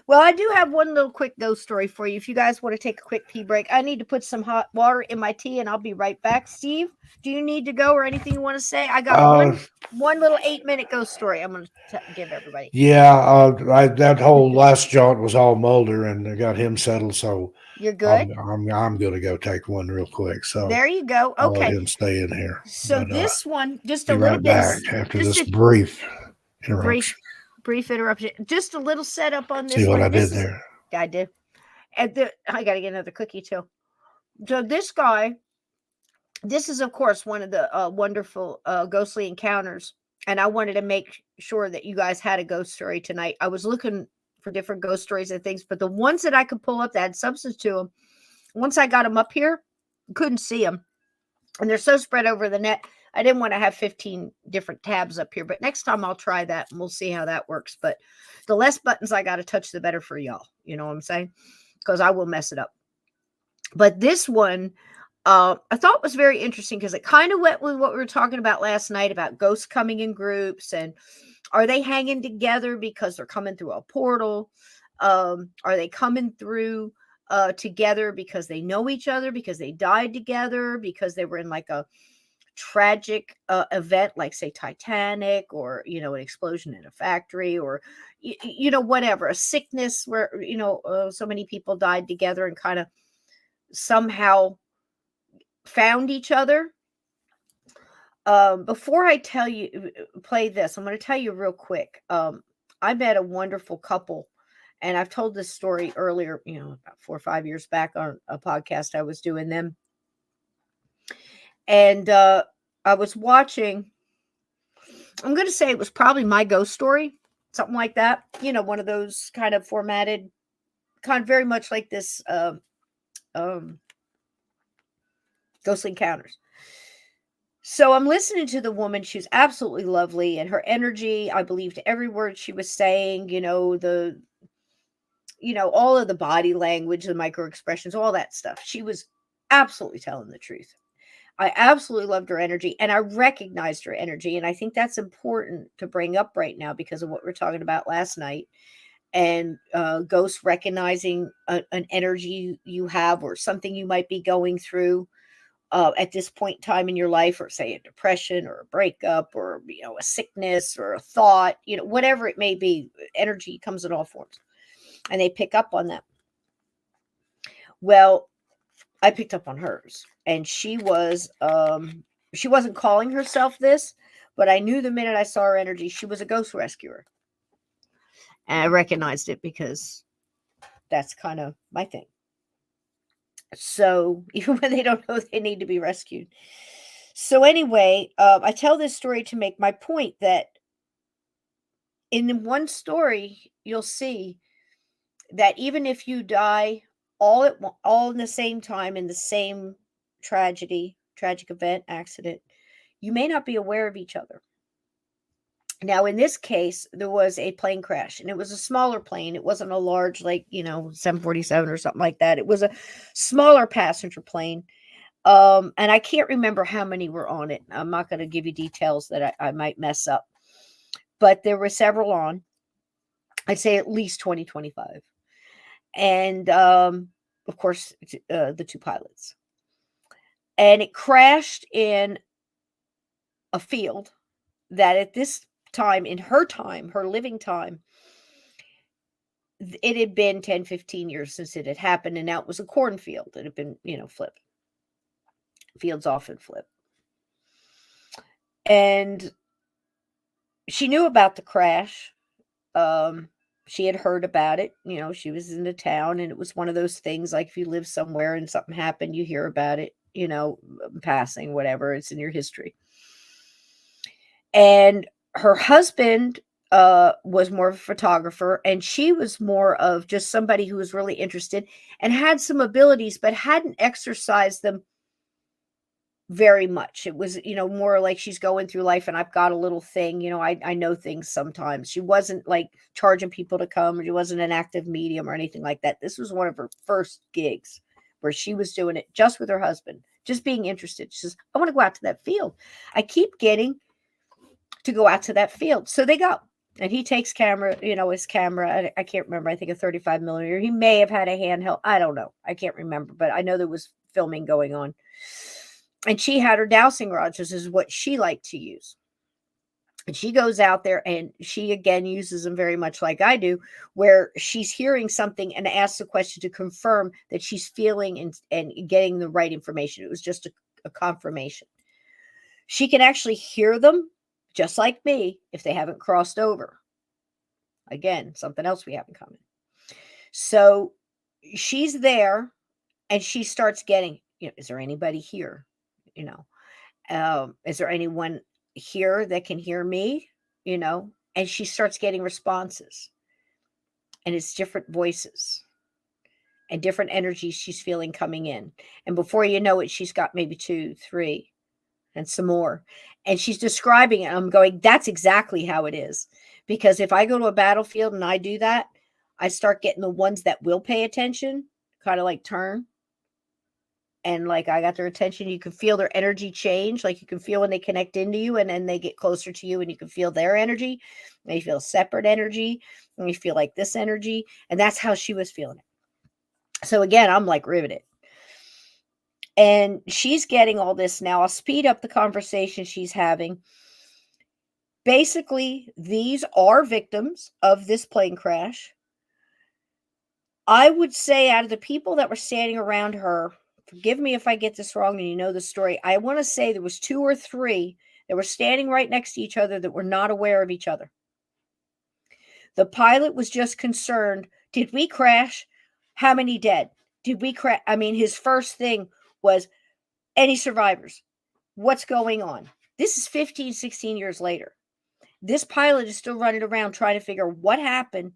Well, I do have one little quick ghost story for you. If you guys want to take a quick pee break, I need to put some hot water in my tea and I'll be right back. Steve, do you need to go or anything you want to say? I got one little 8-minute ghost story I'm going to give everybody. Yeah, that whole last jaunt was all Mulder and I got him settled. So you're good. I'm going to go take one real quick. So there you go. Okay. I'll let him stay in here. So this one, just a be little right bit back after this brief interruption. Brief interruption. Just a little setup on this. See what one. I did there? I did. And I got to get another cookie too. So this guy, this is of course one of the wonderful ghostly encounters, and I wanted to make sure that you guys had a ghost story tonight. I was looking for different ghost stories and things, but the ones that I could pull up that had substance to them, once I got them up here, couldn't see them, and they're so spread over the net. I didn't want to have 15 different tabs up here, but next time I'll try that and we'll see how that works. But the less buttons I got to touch, the better for y'all. You know what I'm saying? Because I will mess it up. But this one, I thought was very interesting because it kind of went with what we were talking about last night about ghosts coming in groups and are they hanging together because they're coming through a portal? Are they coming through together because they know each other, because they died together, because they were in like a tragic event like say Titanic or an explosion in a factory or whatever, a sickness where so many people died together and kind of somehow found each other. Before I play this, I'm going to tell you real quick. I met a wonderful couple, and I've told this story earlier, about 4 or 5 years back on a podcast I was doing them. And I was watching, I'm going to say it was probably my ghost story, something like that. One of those kind of formatted, kind of very much like this Ghostly Encounters. So I'm listening to the woman. She was absolutely lovely, and her energy, I believed every word she was saying, all of the body language, the micro expressions, all that stuff. She was absolutely telling the truth. I absolutely loved her energy, and I recognized her energy. And I think that's important to bring up right now because of what we are talking about last night, and ghosts recognizing an energy you have or something you might be going through at this point in time in your life, or say a depression or a breakup, or a sickness or a thought, whatever it may be. Energy comes in all forms, and they pick up on that. Well, I picked up on hers, and she wasn't calling herself this, but I knew the minute I saw her energy, she was a ghost rescuer. And I recognized it because that's kind of my thing. So even when they don't know they need to be rescued. So anyway, I tell this story to make my point that in one story, you'll see that even if you die all in the same time, in the same tragic event, accident, you may not be aware of each other. Now, in this case, there was a plane crash, and it was a smaller plane. It wasn't a large, like, 747 or something like that. It was a smaller passenger plane. And I can't remember how many were on it. I'm not going to give you details that I might mess up, but there were several on. I'd say at least 20, 25. And of course, the two pilots. And it crashed in a field that at this time, in her time, her living time, it had been 10, 15 years since it had happened. And now it was a cornfield. It had been, flipped. Fields often flip. And she knew about the crash. She had heard about it. She was in the town, and it was one of those things like if you live somewhere and something happened, you hear about it, passing, whatever, it's in your history. And her husband was more of a photographer, and she was more of just somebody who was really interested and had some abilities, but hadn't exercised them very much. It was, more like she's going through life and I've got a little thing, I know things sometimes. She wasn't like charging people to come, or she wasn't an active medium or anything like that. This was one of her first gigs where she was doing it just with her husband, just being interested. She says, I want to go out to that field. I keep getting to go out to that field. So they go. And he takes his camera. I can't remember. I think a 35 millimeter. He may have had a handheld. I don't know. I can't remember, but I know there was filming going on. And she had her dowsing rods. This is what she liked to use. And she goes out there, and she again uses them very much like I do, where she's hearing something and asks a question to confirm that she's feeling and getting the right information. It was just a confirmation. She can actually hear them, just like me, if they haven't crossed over. Again, something else we have in common. So she's there, and she starts getting, is there anybody here? Is there anyone here that can hear me? And she starts getting responses, and it's different voices and different energies she's feeling coming in. And before you know it, she's got maybe 2, 3, and some more. And she's describing it. I'm going, that's exactly how it is. Because if I go to a battlefield and I do that, I start getting the ones that will pay attention, kind of like turn. And like I got their attention. You can feel their energy change. Like you can feel when they connect into you, and then they get closer to you, and you can feel their energy. And you feel separate energy, and you feel like this energy. And that's how she was feeling it. So again, I'm like riveted. And she's getting all this now. I'll speed up the conversation she's having. Basically, these are victims of this plane crash. I would say out of the people that were standing around her, forgive me if I get this wrong and you know the story, I want to say there was 2 or 3 that were standing right next to each other that were not aware of each other. The pilot was just concerned, did we crash? How many dead? Did we crash? I mean, his first thing was, any survivors? What's going on? This is 15, 16 years later. This pilot is still running around trying to figure what happened.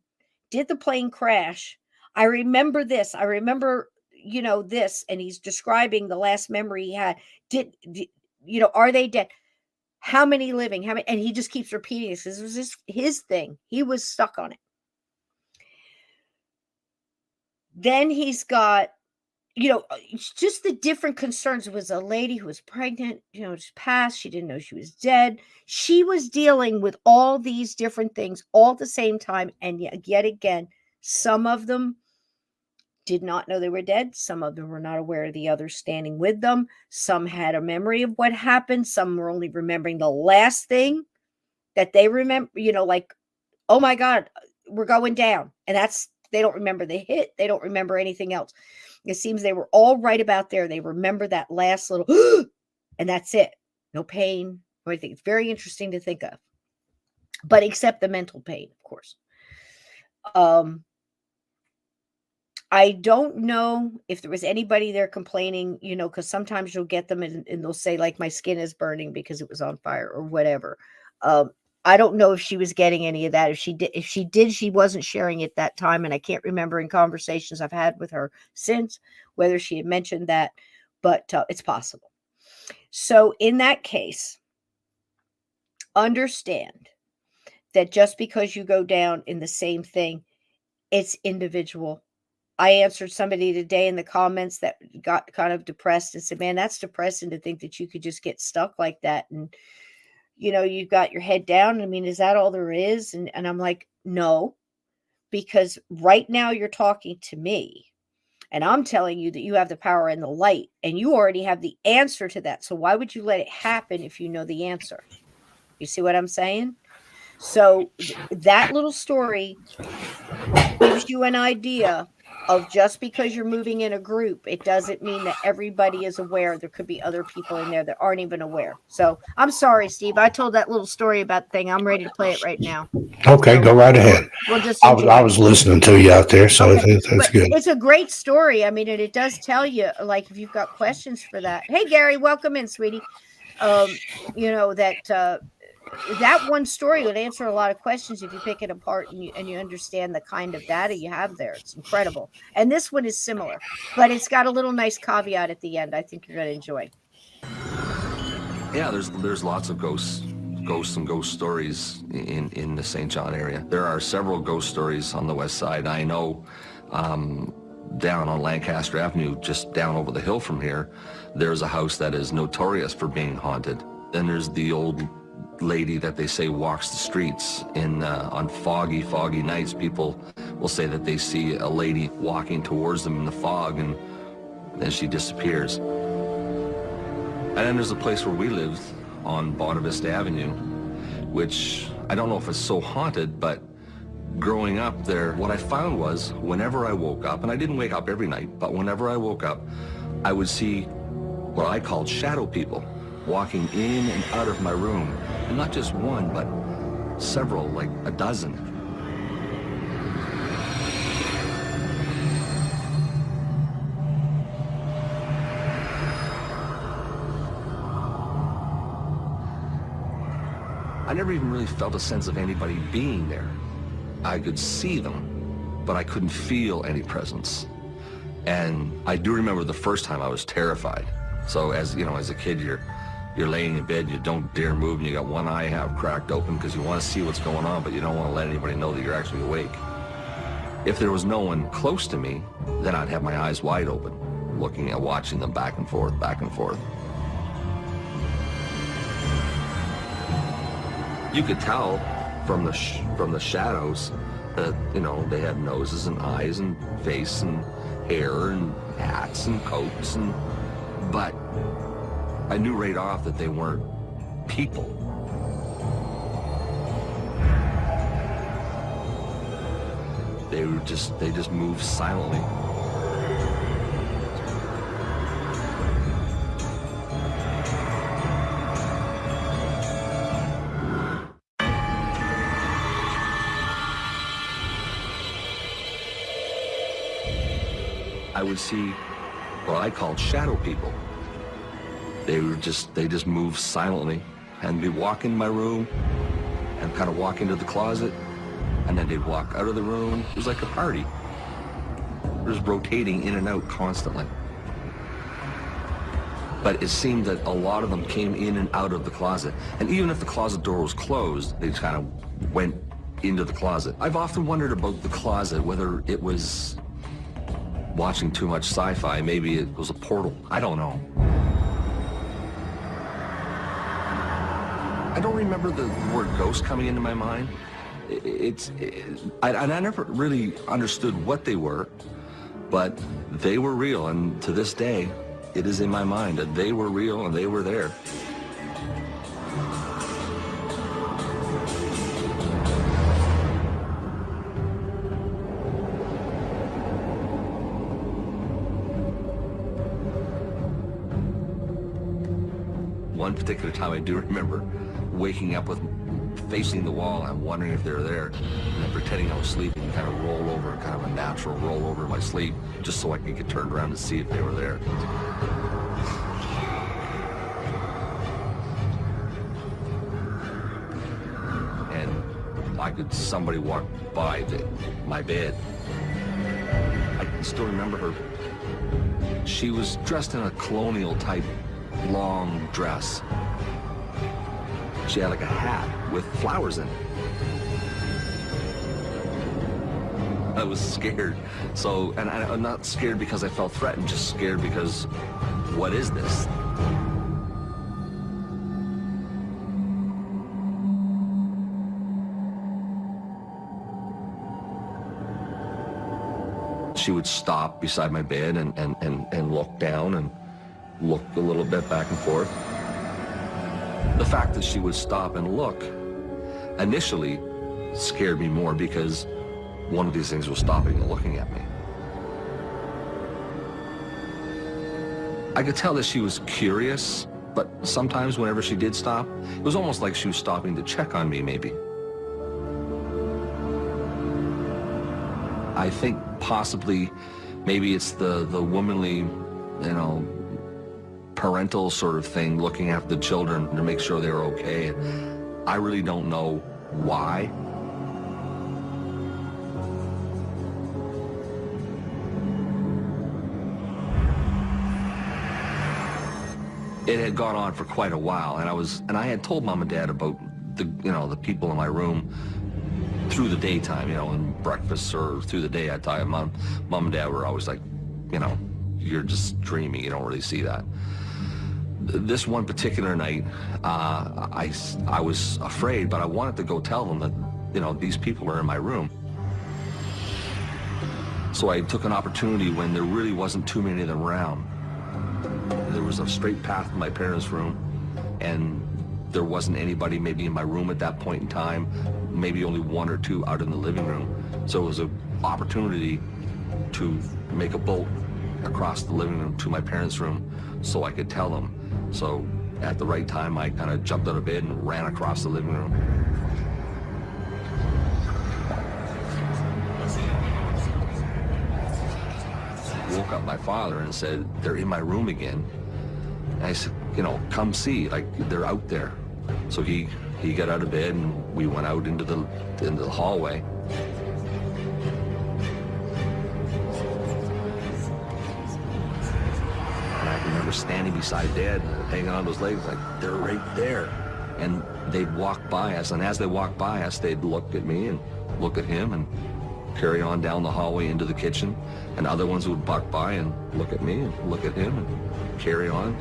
Did the plane crash? I remember this. I remember, this. And he's describing the last memory he had. are they dead? How many living? How many? And he just keeps repeating this. This was his thing. He was stuck on it. Then he's got, just the different concerns. It was a lady who was pregnant, just passed. She didn't know she was dead. She was dealing with all these different things all at the same time. And yet again, some of them did not know they were dead. Some of them were not aware of the others standing with them. Some had a memory of what happened. Some were only remembering the last thing that they remember, like, oh my God, we're going down. And they don't remember the hit. They don't remember anything else. It seems they were all right about there. They remember that last little, and that's it. No pain or anything. It's very interesting to think of, but except the mental pain, of course. I don't know if there was anybody there complaining, because sometimes you'll get them and they'll say, like, my skin is burning because it was on fire or whatever. I don't know if she was getting any of that. If she did, she wasn't sharing it that time. And I can't remember in conversations I've had with her since whether she had mentioned that, but it's possible. So in that case, understand that just because you go down in the same thing, it's individual. I answered somebody today in the comments that got kind of depressed and said, man, that's depressing to think that you could just get stuck like that. And, you've got your head down. I mean, is that all there is? And I'm like, no, because right now you're talking to me and I'm telling you that you have the power and the light and you already have the answer to that. So why would you let it happen if you know the answer? You see what I'm saying? So that little story gives you an idea of just because you're moving in a group, it doesn't mean that everybody is aware. There could be other people in there that aren't even aware. So I'm sorry, Steve. I told that little story about the thing. I'm ready to play it right now. Okay, So go right ahead. We'll just I was listening to you out there, so okay. that's good. It's a great story. I mean, and it does tell you, like, if you've got questions for that. Hey, Gary, welcome in, sweetie. That one story would answer a lot of questions if you pick it apart and you understand the kind of data you have there. It's incredible. And this one is similar, but it's got a little nice caveat at the end. I think you're going to enjoy. Yeah, there's lots of ghosts and ghost stories in the St. John area. There are several ghost stories on the west side. I know down on Lancaster Avenue, just down over the hill from here, there's a house that is notorious for being haunted. Then there's the old lady that they say walks the streets on foggy nights. People will say that they see a lady walking towards them in the fog and then she disappears. And then there's a place where we lived on Bonavista Avenue, which I don't know if it's so haunted, but growing up there, what I found was whenever I woke up, and I didn't wake up every night, but whenever I woke up, I would see what I called shadow people walking in and out of my room. And not just one, but several, like a dozen. I never even really felt a sense of anybody being there. I could see them, but I couldn't feel any presence. And I do remember the first time I was terrified. So as a kid, you're laying in bed, you don't dare move, and you got one eye half cracked open because you want to see what's going on, but you don't want to let anybody know that you're actually awake. If there was no one close to me, then I'd have my eyes wide open, watching them back and forth, back and forth. You could tell from the shadows that, they had noses and eyes and face and hair and hats and coats, but I knew right off that they weren't people. They just moved silently. I would see what I called shadow people. They just moved silently and be walk in my room and kind of walk into the closet, and then they'd walk out of the room. It was like a party. It was rotating in and out constantly. But it seemed that a lot of them came in and out of the closet. And even if the closet door was closed, they just kind of went into the closet. I've often wondered about the closet, whether it was watching too much sci-fi. Maybe it was a portal. I don't know. I don't remember the word ghost coming into my mind. I never really understood what they were, but they were real, and to this day, it is in my mind that they were real and they were there. One particular time I do remember waking up with facing the wall and wondering if they were there, and then pretending I was sleeping and kind of roll over, kind of a natural roll over in my sleep, just so I could get turned around to see if they were there. And somebody walk by my bed. I can still remember her. She was dressed in a colonial type long dress. She had like a hat with flowers in it. I was scared. So, and I'm not scared because I felt threatened, just scared because, what is this? She would stop beside my bed and look down and look a little bit back and forth. The fact that she would stop and look initially scared me more because one of these things was stopping and looking at me. I could tell that she was curious, but sometimes whenever she did stop, it was almost like she was stopping to check on me, maybe. I think possibly maybe it's the womanly, parental sort of thing, looking after the children to make sure they were okay. I really don't know why. It had gone on for quite a while, and I had told Mom and Dad about the people in my room through the daytime, and breakfast or through the day. I tell you, Mom and Dad were always like, you're just dreaming, you don't really see that. This one particular night, I was afraid, but I wanted to go tell them that, these people are in my room. So I took an opportunity when there really wasn't too many of them around. There was a straight path to my parents' room, and there wasn't anybody maybe in my room at that point in time, maybe only one or two out in the living room. So it was an opportunity to make a bolt across the living room to my parents' room so I could tell them. So at the right time, I kind of jumped out of bed and ran across the living room. Woke up my father and said, they're in my room again. And I said, come see, like they're out there. So he got out of bed and we went out into the hallway. And I remember standing beside Dad, hanging on those legs, like they're right there. And they'd walk by us, and as they walked by us, they'd look at me and look at him and carry on down the hallway into the kitchen. And other ones would walk by and look at me and look at him and carry on.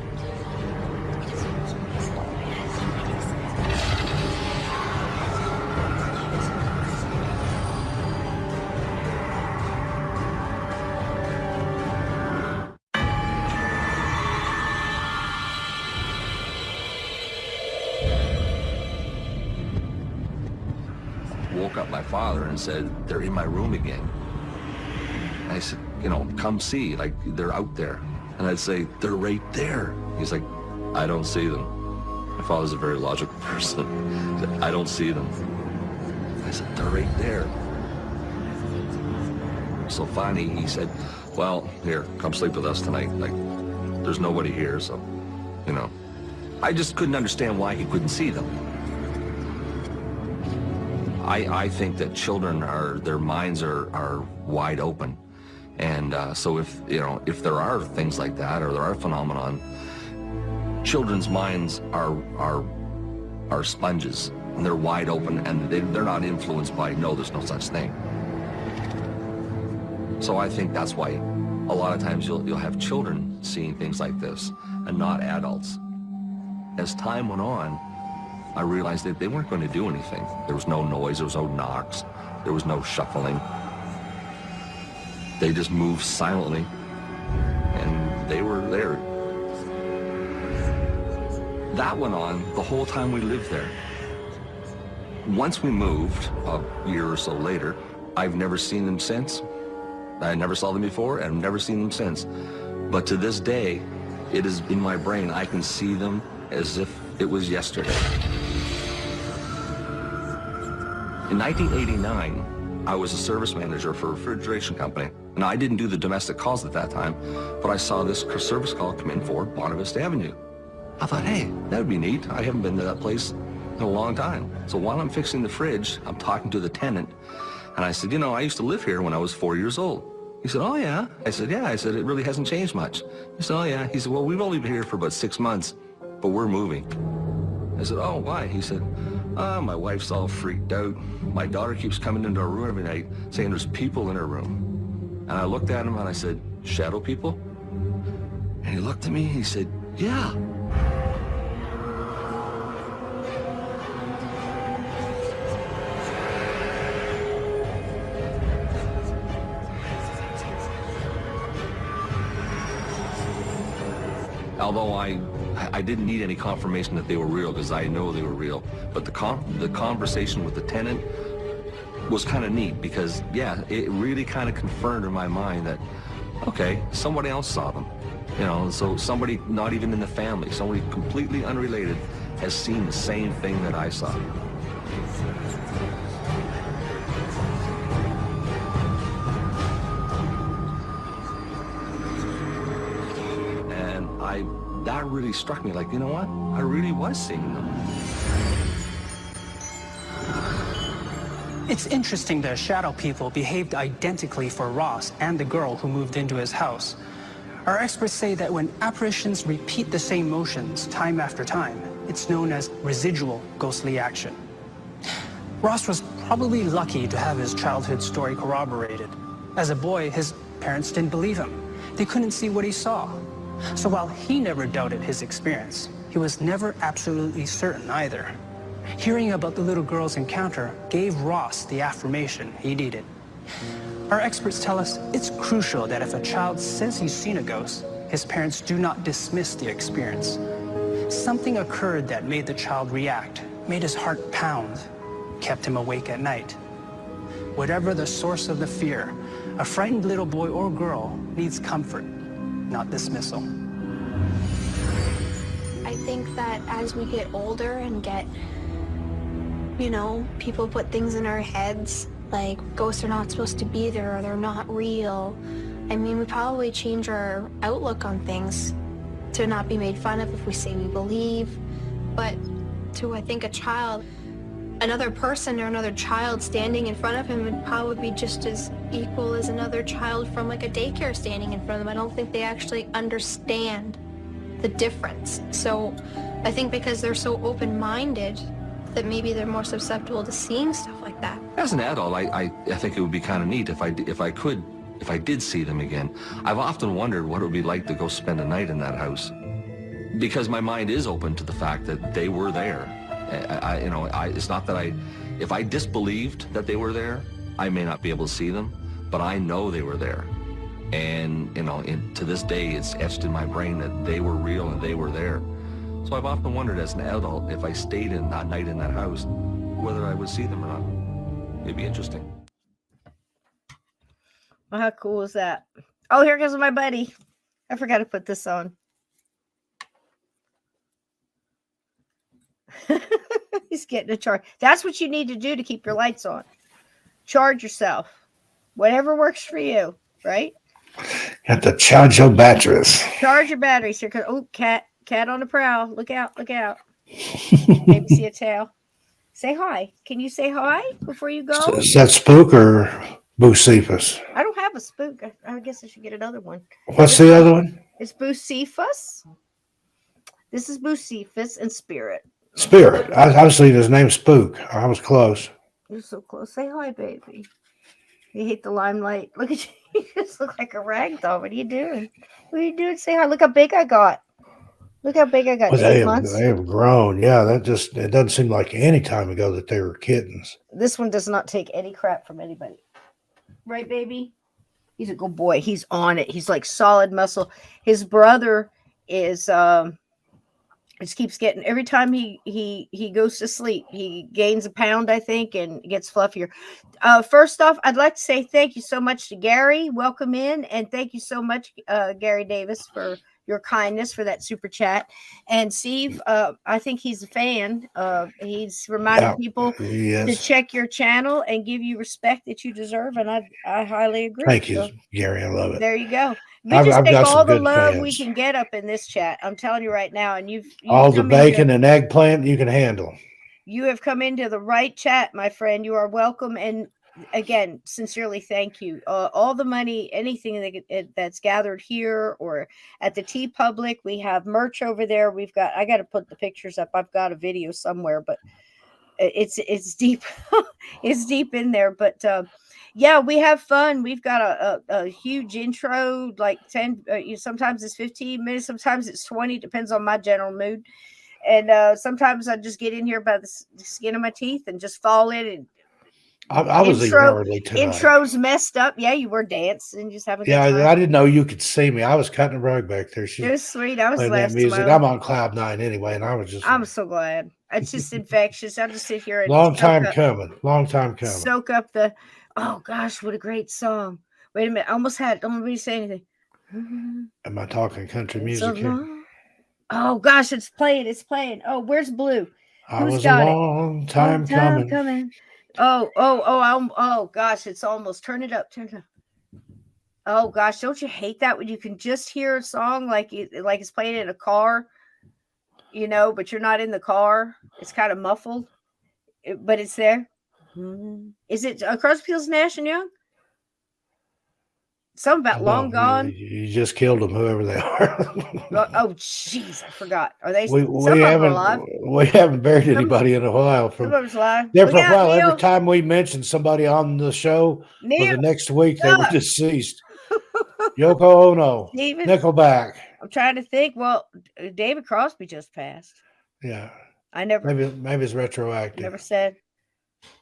Woke up my father and said, they're in my room again. And I said, come see, like they're out there. And I'd say, they're right there. He's like, I don't see them. My father's a very logical person. He said, I don't see them. I said, they're right there. So finally he said, well, here, come sleep with us tonight. Like, there's nobody here, so, I just couldn't understand why he couldn't see them. I think that children their minds are wide open. And so if there are things like that, or there are phenomenon, children's minds are sponges, and they're wide open, and they're not influenced by, no, there's no such thing. So I think that's why a lot of times you'll have children seeing things like this and not adults. As time went on, I realized that they weren't going to do anything. There was no noise, there was no knocks, there was no shuffling. They just moved silently, and they were there. That went on the whole time we lived there. Once we moved, a year or so later, I've never seen them since. I never saw them before, and I've never seen them since. But to this day, it is in my brain. I can see them as if it was yesterday. In 1989, I was a service manager for a refrigeration company. And I didn't do the domestic calls at that time, but I saw this service call come in for Bonavista Avenue. I thought, hey, that would be neat. I haven't been to that place in a long time. So while I'm fixing the fridge, I'm talking to the tenant. And I said, you know, I used to live here when I was 4 years old. He said, oh, yeah? I said, yeah. I said, it really hasn't changed much. He said, oh, yeah. He said, well, we've only been here for about 6 months, but we're moving. I said, oh, why? He said, my wife's all freaked out. My daughter keeps coming into our room every night saying there's people in her room. And I looked at him and I said, shadow people? And he looked at me and he said, yeah. Although I didn't need any confirmation that they were real, because I know they were real. But the conversation with the tenant was kind of neat, because, yeah, it really kind of confirmed in my mind that, okay, somebody else saw them. You know, so somebody not even in the family, somebody completely unrelated has seen the same thing that I saw. That really struck me, like, you know what? I really was seeing them. It's interesting that shadow people behaved identically for Ross and the girl who moved into his house. Our experts say that when apparitions repeat the same motions time after time, it's known as residual ghostly action. Ross was probably lucky to have his childhood story corroborated. As a boy, his parents didn't believe him. They couldn't see what he saw. So while he never doubted his experience, he was never absolutely certain either. Hearing about the little girl's encounter gave Ross the affirmation he needed. Our experts tell us it's crucial that if a child says he's seen a ghost, his parents do not dismiss the experience. Something occurred that made the child react, made his heart pound, kept him awake at night. Whatever the source of the fear, a frightened little boy or girl needs comfort, not dismissal. I think that as we get older and get, you know, people put things in our heads, like ghosts are not supposed to be there or they're not real. I mean, we probably change our outlook on things to not be made fun of if we say we believe. But to, I think, a child, another person or another child standing in front of him would probably be just as equal as another child from like a daycare standing in front of them. I don't think they actually understand the difference. So I think because they're so open-minded that maybe they're more susceptible to seeing stuff like that. As an adult, I think it would be kind of neat if I did see them again. I've often wondered what it would be like to go spend a night in that house, because my mind is open to the fact that they were there. It's not that if I disbelieved that they were there, I may not be able to see them, but I know they were there. And, to this day, it's etched in my brain that they were real and they were there. So I've often wondered as an adult, if I stayed in that night in that house, whether I would see them or not. It'd be interesting. Well, how cool is that? Oh, here goes my buddy. I forgot to put this on. He's getting a charge. That's what you need to do to keep your lights on. Charge yourself. Whatever works for you, right? Have to charge your batteries. Charge your batteries. Here, oh, cat on the prowl. Look out, look out. Maybe see a tail. Say hi. Can you say hi before you go? Is that Spook or Bucephus? I don't have a spook. I guess I should get another one. What's the other one? It's Bucephus. This is Bucephus and Spirit. Spirit. I was thinking his name's Spook. I was close. You're so close. Say hi, baby. You hate the limelight. Look at you. You just look like a rag doll. What are you doing? What are you doing? Say hi. Look how big I got. Look how big I got. Well, 8 months. they have grown. Yeah, it doesn't seem like any time ago that they were kittens. This one does not take any crap from anybody. Right, baby? He's a good boy. He's on it. He's like solid muscle. His brother is just keeps getting, every time he goes to sleep, he gains a pound, I think, and gets fluffier. First off, I'd like to say thank you so much to Gary. Welcome in, and thank you so much, Gary Davis, for your kindness for that super chat. And Steve, I think he's a fan. He's reminding people to check your channel and give you respect that you deserve, and I highly agree. Thank you, Gary. I love it. There you go. We just take all the love we can get up in this chat. I'm telling you right now, and you've all the bacon and eggplant you can handle. You have come into the right chat, my friend. You are welcome, and again, sincerely thank you. All the money, anything that's gathered here or at the T Public, we have merch over there. I got to put the pictures up. I've got a video somewhere, but it's deep. It's deep in there, but yeah, we have fun. We've got a huge intro, like 10, sometimes it's 15 minutes, sometimes it's 20, depends on my general mood. And sometimes I just get in here by the skin of my teeth and just fall in. And I was even early tonight. Intro's messed up. Yeah, you were dancing, just having a good time. I didn't know you could see me. I was cutting a rug back there. It was sweet. I was playing that music. I'm on cloud 9 anyway, and I was just. I'm so glad. It's just infectious. I'll just sit here and long time coming. Soak up the. Oh gosh, what a great song! Wait a minute, I almost had. Don't let me say anything. Am I talking country music here? Oh gosh, it's playing. It's playing. Oh, where's Blue? I was a long time coming. Oh gosh, it's almost. Turn it up. Oh gosh, don't you hate that when you can just hear a song like it's playing in a car, but you're not in the car. It's kind of muffled, but it's there. Is it Crosby, Stills, Nash and Young? Something about Long Gone. You just killed them, whoever they are. Oh, jeez, I forgot. Are they? We haven't buried anybody in a while. Some of us alive. There for a while. Neil. Every time we mention somebody on the show, for the next week they were deceased. Yoko Ono, Nickelback. I'm trying to think. Well, David Crosby just passed. Yeah, I never. Maybe it's retroactive. Never said.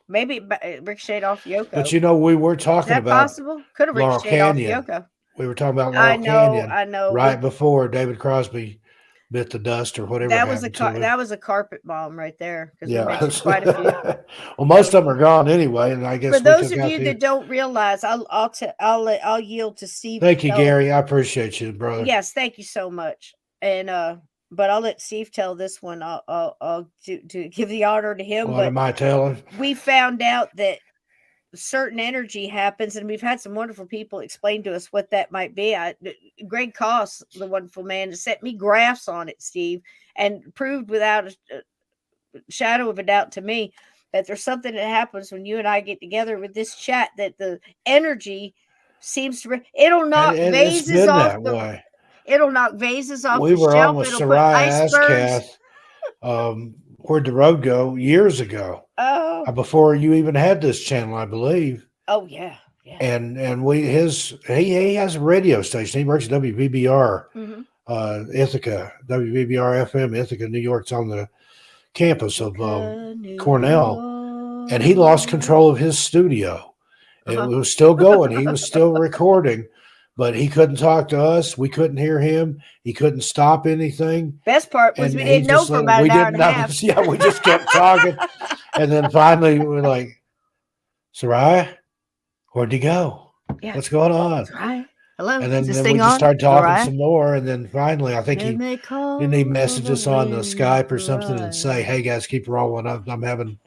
Maybe it ricocheted off Yoko. But we were talking about possible. Could have ricocheted off Yoko. We were talking about Laurel Canyon. I know. Right before David Crosby bit the dust or whatever. That was a carpet bomb right there. Yeah, quite a few. Well, most of them are gone anyway, and I guess for those of you that don't realize, I'll yield to Steve. Thank you, Gary. I appreciate you, brother. Yes, thank you so much. And but I'll let Steve tell this one. I'll to give the honor to him. What am I telling? We found out that certain energy happens, and we've had some wonderful people explain to us what that might be. Greg Koss, the wonderful man, sent me graphs on it, Steve, and proved without a shadow of a doubt to me that there's something that happens when you and I get together with this chat, that the energy seems to it'll knock vases off the way. It'll knock vases off the shelf. We were on with Soraya Ascath, Where'd the Road Go years ago. Oh. Before you even had this channel, I believe. Oh, yeah. And he has a radio station. He works at WBBR, Ithaca, WBBR FM, Ithaca, New York. It's on the campus of Cornell. And he lost control of his studio. It was still going. He was still recording. But he couldn't talk to us. We couldn't hear him. He couldn't stop anything. Best part was we didn't know for about an hour and a half. Yeah, we just kept talking. And then finally we were like, Soraya, where'd he go? Yeah. What's going on? Soraya, hello. And then we just started talking some more. And then finally, I think he messaged us on the Skype or something and say, hey, guys, keep rolling. I'm having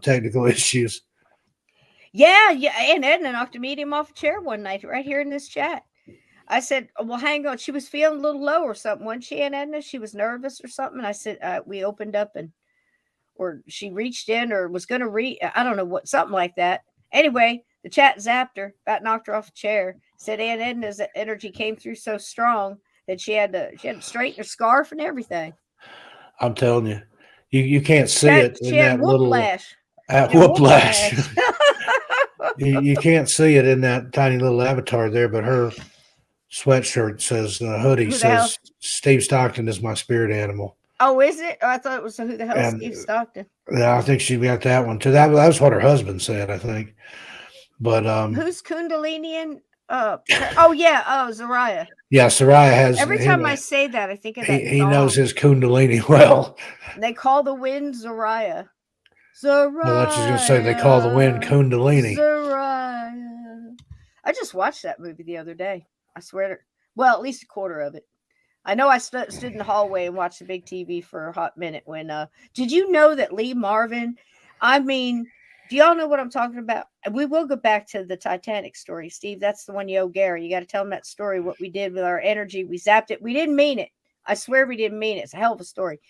technical issues. Yeah, and Edna knocked a medium off a chair one night right here in this chat. I said, well, hang on. She was feeling a little low or something, wasn't she, Aunt Edna? She was nervous or something. I said, we opened up or she reached in or was going to I don't know what, something like that. Anyway, the chat zapped her, about knocked her off a chair, said Aunt Edna's energy came through so strong that she had to straighten her scarf and everything. I'm telling you, you can't see it She in had that little whooplash. She had whooplash. whooplash. You can't see it in that tiny little avatar there, but her sweatshirt says hoodie Who the hell? says Steve Stockton is my spirit animal, Oh, is it? Oh, I thought it was who the hell and Steve Stockton. yeah, I think she got that one too. That was what her husband said, I think. But Who's Kundalini and oh yeah, oh Zariah. yeah, Soraya has Every time I say that, I think of that he song. knows his Kundalini well. And they call the wind Zariah. Well, that's just gonna say they call the wind Kundalini. Zariah. I just watched that movie the other day. I swear to, well, at least a quarter of it. I know I stood in the hallway and watched the big TV for a hot minute when did you know that Lee Marvin, I mean, do y'all know what I'm talking about? We will go back to the Titanic story, Steve. That's the one you owe Gary. You got to tell him that story, what we did with our energy. We zapped it. We didn't mean it. I swear we didn't mean it. It's a hell of a story.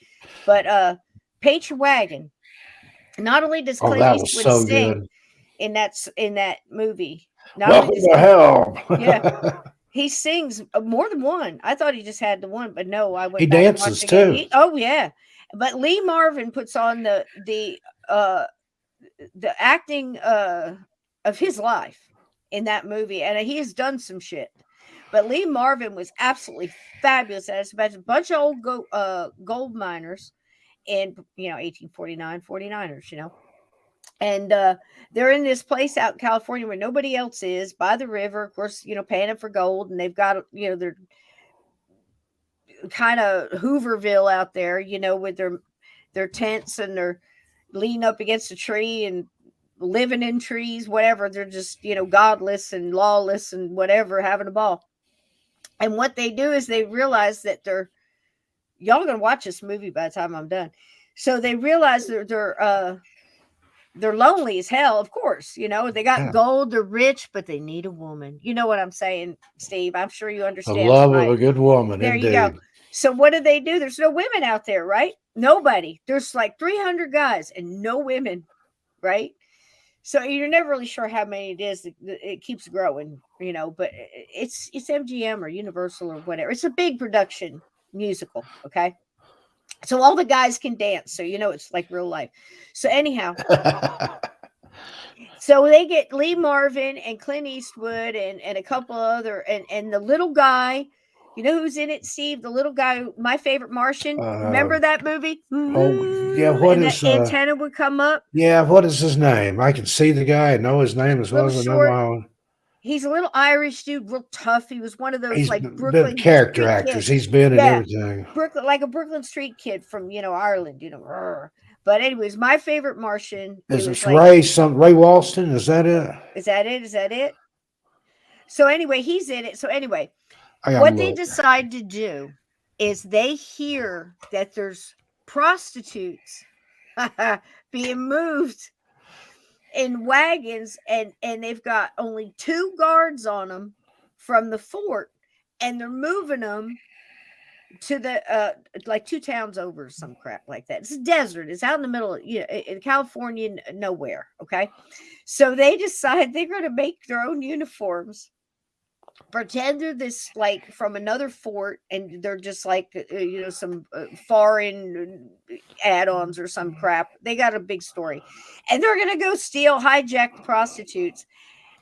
But Paint Your Wagon. Not only does Oh, Clint that was Eastwood so sing good. in that movie, not Welcome only does to hell. yeah, he sings more than one. I thought he just had the one, but no, I went He back and dances watched it again. too. Oh yeah, but Lee Marvin puts on the acting of his life in that movie, and he has done some shit. But Lee Marvin was absolutely fabulous. It's about a bunch of old gold miners in 1849 49ers, and they're in this place out in California where nobody else is, by the river, of course, panning for gold, and they've got they're kind of Hooverville out there, with their tents, and they're leaning up against a tree and living in trees, whatever. They're just godless and lawless and whatever, having a ball. And what they do is they realize that y'all gonna watch this movie by the time I'm done. So they realize they're lonely as hell, of course. They got gold, they're rich, but they need a woman. You know what I'm saying, Steve? I'm sure you The understand. love of a good woman. There indeed. you go. So what do? There's no women out there, right? Nobody. There's like 300 guys and no women, right? So you're never really sure how many it is. It keeps growing, but it's MGM or Universal or whatever. It's a big production musical, okay? So all the guys can dance, so it's like real life. So anyhow, so they get Lee Marvin and Clint Eastwood and a couple other and the little guy. You know who's in it, Steve? The little guy, My Favorite Martian. Remember that movie? Oh yeah, what and is that antenna would come up? Yeah, what is his name? I can see the guy and know his name as well Little as I know short. my own. He's a little Irish dude, real tough. He was one of those He's like been Brooklyn character street actors. kids. He's been in everything. Brooklyn, like a Brooklyn street kid from Ireland. But anyways, My Favorite Martian. Is it Ray Walston? Is that it? Is that it? So anyway, he's in it. So anyway, what they decide to do is they hear that there's prostitutes being moved in wagons, and they've got only 2 guards on them from the fort, and they're moving them to the like 2 towns over, some crap like that. It's a desert. It's out in the middle of in California, nowhere. Okay, so they decide they're going to make their own uniforms, pretend they're this like from another fort, and they're just like some foreign add-ons or some crap. They got a big story, and they're gonna go hijack the prostitutes,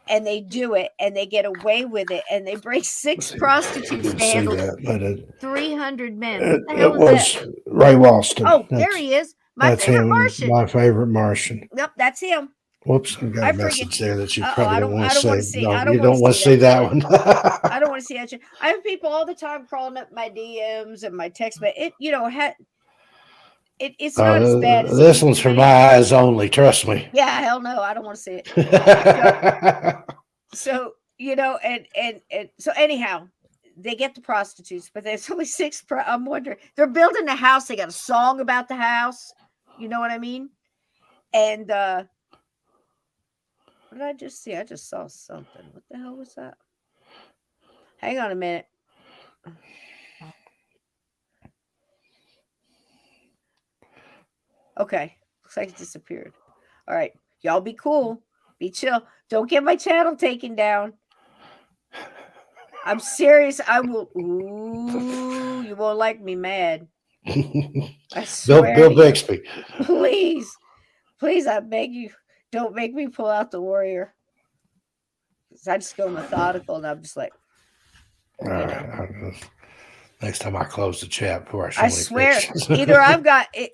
and they do it, and they get away with it, and they break 6 prostitutes to handle 300 men. What the hell was that? Ray Walston. Oh, there he is. My Favorite Martian. My Favorite Martian. Yep, that's him. Whoops, I got a message there that you probably don't want to see. No, you don't want to see that one. I don't want to see that shit. I have people all the time crawling up my DMs and my text, but it's not as bad as this one's for my eyes only. Trust me. Yeah, hell no, I don't want to see it. So and so anyhow, they get the prostitutes, but there's only 6. I'm wondering, they're building the house. They got a song about the house. You know what I mean? And what did I just see? I just saw something. What the hell was that? Hang on a minute. Okay. Looks like it disappeared. All right. Y'all be cool. Be chill. Don't get my channel taken down. I'm serious. I will. Ooh, you won't like me mad. I swear Bill to you. Bixby. Please, please, I beg you, don't make me pull out the warrior. 'Cause I just go methodical, and I'm just like, All you right. know. Next time I close the chat before I show I any swear, pictures. either I've got it,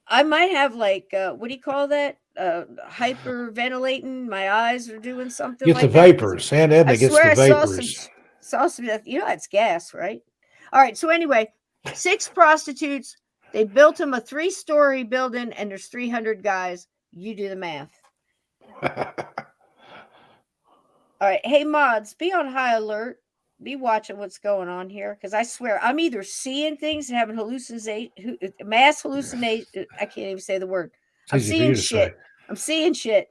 I might have like what do you call that? Hyperventilating. My eyes are doing something Get the like that. 'Cause vapors. Aunt I Edna gets swear the I vapors. saw some you know that's gas, right? All right. So anyway, 6 prostitutes. They built them a 3-story building, and there's 300 guys. You do the math. All right. Hey, mods, be on high alert. Be watching what's going on here because I swear I'm either seeing things and having mass hallucination. I can't even say the word. It's I'm easy for seeing you to say. shit. I'm seeing shit.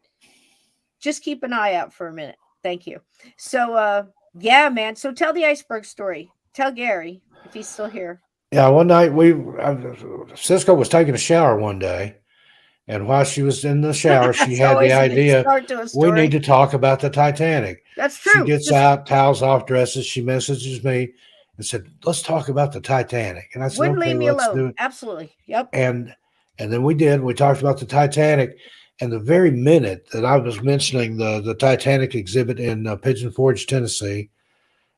Just keep an eye out for a minute. Thank you. So, yeah, man. So tell the iceberg story. Tell Gary if he's still here. Yeah, one night Cisco was taking a shower one day, and while she was in the shower, she That's had the always a good idea, start to a we need story. to talk about the Titanic. That's She true. gets Just out, towels off, dresses. She messages me and said, "Let's talk about the Titanic." And I said, wouldn't leave "Okay, me let's do alone. it." Absolutely. Yep. And then we did. We talked about the Titanic, and the very minute that I was mentioning the Titanic exhibit in Pigeon Forge, Tennessee,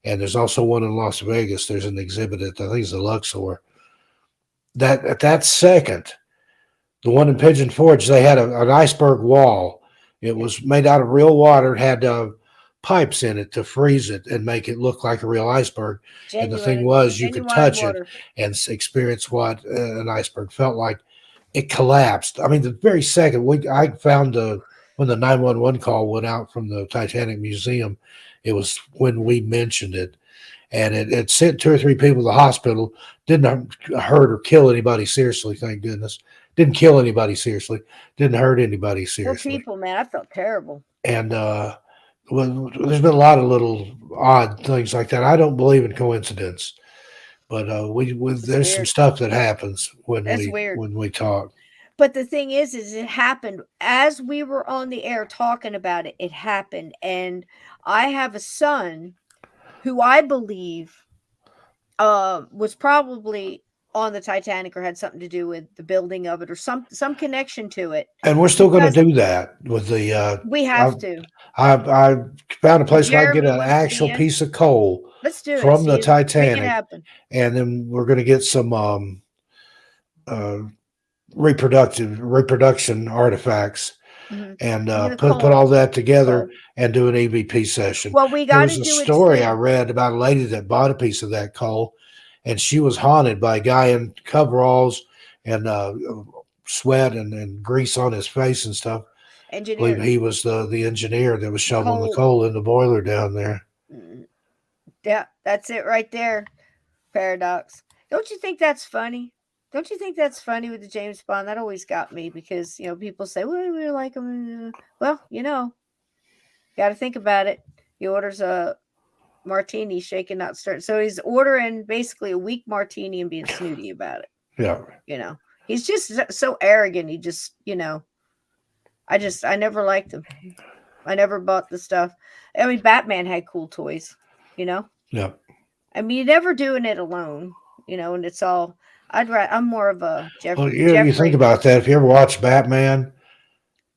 and there's also one in Las Vegas. There's an exhibit at I think it's the Luxor. That at that second, the one in Pigeon Forge, they had an iceberg wall. It was made out of real water. It had pipes in it to freeze it and make it look like a real iceberg. And the thing was, you could Genuine touch it water. and experience what an iceberg felt like. It collapsed. I mean, the very second I found when the 911 call went out from the Titanic Museum, it was when we mentioned it, and it sent 2 or 3 people to the hospital. Didn't hurt or kill anybody seriously, thank goodness. Didn't kill anybody seriously. Didn't hurt anybody Poor seriously. people, man. I felt terrible. And well, there's been a lot of little odd things like that. I don't believe in coincidence, but there's some Weird. stuff that happens That's weird. when we talk. But the thing is it happened as we were on the air talking about it. It happened, and I have a son who I believe was probably on the Titanic or had something to do with the building of it or some connection to it. And we're still going to Because do that with the. we have to. I found a place where I can get Jeremy an wants to be actual in. piece of coal Let's do it. from the See, make it Titanic, happen. and then we're going to get some reproduction artifacts Mhm. and The put coal. all that together Coal. and do an EVP session. Well, we There got was to a do it story I soon. read about a lady that bought a piece of that coal, and she was haunted by a guy in coveralls and sweat and grease on his face and stuff. I Engineer. believe he was the engineer that was shoveling the Coal. coal in the boiler down there. Yeah, that's it right there. Paradox. Don't you think that's funny? Don't you think that's funny with the James Bond? That always got me because people say, "Well, we like him." Well, got to think about it. He orders a martini, shaken, not stirred. So he's ordering basically a weak martini and being snooty about it. Yeah. He's just so arrogant. He just, I never liked him. I never bought the stuff. I mean, Batman had cool toys, Yeah. I mean, you're never doing it alone, and it's all. I'm more of a Well, you think about that. If you ever watch Batman,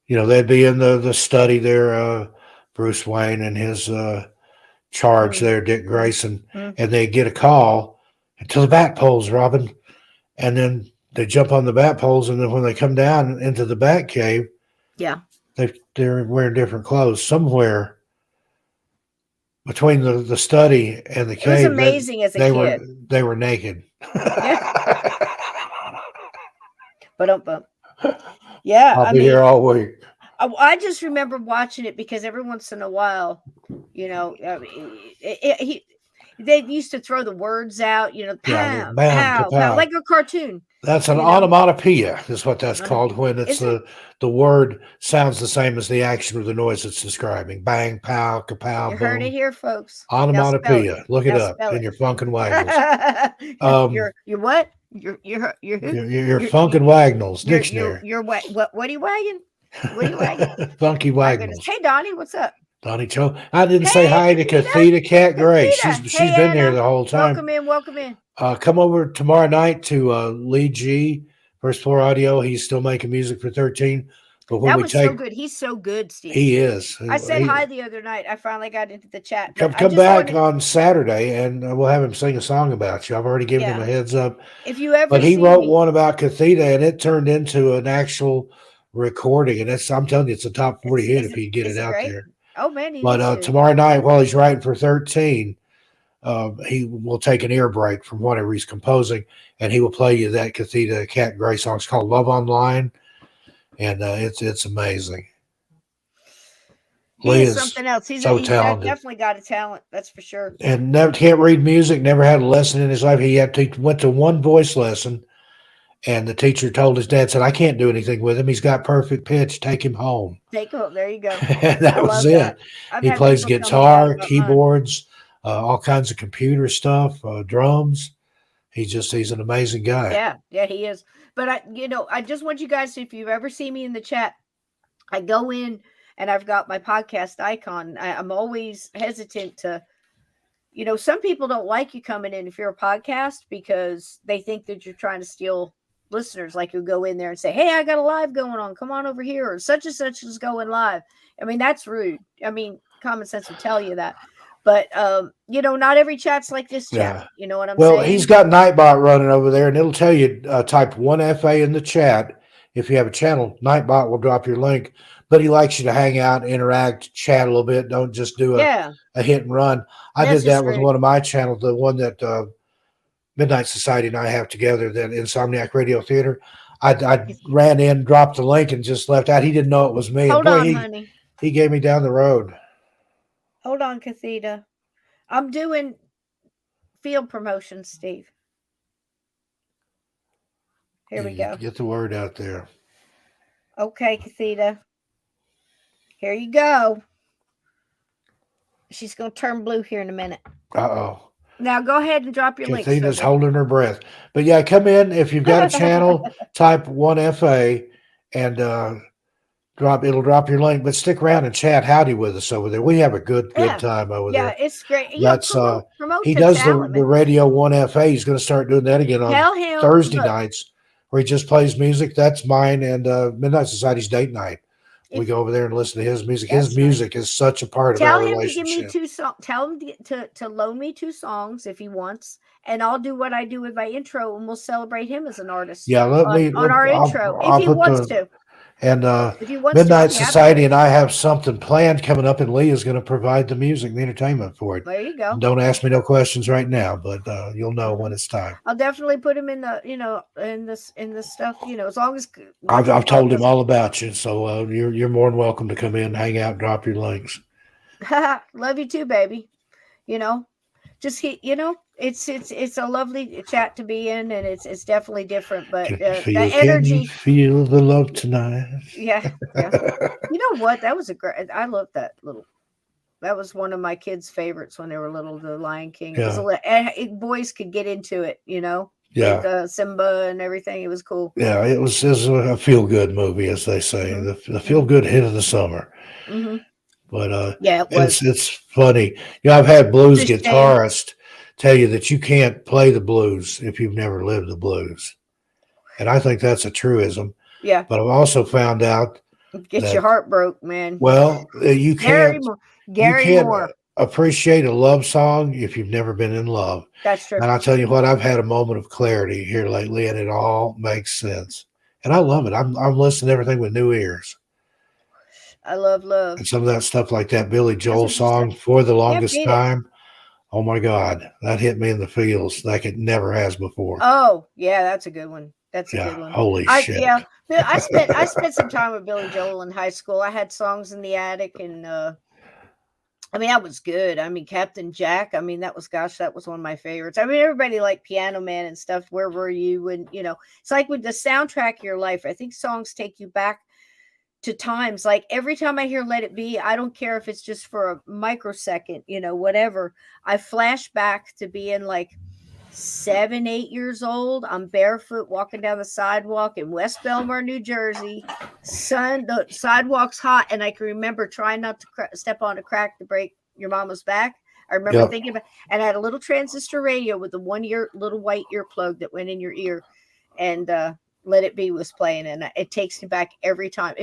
they'd be in the study there, Bruce Wayne and his charge there, Dick Grayson, and they get a call to the bat poles, Robin, and then they jump on the bat poles, and then when they come down into the bat cave, yeah, they're wearing different clothes. Somewhere between the study and the cave, it was amazing as a kid. They were naked. Yeah. But yeah, I'll be here all week. I just remember watching it because every once in a while, they used to throw the words out, pow, pow, pow, like a cartoon. That's an onomatopoeia, is what that's called when it's the word sounds the same as the action or the noise it's describing. Bang, pow, kapow, You boom. heard it here, folks. Onomatopoeia. Look it up in your funkin' waggles. Your what? Your funkin' wagnalls dictionary. What are you wagging? What are you wagging? Funky wagnalls. Hey, Donnie, what's up? Donnie Cho. I didn't say Hey, hi to Kathita. Catheta Cat Gray. Kathita. She's Hey, been here Anna. the whole time. Welcome in. Welcome in. Come over tomorrow night to Lee G, First Floor Audio. He's still making music for 13. But when That we was so take, good. He's so good, Steve. he is. I said He, hi the other night. I finally got into the chat, but I come just back wanted, on Saturday and we'll have him sing a song about you. I've already given him yeah. a heads up. If you ever But he see wrote me, one about Catheta and it turned into an actual recording. And I'm telling you, it's a top 40 hit if he get is it it out great? there. Oh man, he But needs to. tomorrow night, while he's writing for 13, he will take an ear break from whatever he's composing, and he will play you that Catheta Cat Gray song. It's called "Love Online," and it's amazing. He Lee is is something else. so He's talented, definitely got a talent. That's for sure. and never can't read music. Never had a lesson in his life. Went to one voice lesson, and the teacher told his dad, said, "I can't do anything with him. He's got perfect pitch. Take him home." Take home. There you go. And that I was love that. it. I've He had plays people tell me that guitar, about mine. keyboards, all kinds of computer stuff, drums. He's an amazing guy. Yeah, he is. But I just want you guys to, if you ever see me in the chat, I go in and I've got my podcast icon. I'm always hesitant to, some people don't like you coming in if you're a podcast because they think that you're trying to steal listeners. Like you go in there and say, "Hey, I got a live going on. Come on over here," or such and such is going live. I mean, that's rude. I mean, common sense would tell you that. But not every chat's like this chat. Yeah. You know what I'm Well, he's saying? got Nightbot running over there, and it'll tell you type 1FA in the chat. If you have a channel, Nightbot will drop your link. But he likes you to hang out, interact, chat a little bit. Don't just do Yeah. a hit and run. I That's did just that with rude. one of my channels, the one that Midnight Society and I have together, that Insomniac Radio Theater. I ran in, dropped the link, and just left out. He didn't know it was me. And Hold boy, on, honey. he gave me down the road. Hold on, Catheta. I'm doing field promotion, Steve. Here we go. Get the word out there. Okay, Catheta. Here you go. She's going to turn blue here in a minute. Uh-oh. Now go ahead and drop your link. Catheta's holding her breath. But yeah, come in. If you've got a channel, type 1FA and it'll drop your link. But stick around and chat howdy with us over there. We have a good time over there. Yeah, it's great. That's promote he the does talent, the radio 1FA. He's going to start doing that again on Tell him, Thursday look, nights where he just plays music. That's mine and Midnight Society's date night. We go over there and listen to his music. His music is such a part of our relationship. Tell him to give me 2 songs. Tell him to loan me 2 songs if he wants, and I'll do what I do with my intro, and we'll celebrate him as an artist. Yeah, on our intro if he wants to. And if he wants Midnight to, Society and I have something planned coming up, and Lee is going to provide the music, the entertainment for it. There you go. And don't ask me no questions right now, but you'll know when it's time. I'll definitely put him in the, in this stuff, as long as I've told him all about you, so you're more than welcome to come in, hang out, drop your links. Love you too, baby. Just it's a lovely chat to be in, and it's definitely different. But the energy, can you feel the love tonight. Yeah. You know what? That was I love that little. That was one of my kids' favorites when they were little. The Lion King. Yeah. Boys could get into it, Yeah. with Simba and everything. It was cool. Yeah, it was a feel good movie, as they say, the feel good hit of the summer. Mm-hmm. But yeah, it was. It's funny. I've had blues guitarists tell you that you can't play the blues if you've never lived the blues, and I think that's a truism. Yeah. But I've also found out your heart broke, man. Well, you can't. Gary you can't Moore. appreciate a love song if you've never been in love. That's true. And I'll tell you what, I've had a moment of clarity here lately, and it all makes sense. And I love it. I'm listening to everything with new ears. I love love. And some of that stuff like that Billy Joel song, For the Longest Time. Oh my God, that hit me in the feels like it never has before. Oh, yeah, that's a good one. That's a good one. Holy shit. Yeah. I spent some time with Billy Joel in high school. I had songs in the attic, and that was good. Captain Jack. That was one of my favorites. Everybody liked Piano Man and stuff. Where were you when, it's like with the soundtrack of your life. I think songs take you back to times. Like every time I hear Let It Be, I don't care if it's just for a microsecond, whatever. I flash back to being like 7, 8 years old. I'm barefoot walking down the sidewalk in West Belmar, New Jersey. The sidewalk's hot, and I can remember trying not to step on a crack to break your mama's back. I remember Yep. thinking about, and I had a little transistor radio with a little white earplug that went in your ear, and Let It Be was playing, and it takes me back every time.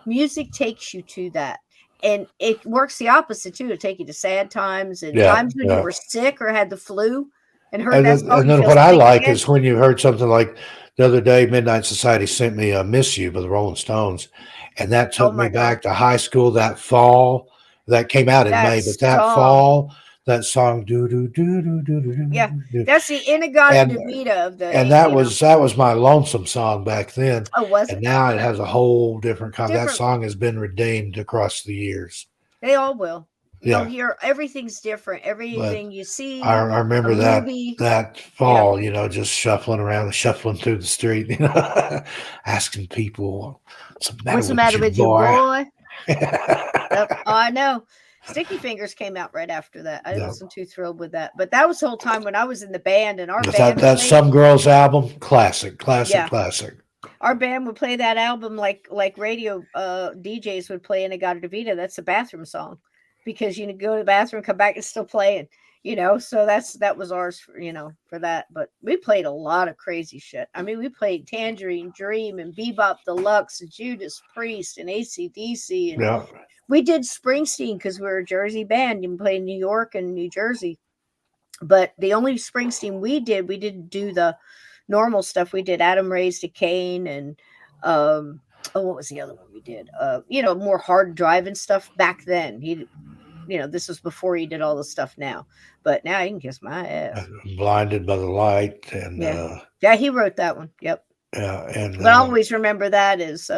Music takes you to that. And it works the opposite too, to take you to sad times and Yeah. times when you Yeah. were sick or had the flu and heard that song, And you then feel what I sick like again. is when you heard something like the other day, Midnight Society sent me Miss You by the Rolling Stones. And that Oh took me my God. back to high school that fall. That came out in That May, but that song. fall, that song, do, do, do, do, do, do, Yeah. do. That's the Inagata And Devita of the, and that was my lonesome song back then. oh, was And it? now it has a whole different kind. That Different. song has been redeemed across the years. They all will. You'll Yeah. hear everything's different. But Everything you I see, a remember movie. that Yeah. fall, just shuffling around, shuffling through the street, asking people, "What's the matter What's the with matter you, with you, boy?" boy? Yep. Oh, I know. Sticky Fingers came out right after that. I Yeah. wasn't too thrilled with that. But that was the whole time when I was in the band, and our But band would that play, Some Girls album, classic, classic, yeah, classic. our band would play that album like radio DJs would play Inagata Devita. That's a bathroom song, because you go to the bathroom, come back, it's still playing. So that was ours for that. But we played a lot of crazy shit. I mean, we played Tangerine Dream and Bebop Deluxe and Judas Priest and AC/DC, and Yeah. we did Springsteen because we were a Jersey band and played New York and New Jersey. But the only Springsteen we didn't do the normal stuff. We did Adam Raised a Cain and what was the other one we did? More hard driving stuff back then. This was before he did all the stuff now. But now he can kiss my ass. Blinded by the Light, and Yeah, he wrote that one. Yep. and But I always remember that as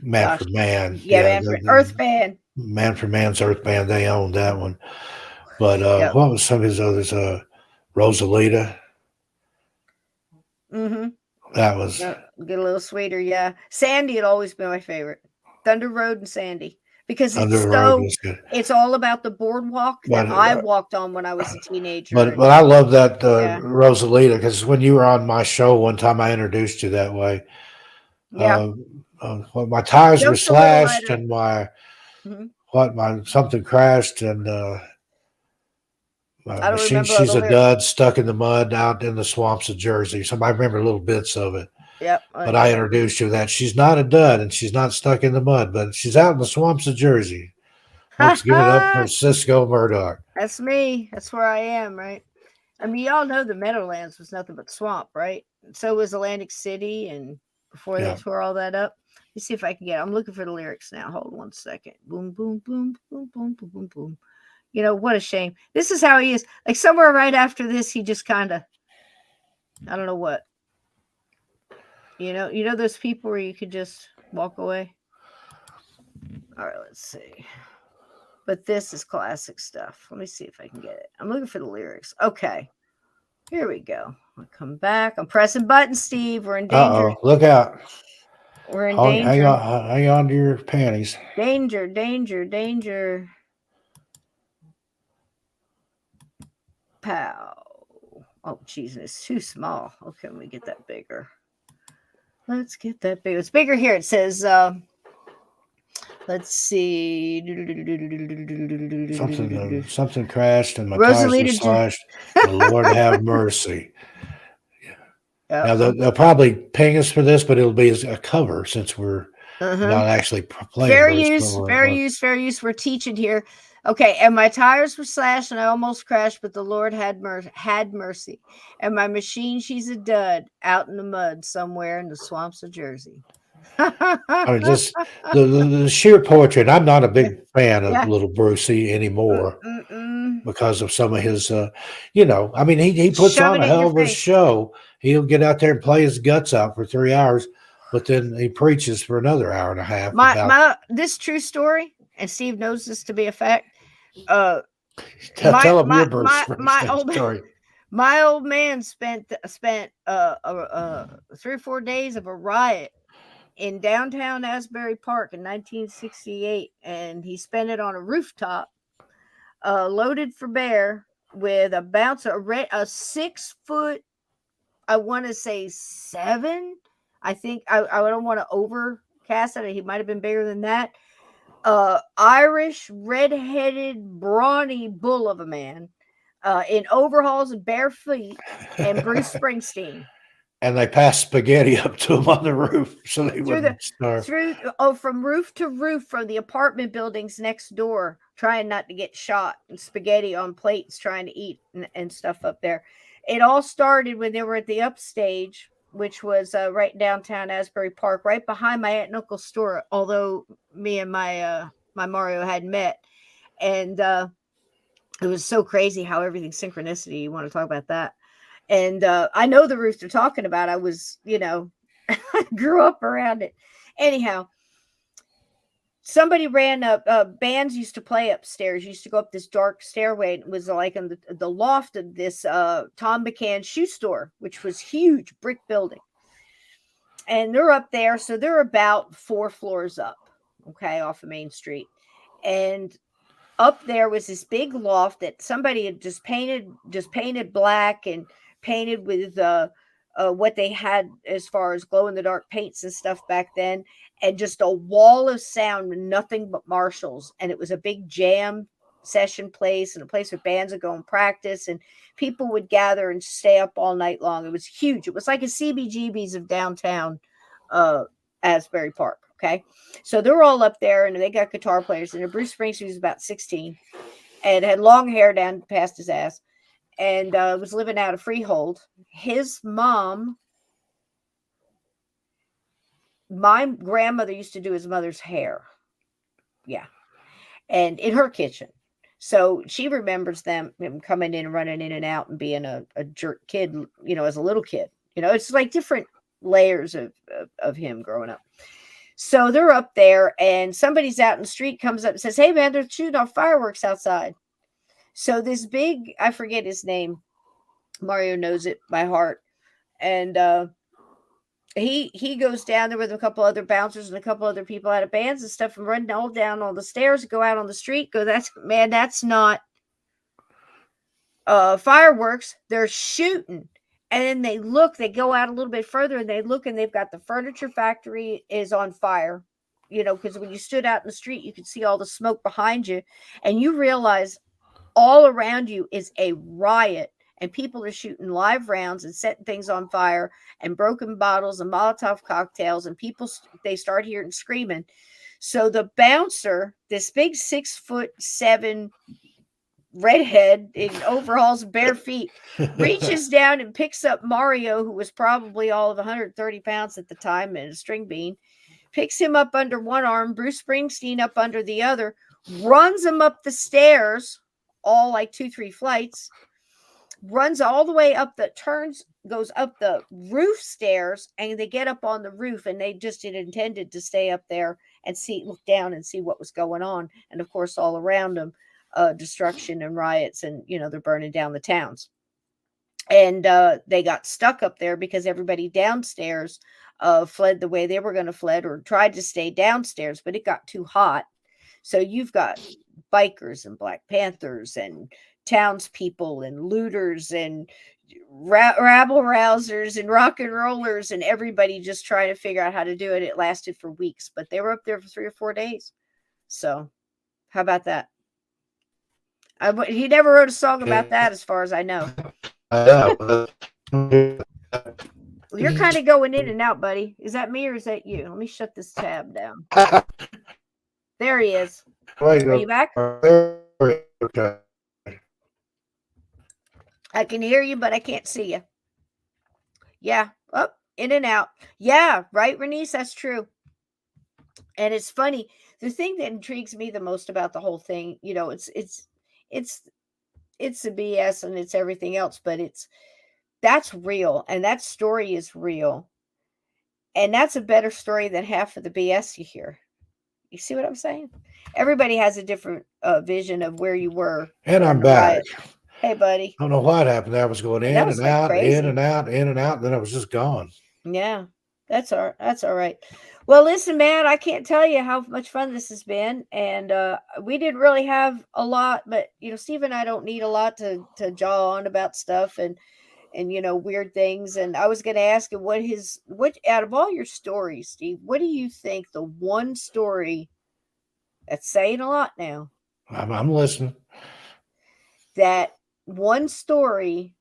Man gosh, for Man. yeah, Man for Earth Band. Man for Man's Earth Band. They owned that one. But Yep. what was some of his others? Rosalita. Mm-hmm. That was Get a little sweeter, yeah. Sandy had always been my favorite. Thunder Road and Sandy, because Under the Road was good. it's all about the boardwalk that But, I walked on when I was a teenager. But I love that Yeah. Rosalita, because when you were on my show one time, I introduced you that way. Yeah. Well, my tires were Jumps a little slashed, lighter. and my Mhm. something crashed, and my I don't machine, remember all she's the a lyrics. dud, stuck in the mud out in the swamps of Jersey. So I remember little bits of it. Yep. But I introduced you that she's not a dud and she's not stuck in the mud, but she's out in the swamps of Jersey. Folks, give it up for Cisco Murdoch. That's me. That's where I am, right? I mean, y'all know the Meadowlands was nothing but swamp, right? So was Atlantic City, and before Yeah. they tore all that up. Let's see if I can get it. I'm looking for the lyrics now. Hold on 1 second. Boom, boom, boom, boom, boom, boom, boom, boom. What a shame. This is how he is. Like somewhere right after this, he just kind of, I don't know what. Those people where you could just walk away. All right, let's see. But this is classic stuff. Let me see if I can get it. I'm looking for the lyrics. Okay. Here we go. I'll come back. I'm pressing buttons, Steve. We're in danger. Uh-oh, look out. We're in Hang danger. hang on to your panties. Danger, danger, danger. Pow. Oh, geez, it's too small. Okay, let me get that bigger. Let's get that bigger. It's bigger here. It says, let's see. Something crashed and my Rosalita tires were slashed. The Lord have mercy. Now they'll probably ping us for this, but it'll be as a cover since we're not actually playing. Fair use, fair use, fair use. We're teaching here. Okay, and my tires were slashed and I almost crashed, but the Lord had mercy. And my machine, she's a dud out in the mud somewhere in the swamps of Jersey. I mean, just the sheer poetry. And I'm not a big fan of Little Brucey anymore because of some of his, I mean, he puts on a hell of a show. He'll get out there and play his guts out for 3 hours, but then he preaches for another hour and a half. This true story, and Steve knows this to be a fact. Tell him your story. My old man spent 3 or 4 days of a riot in downtown Asbury Park in 1968, and he spent it on a rooftop, loaded for bear, with a bouncer, a 6 foot, I want to say 7. I think I don't want to overcast it. He might have been bigger than that. Irish, red-headed, brawny bull of a man, in overalls and bare feet, and Bruce Springsteen. And they passed spaghetti up to him on the roof so they Through wouldn't starve. from roof to roof from the apartment buildings next door, trying not to get shot, and spaghetti on plates, trying to eat and stuff up there. It all started when they were at the upstage, which was right downtown Asbury Park, right behind my aunt and uncle's store. Although me and my Mario had met, and it was so crazy how everything's synchronicity. You want to talk about that? And I know the roof they're talking about. I was, I grew up around it. Anyhow, somebody ran up. Bands used to play upstairs. Used to go up this dark stairway. It was like in the loft of this Tom McCann shoe store, which was huge, brick building. And they're up there, so they're about 4 floors up, okay, off of Main Street. And up there was this big loft that somebody had just painted black and painted with what they had as far as glow in the dark paints and stuff back then, and just a wall of sound with nothing but Marshalls. And it was a big jam session place, and a place where bands would go and practice, and people would gather and stay up all night long. It was huge. It was like a CBGB's of downtown Asbury Park. Okay, so they're all up there, and they got guitar players. And Bruce Springsteen was about 16 and had long hair down past his ass, and was living out of Freehold. His mom, my grandmother, used to do his mother's hair. Yeah. And in her kitchen. So she remembers him coming in, running in and out, and being a jerk kid, as a little kid. It's like different layers of him growing up. So they're up there, and somebody's out in the street, comes up and says, "Hey, man, they're shooting off fireworks outside." So this big, I forget his name, Mario knows it by heart, and he goes down there with a couple other bouncers and a couple other people out of bands and stuff, and run all down all the stairs, go out on the street, that's not fireworks. They're shooting. And then they go out a little bit further, and they look, and they've got the furniture factory is on fire, because when you stood out in the street, you could see all the smoke behind you, and you realize all around you is a riot, and people are shooting live rounds and setting things on fire, and broken bottles and Molotov cocktails, and people, they start hearing screaming. So the bouncer, this big 6'7" redhead in overalls and bare feet, reaches down and picks up Mario, who was probably all of 130 pounds at the time and a string bean, picks him up under one arm, Bruce Springsteen up under the other, runs him up the stairs, all like 2-3 flights, runs all the way up goes up the roof stairs, and they get up on the roof, and they just had intended to stay up there and look down and see what was going on. And of course, all around them, destruction and riots, and they're burning down the towns. And they got stuck up there because everybody downstairs fled the way they were going to fled, or tried to stay downstairs, but it got too hot. So you've got bikers and Black Panthers and townspeople and looters and rabble rousers and rock and rollers, and everybody just trying to figure out how to do it. It lasted for weeks, but they were up there for 3 or 4 days. So how about that? He never wrote a song about that, as far as I know. You're kind of going in and out, buddy. Is that me or is that you? Let me shut this tab down. There he is. Are you back? Okay. I can hear you, but I can't see you. Yeah. Up, in and out. Yeah. Right, Renice? That's true. And it's funny. The thing that intrigues me the most about the whole thing, it's the BS and it's everything else, but that's real, and that story is real, and that's a better story than half of the BS you hear. You see what I'm saying? Everybody has a different vision of where you were. And I'm back. Hey, buddy. I don't know what happened. I was going in and out, crazy. in and out, in and out, and then I was just gone. Yeah, That's all right. Well, listen, man, I can't tell you how much fun this has been, and we didn't really have a lot, but Steve and I don't need a lot to jaw on about stuff and weird things. And I was going to ask him what out of all your stories, Steve, what do you think the one story that's saying a lot now? I'm listening. That one story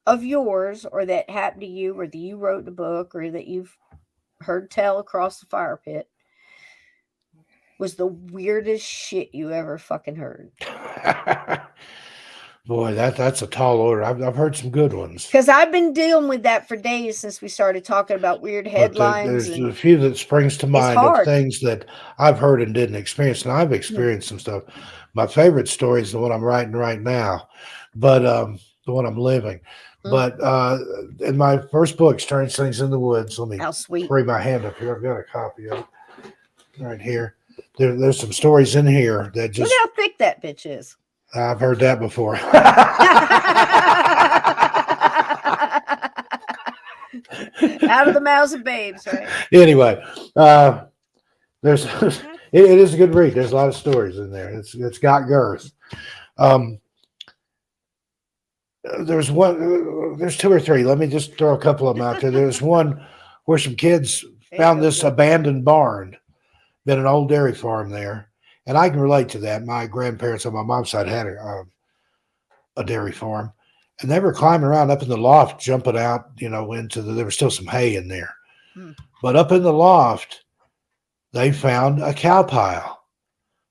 of yours, or that happened to you, or that you wrote in a book, or that you've heard tell across the fire pit, was the weirdest shit you ever fucking heard? Boy, that's a tall order. I've heard some good ones, Because I've been dealing with that for days since we started talking about weird but headlines, there's and a few that springs to it's mind of hard. things that I've heard and didn't experience, and I've experienced some stuff. My favorite story is the one I'm writing right now, but the one I'm living. But in my first book, Strange Things in the Woods, let me How sweet. free my hand up here. I've got a copy of it right here. There's some stories in here that Look just how thick that bitch is. I've heard that before. Out of the mouths of babes, right? Anyway, there's it is a good read. There's a lot of stories in there. It's got girth. There's one. There's two or three. Let me just throw a couple of them out there. There's one where some kids found this abandoned barn. Been an old dairy farm there, and I can relate to that. My grandparents on my mom's side had a dairy farm, and they were climbing around up in the loft, jumping out, into there was still some hay in there. But up in the loft, they found a cow pile.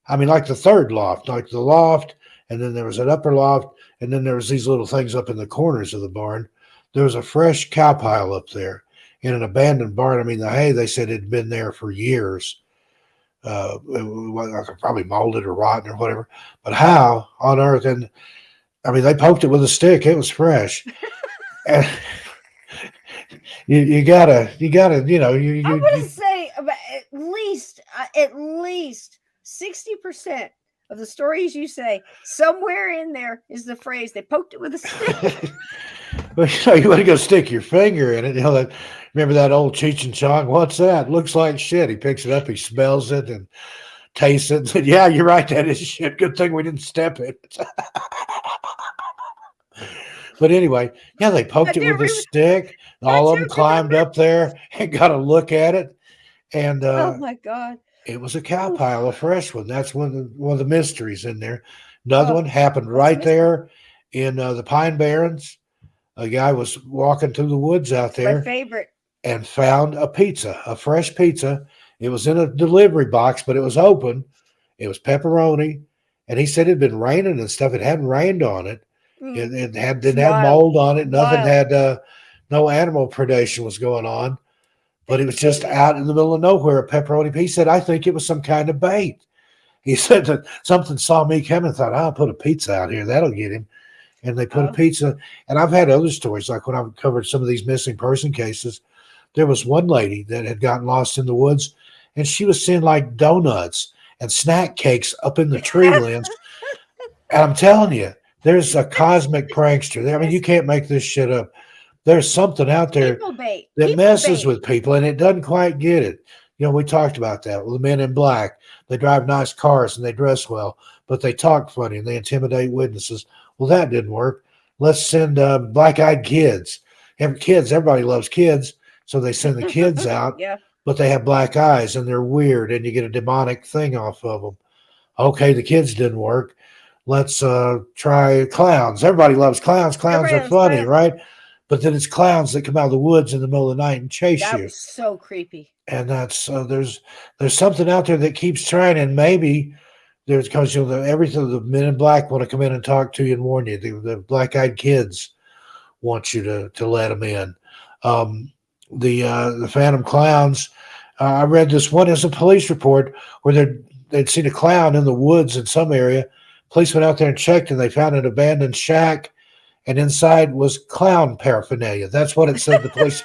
I mean, like the third loft, like the loft, and then there was an upper loft, and then there was these little things up in the corners of the barn. There was a fresh cow pile up there in an abandoned barn. I mean, the hay, they said, had been there for years. Probably molded or rotten or whatever. But how on earth? And I mean, they poked it with a stick. It was fresh. And you gotta, I'm gonna say about at least 60% of the stories you say, somewhere in there is the phrase they poked it with a stick. Well, you want to go stick your finger in it. Remember that old Cheech and Chong? What's that? Looks like shit. He picks it up, he smells it and tastes it and said, yeah, you're right. That is shit. Good thing we didn't step it. But anyway, yeah, they poked it with a stick. All of them climbed up there and got a look at it. And oh my God. It was a cow pile, a fresh one. That's one of the mysteries in there. Another one happened right there in the Pine Barrens. A guy was walking through the woods out there. My favorite. And found a pizza, a fresh pizza. It was in a delivery box, but it was open. It was pepperoni. And he said it had been raining and stuff. It hadn't rained on it. It didn't have mold on it. Nothing had, no animal predation was going on. But it was just out in the middle of nowhere, a pepperoni. He said, I think it was some kind of bait. He said that something saw me coming and thought, I'll put a pizza out here. That'll get him. And they put a pizza. And I've had other stories, like when I've covered some of these missing person cases. There was one lady that had gotten lost in the woods, and she was seeing like donuts and snack cakes up in the tree limbs. And I'm telling you, there's a cosmic prankster there. I mean, you can't make this shit up. There's something out there that messes with people, and it doesn't quite get it. We talked about that. Well, the men in black, they drive nice cars and they dress well, but they talk funny and they intimidate witnesses. Well, that didn't work. Let's send black-eyed kids. Everybody loves kids, so they send the kids out, but they have black eyes and they're weird, and you get a demonic thing off of them. Okay, the kids didn't work. Let's try clowns. Everybody loves clowns. Clowns are funny, right? But then it's clowns that come out of the woods in the middle of the night and chase you. That was so creepy. And that's there's something out there that keeps trying, and maybe there's because everything the men in black want to come in and talk to you and warn you. The black-eyed kids want you to let them in. The phantom clowns. I read this one as a police report where they'd seen a clown in the woods in some area. Police went out there and checked, and they found an abandoned shack, and inside was clown paraphernalia. That's what it said. The police.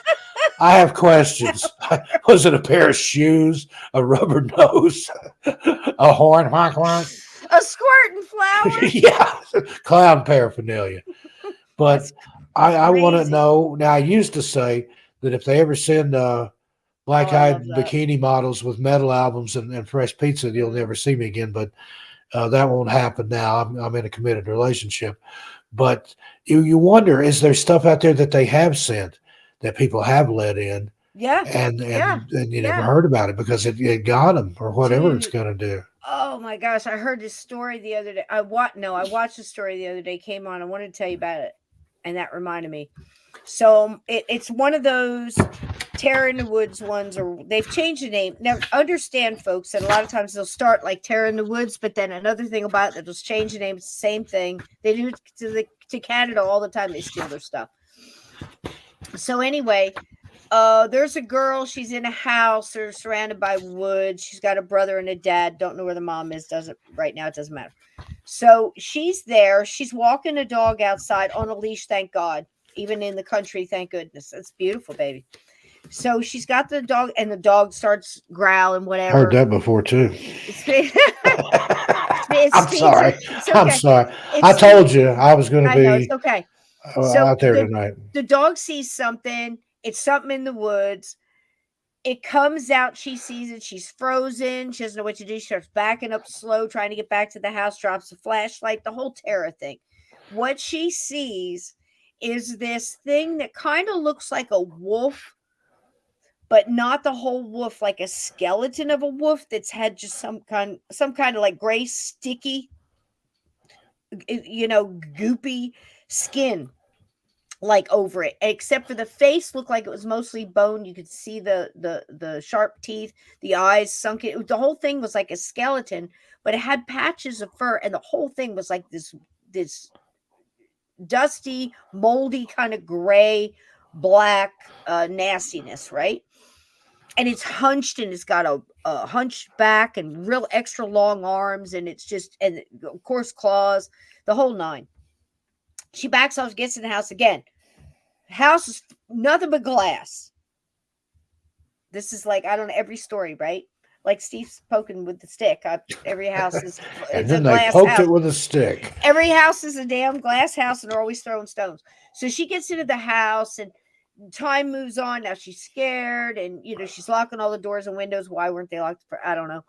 I have questions. Was it a pair of shoes, a rubber nose, a horn, honk, honk? A squirting flower? Yeah, clown paraphernalia. But I want to know. Now, I used to say that if they ever send like Oh, I I love had that. bikini models with metal albums and fresh pizza. You'll never see me again, but that won't happen now. I'm in a committed relationship. But you wonder, is there stuff out there that they have sent that people have let in, Yeah. and Yeah. you never Yeah. heard about it because it got them or whatever it's Dude. going to do. Oh my gosh, I heard this story the other day. I watched the story the other day, came on. I wanted to tell you about it. And that reminded me. So it's one of those Terror in the Woods ones, or they've changed the name. Now, understand, folks, that a lot of times they'll start like Terror in the Woods, but then another thing about it, they'll just change the name. It's the same thing. They do it to Canada all the time. They steal their stuff. So anyway, there's a girl. She's in a house. They're surrounded by woods. She's got a brother and a dad. Don't know where the mom is. Doesn't right now. It doesn't matter. So she's there. She's walking a dog outside on a leash. Thank God. Even in the country, thank goodness. It's beautiful, baby. So she's got the dog, and the dog starts growling, Heard whatever. that before too. It's it I'm speeds her. sorry. It's I'm okay. sorry. It I speeds. told you I was going to I know it's be okay. So out there tonight. the dog sees something. It's something in the woods. It comes out. She sees it. She's frozen. She doesn't know what to do. She starts backing up slow, trying to get back to the house. Drops the flashlight. The whole terror thing. What she sees is this thing that kind of looks like a wolf, but not the whole wolf, like a skeleton of a wolf that's had just some kind of like gray, sticky, goopy skin like over it, except for the face looked like it was mostly bone. You could see the sharp teeth, the eyes sunk in. The whole thing was like a skeleton, but it had patches of fur, and the whole thing was like this dusty, moldy kind of gray, black nastiness, right? And it's hunched, and it's got a hunched back and real extra long arms, and it's just, and of course claws, the whole nine. She backs off, gets in the house again. House is nothing but glass. This is like, I don't know, every story, right? Like Steve's poking with the stick. Every house is And it's a then they glass poked house. it with a stick. Every house is a damn glass house, and they're always throwing stones. So she gets into the house, and time moves on. Now she's scared, and she's locking all the doors and windows. Why weren't they locked? I don't know.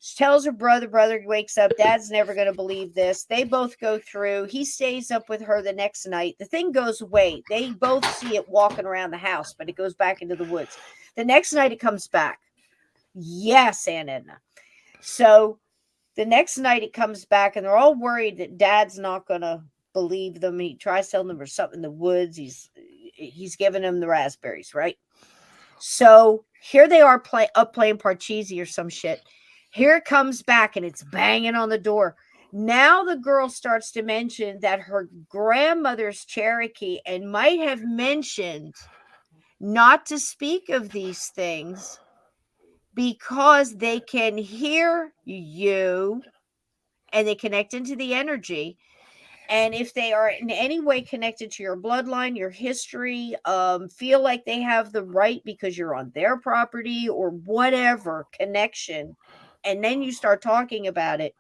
She tells her brother. Brother wakes up. Dad's never going to believe this. They both go through. He stays up with her the next night. The thing goes away. They both see it walking around the house, but it goes back into the woods. The next night it comes back. Yes, Aunt Edna. So the next night it comes back, and they're all worried that Dad's not going to believe them. He tries telling them there's something in the woods. He's giving them the raspberries, right? So here they are playing Parcheesi or some shit. Here it comes back, and it's banging on the door. Now the girl starts to mention that her grandmother's Cherokee, and might have mentioned not to speak of these things because they can hear you and they connect into the energy. And if they are in any way connected to your bloodline, your history, feel like they have the right because you're on their property or whatever connection, and then you start talking about it.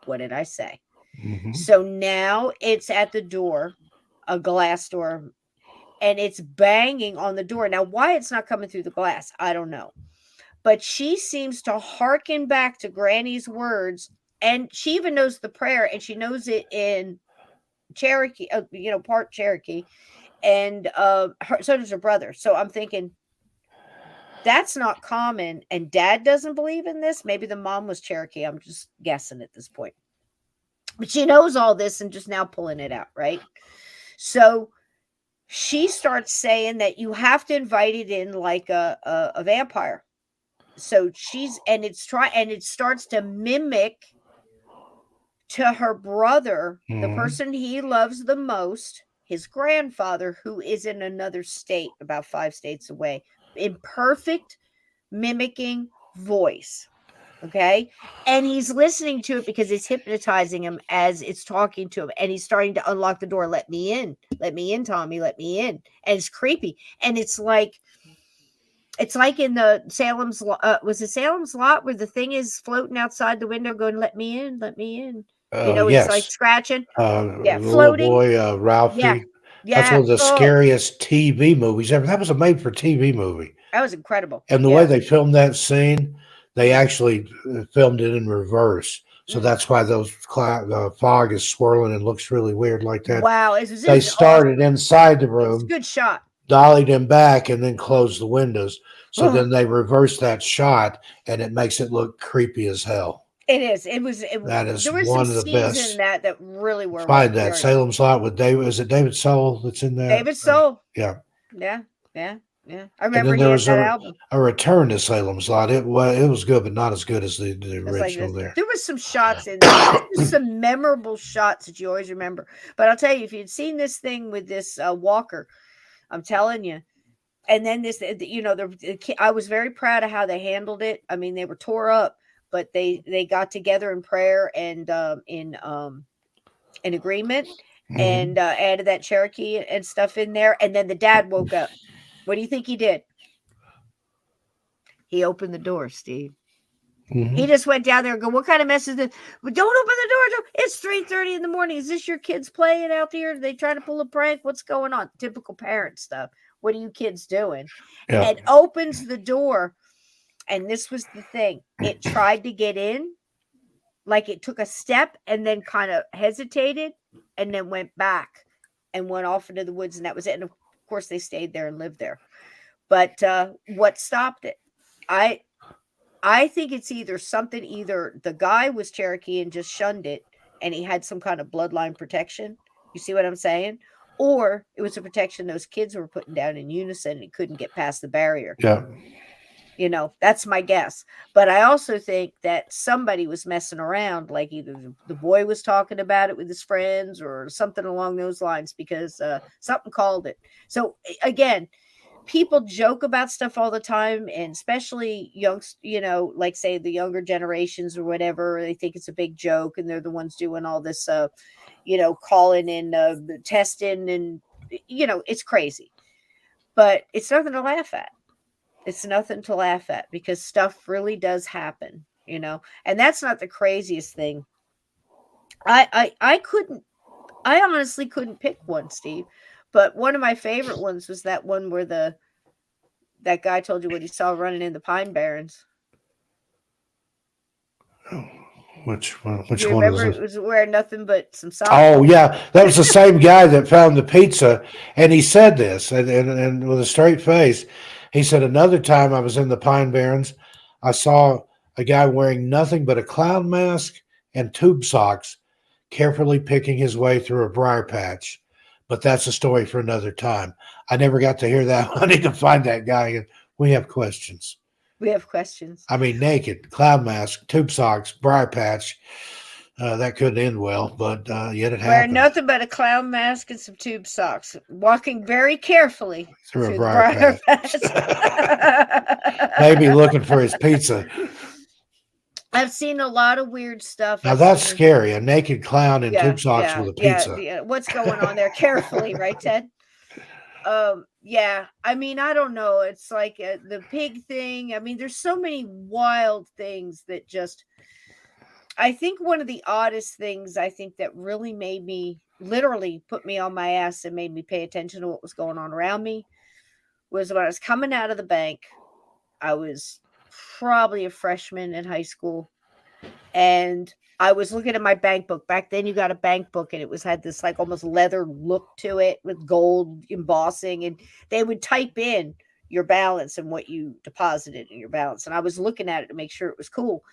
What did I say? Mm-hmm. So now it's at the door, a glass door, and it's banging on the door. Now, why it's not coming through the glass, I don't know. But she seems to hearken back to Granny's words, and she even knows the prayer, and she knows it in Cherokee, part Cherokee, and so does her brother. So I'm thinking that's not common, and Dad doesn't believe in this. Maybe the mom was Cherokee. I'm just guessing at this point, but she knows all this and just now pulling it out, right? So she starts saying that you have to invite it in like a vampire. So it starts to mimic to her brother, the person he loves the most, his grandfather, who is in another state, about 5 states away, in perfect mimicking voice. Okay. And he's listening to it because it's hypnotizing him as it's talking to him. And he's starting to unlock the door. Let me in, Tommy, let me in. And it's creepy. And it's like in the Salem's was it Salem's Lot, where the thing is floating outside the window going, let me in, let me in. It's like Yes. scratching. The little Floating. boy, Ralphie. Yeah. That's Yeah. one of the Oh, scariest TV movies ever. That was a made-for-TV movie. That was incredible. And the way they filmed that scene, they actually filmed it in reverse. So Mm. that's why those fog is swirling and looks really weird like that. Wow, this They is started awesome. inside the It's a room, good shot. dollied him back, and then closed the windows. So Ugh. then they reverse that shot, and it makes it look creepy as hell. It is. It was. That is There was some one of the scenes in best. that really were Find that very Salem's Lot with David. Is it David Soul that's in that? David Soul. Yeah. Yeah, yeah, yeah. I And remember then he there had was that album. a return to Salem's Lot. It was good, but not as good as the It's like original this. there. There was some shots in there. There's just some memorable shots that you always remember. But I'll tell you, if you'd seen this thing with this Walker, I'm telling you. And then this, I was very proud of how they handled it. I mean, they were tore up, but they got together in prayer and in agreement, and added that Cherokee and stuff in there. And then the dad woke up. What do you think he did? He opened the door, Steve. He just went down there and go, what kind of mess is this? But don't open the door. It's 3:30 in the morning. Is this your kids playing out here? Are they trying to pull a prank? What's going on? Typical parent stuff. What are you kids doing? Yeah. And opens the door. And this was the thing. It tried to get in. Like it took a step and then kind of hesitated and then went back and went off into the woods. And that was it. And of course, they stayed there and lived there. But what stopped it? I think it's either the guy was Cherokee and just shunned it and he had some kind of bloodline protection. You see what I'm saying? Or it was a protection those kids were putting down in unison and he couldn't get past the barrier. Yeah. That's my guess. But I also think that somebody was messing around, like either the boy was talking about it with his friends or something along those lines, because something called it. So again, people joke about stuff all the time, and especially like say the younger generations or whatever, they think it's a big joke and they're the ones doing all this calling in testing, and it's crazy, but it's nothing to laugh at. It's nothing to laugh at because stuff really does happen, and that's not the craziest thing. I honestly couldn't pick one, Steve, but one of my favorite ones was that one where that guy told you what he saw running in the Pine Barrens. Which one? Which You one remember was it it? was wearing nothing but some socks? Oh yeah, that was the same guy that found the pizza, and he said this, and with a straight face, he said, another time I was in the Pine Barrens, I saw a guy wearing nothing but a clown mask and tube socks, carefully picking his way through a briar patch. But that's a story for another time. I never got to hear that. I need to find that guy, and we have questions. We have questions. I mean, naked, clown mask, tube socks, briar patch. That couldn't end well, but yet it Wearing happened. nothing but a clown mask and some tube socks, walking very carefully Through a the briar patch. Maybe looking for his pizza. I've seen a lot of weird stuff. Now that's scary. A naked clown in tube socks with a pizza. Yeah. What's going on there? Carefully, right, Ted? Yeah. I mean, I don't know. It's like the pig thing. I mean, there's so many wild things that just. I think one of the oddest things that really made me literally put me on my ass and made me pay attention to what was going on around me was when I was coming out of the bank. I was probably a freshman in high school, and I was looking at my bank book. Back then you got a bank book and it had this like almost leather look to it with gold embossing, and they would type in your balance and what you deposited in your balance. And I was looking at it to make sure it was cool.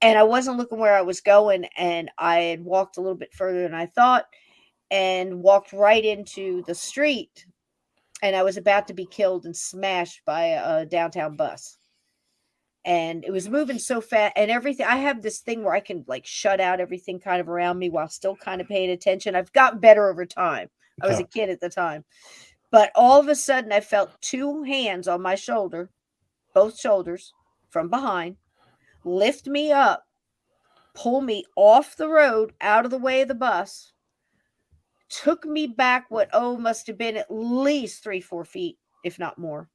And I wasn't looking where I was going, and I had walked a little bit further than I thought and walked right into the street, and I was about to be killed and smashed by a downtown bus. And it was moving so fast and everything. I have this thing where I can like shut out everything kind of around me while still kind of paying attention. I've gotten better over time. I was a kid at the time. But all of a sudden I felt two hands on my shoulder, both shoulders from behind, lift me up, pull me off the road out of the way of the bus, took me back must have been at least 3-4 feet, if not more,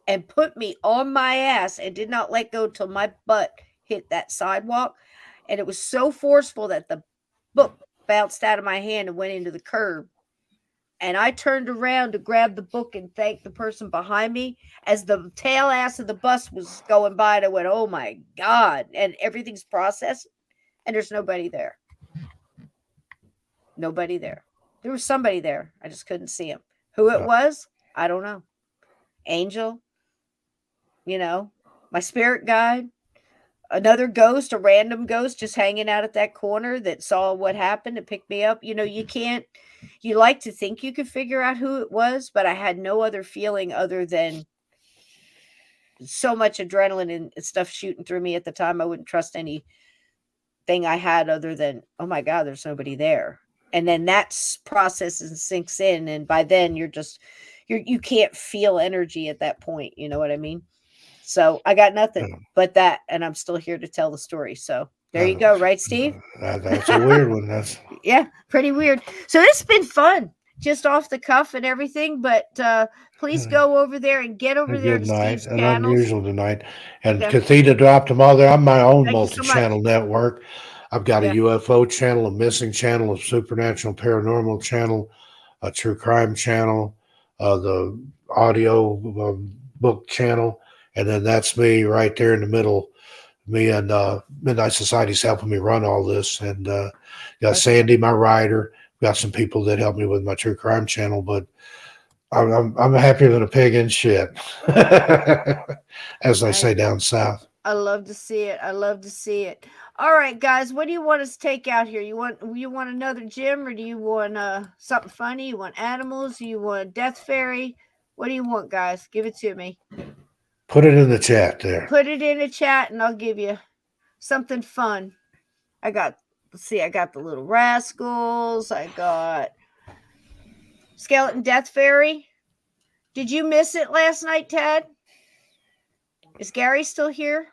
and put me on my ass and did not let go till my butt hit that sidewalk. And it was so forceful that the book bounced out of my hand and went into the curb. And I turned around to grab the book and thank the person behind me as the tail ass of the bus was going by. And I went, oh my God. And everything's processed. And there's nobody there. Nobody there. There was somebody there. I just couldn't see him. Who it was, I don't know. Angel, my spirit guide, another ghost, a random ghost just hanging out at that corner that saw what happened and picked me up. You like to think you could figure out who it was, but I had no other feeling other than so much adrenaline and stuff shooting through me at the time. I wouldn't trust anything I had other than, oh my God, there's nobody there. And then that processes and sinks in. And by then you can't feel energy at that point. You know what I mean? So I got nothing but that, and I'm still here to tell the story. So there you go, right, Steve? That's a weird one. That's yeah, pretty weird. So it's been fun, just off the cuff and everything. But please go over there and get over there to Steve's an channels. unusual tonight. And Cathedra dropped them all there. I'm my own Thank you so multi-channel much. network. I've got a UFO channel, a missing channel, a supernatural paranormal channel, a true crime channel, the audio book channel, and then that's me right there in the middle. Me and Midnight Society's helping me run all this, and got Sandy, my writer. Got some people that help me with my true crime channel, but I'm happier than a pig in shit, as they say down south. I love to see it. I love to see it. All right, guys, what do you want us to take out here? You want another gym, or do you want something funny? You want animals? You want Death Fairy? What do you want, guys? Give it to me. Put it in the chat there. Put it in the chat, and I'll give you something fun. I got the Little Rascals. I got Skeleton Death Fairy. Did you miss it last night, Ted? Is Gary still here?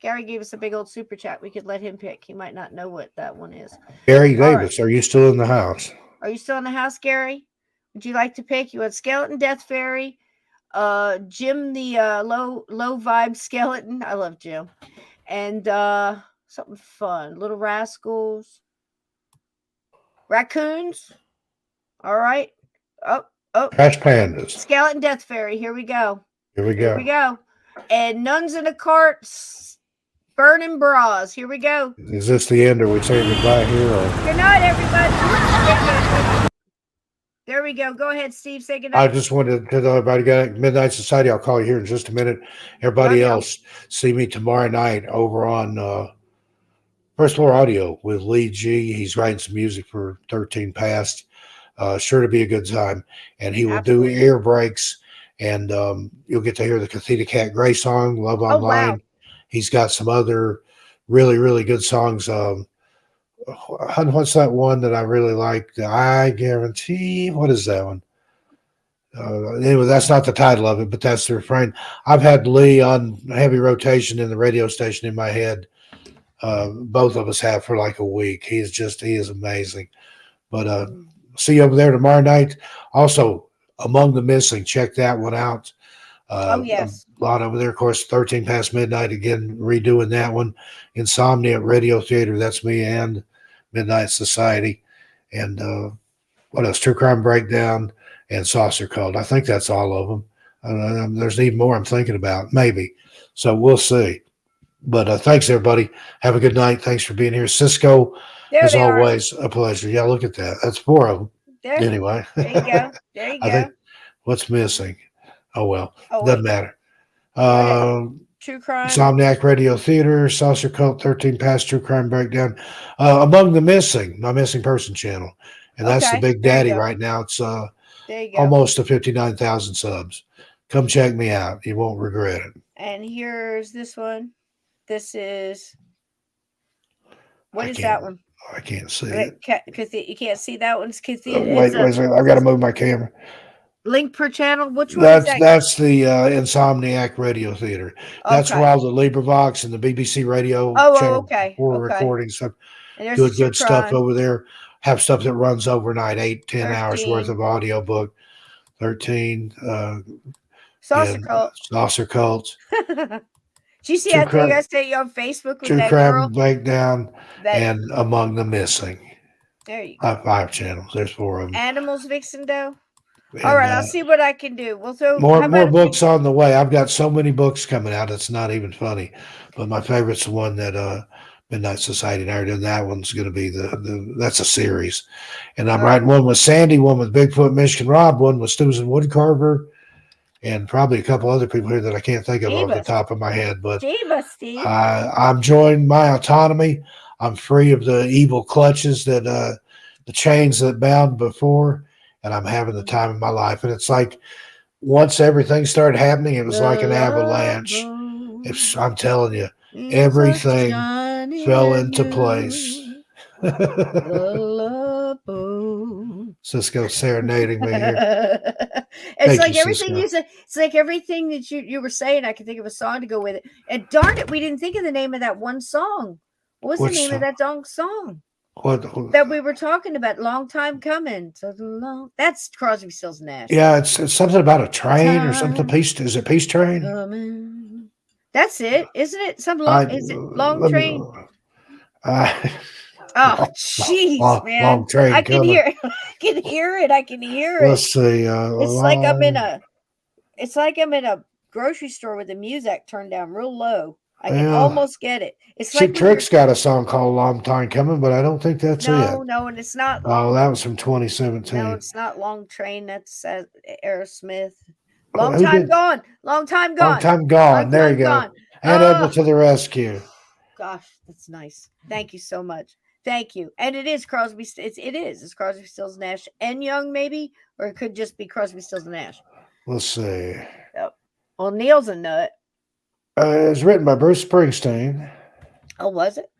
Gary gave us a big old super chat. We could let him pick. He might not know what that one is. Gary Davis, Are you still in the house? Are you still in the house, Gary? Would you like to pick? You want Skeleton Death Fairy, Jim the low vibe skeleton. I love Jim. And something fun. Little Rascals. Raccoons. All right. Oh. Trash Pandas. Skeleton Death Fairy. Here we go. Here we go. And Nuns in a Cart, Burning Bras. Here we go. Is this the end? Are we saying goodbye here? Or? Good night, everybody. There we go. Go ahead, Steve. Say good night. I just wanted to tell everybody, got Midnight Society. I'll call you here in just a minute. Everybody else, see me tomorrow night over on First Floor Audio with Lee G. He's writing some music for 13 Past. Sure to be a good time. And he will do air breaks. And you'll get to hear the Cathedra Cat Gray song, Love Online. Wow. He's got some other really, really good songs. What's that one that I really like? I Guarantee. What is that one? Anyway, that's not the title of it, but that's the refrain. I've had Lee on heavy rotation in the radio station in my head. Both of us have for like a week. He is amazing. But see you over there tomorrow night. Also, Among the Missing, check that one out. Yes. A lot over there, of course, 13 Past Midnight, again, redoing that one. Insomnia Radio Theater, that's me and Midnight Society. And what else? True Crime Breakdown and Saucer Cult. I think that's all of them. There's even more I'm thinking about, maybe. So we'll see. But thanks, everybody. Have a good night. Thanks for being here. Cisco, as always, a pleasure. Yeah, look at that. That's 4 of them. Anyway. There you go. There you go. I think what's missing? Oh, well. Doesn't matter. True Crime. Insomniac Radio Theater, Saucer Cult, 13 Past, True Crime Breakdown. Among the Missing, my Missing Person channel. And that's the big daddy right now. It's almost to 59,000 subs. Come check me out. You won't regret it. And here's this one. This is, what is that one? I can't see it. You can't see that one's Cathedra. Wait, I've got to move my camera. Link per channel? Which one is that? That's the Insomniac Radio Theater. That's where all the LibriVox and the BBC Radio recordings. Good stuff over there. Have stuff that runs overnight, 8-10 hours worth of audio book. 13. Saucer Cult. Did you see that thing I sent you on Facebook with True that Crime girl? Breakdown and Among the Missing. There you go. 5 channels. There's 4 of them. Animals Vixendo. All And, right, I'll see what I can do. Well, so more how about books on the way. I've got so many books coming out. It's not even funny. But my favorite's the one that Midnight Society and I did. That one's going to be that's a series. And I'm All right. writing one with Sandy, one with Bigfoot, Michigan Rob, one with Susan Woodcarver, and probably a couple other people here that I can't think of off the top of my head. But Steve. I'm enjoying my autonomy. I'm free of the evil clutches that the chains that bound before, and I'm having the time of my life. And it's like once everything started happening, it was like an avalanche. I'm telling you, everything fell into place. Cisco serenading me here. It's Thank like you, everything Cisco. you said. It's like everything that you were saying. I could think of a song to go with it. And darn it, we didn't think of the name of that one song. What was Which the name of song? that song What? that we were talking about? Long time coming. So long. That's Crosby, Stills, Nash. Yeah, it's something about a train or something. Peace? Is it Peace Train? Coming. That's it, isn't it? Is it Long Train? Oh, jeez, man! Long train I can coming. hear it. I can hear it. I can hear it. Let's see. It's like I'm in a. It's like I'm in a grocery store with the music turned down real low. I can almost get it. It's Cheap like Trick's got a song called "Long Time Coming," but I don't think that's it. No, and it's not. Oh, that was from 2017. No, it's not Long Train. That's Aerosmith. Who Long time did- gone. Long time gone. Long Time Gone. There you go. Gone. And Edward to the rescue. Gosh, that's nice. Thank you so much. Thank you. And it is Crosby. It's Crosby, Stills, Nash, and Young, maybe, or it could just be Crosby, Stills, and Nash. Let's see. Yep. Well, Neil's a nut. It was written by Bruce Springsteen. Oh, was it?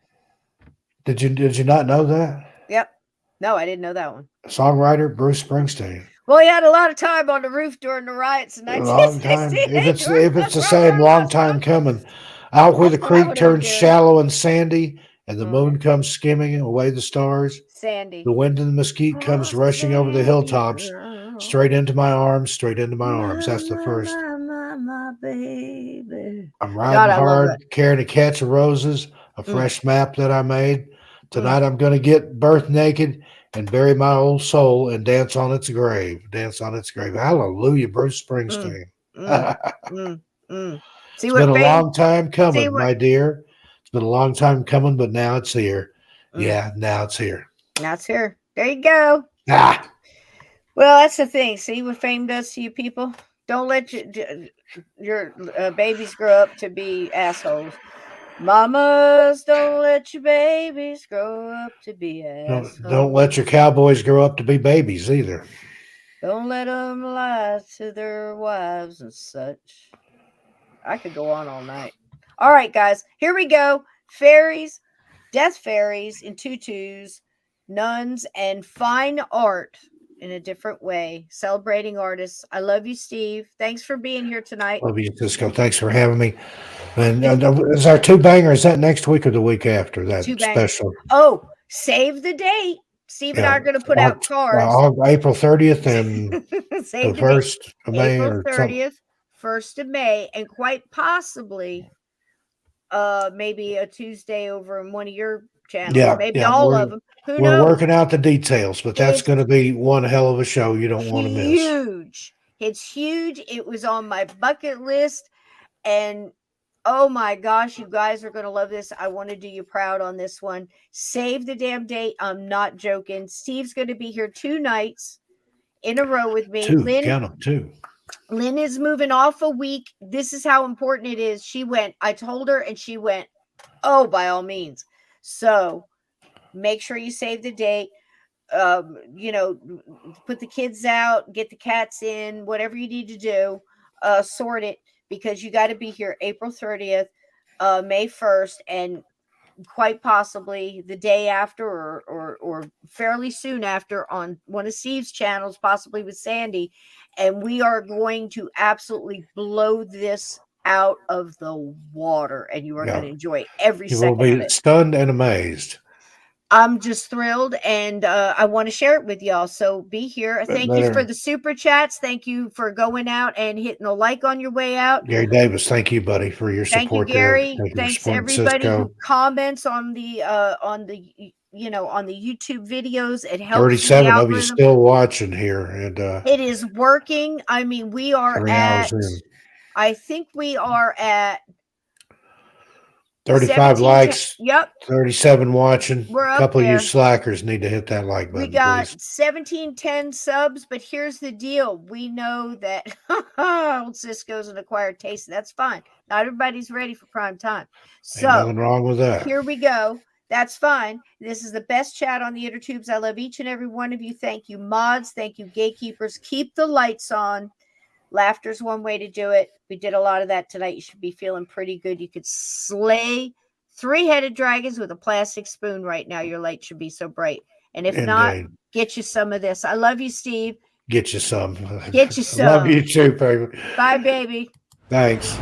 Did you not know that? Yep. No, I didn't know that one. Songwriter Bruce Springsteen. Well, he had a lot of time on the roof during the riots in 1968. If it's the same, long time coming. Out where the creek turns shallow and sandy, and the moon comes skimming away the stars. Sandy. The wind and the mesquite comes rushing over the hilltops, straight into my arms, straight into my arms. That's the first. My baby. I'm riding hard, carrying a catch of roses, a fresh map that I made. Tonight I'm going to get birth naked and bury my old soul and dance on its grave. Dance on its grave. Hallelujah, Bruce Springsteen. It's been a long time coming, my dear. It's been a long time coming, but now it's here. Yeah, now it's here. Now it's here. There you go. Ah. Well, that's the thing. See what fame does to you people? Don't let your babies grow up to be assholes. Mamas, don't let your babies grow up to be assholes. Don't let your cowboys grow up to be babies either. Don't let them lie to their wives and such. I could go on all night. All right, guys, here we go. Fairies, death fairies in tutus, nuns, and fine art in a different way. Celebrating artists. I love you, Steve. Thanks for being here tonight. Love you, Cisco. Thanks for having me. And is our 2 banger? Is that next week or the week after that special? Oh, save the date. Steve and I are going to put out cards. April 30th and the 1st of May. April 30th, 1st of May, and quite possibly maybe a Tuesday over in one of your channels. Yeah, maybe all of them. Who knows? We're working out the details, but that's going to be one hell of a show you don't want to miss. Huge. It's huge. It was on my bucket list, and oh my gosh, you guys are going to love this. I want to do you proud on this one. Save the damn date. I'm not joking. Steve's going to be here 2 nights in a row with me. Count them, 2. Lynn is moving off a week. This is how important it is. I told her, and she went, oh, by all means. So make sure you save the date. Put the kids out, get the cats in, whatever you need to do, sort it, because you got to be here April 30th, May 1st, and quite possibly the day after or fairly soon after on one of Steve's channels, possibly with Sandy. And we are going to absolutely blow this out of the water, and you are going to enjoy every second of it. You will be stunned and amazed. I'm just thrilled, and I want to share it with y'all. So be here. Thank you for the super chats. Thank you for going out and hitting a like on your way out. Gary Davis, thank you, buddy, for your support. Thank you, Gary. There. Thanks to everybody who comments on the on the YouTube videos. It helps the 37 of you algorithm. still watching here, and It is working. I mean, we are 3 hours at, in. I think we are at 35 17. likes, Yep, 37 watching. we're A up couple of you there. slackers need to hit that like We button, got please. 1710 subs, but here's the deal. We know that old Cisco's an acquired taste. That's fine. Not everybody's ready for prime time. Ain't nothing So wrong with that. here we go. That's fine. This is the best chat on the intertubes. I love each and every one of you. Thank you, mods. Thank you, gatekeepers. Keep the lights on. Laughter's one way to do it. We did a lot of that tonight. You should be feeling pretty good. You could slay 3-headed dragons with a plastic spoon right now. Your light should be so bright. And if not, Indeed. get you some of this. I love you, Steve. Get you some. Get you Love some. you too, baby. Bye, baby. Thanks.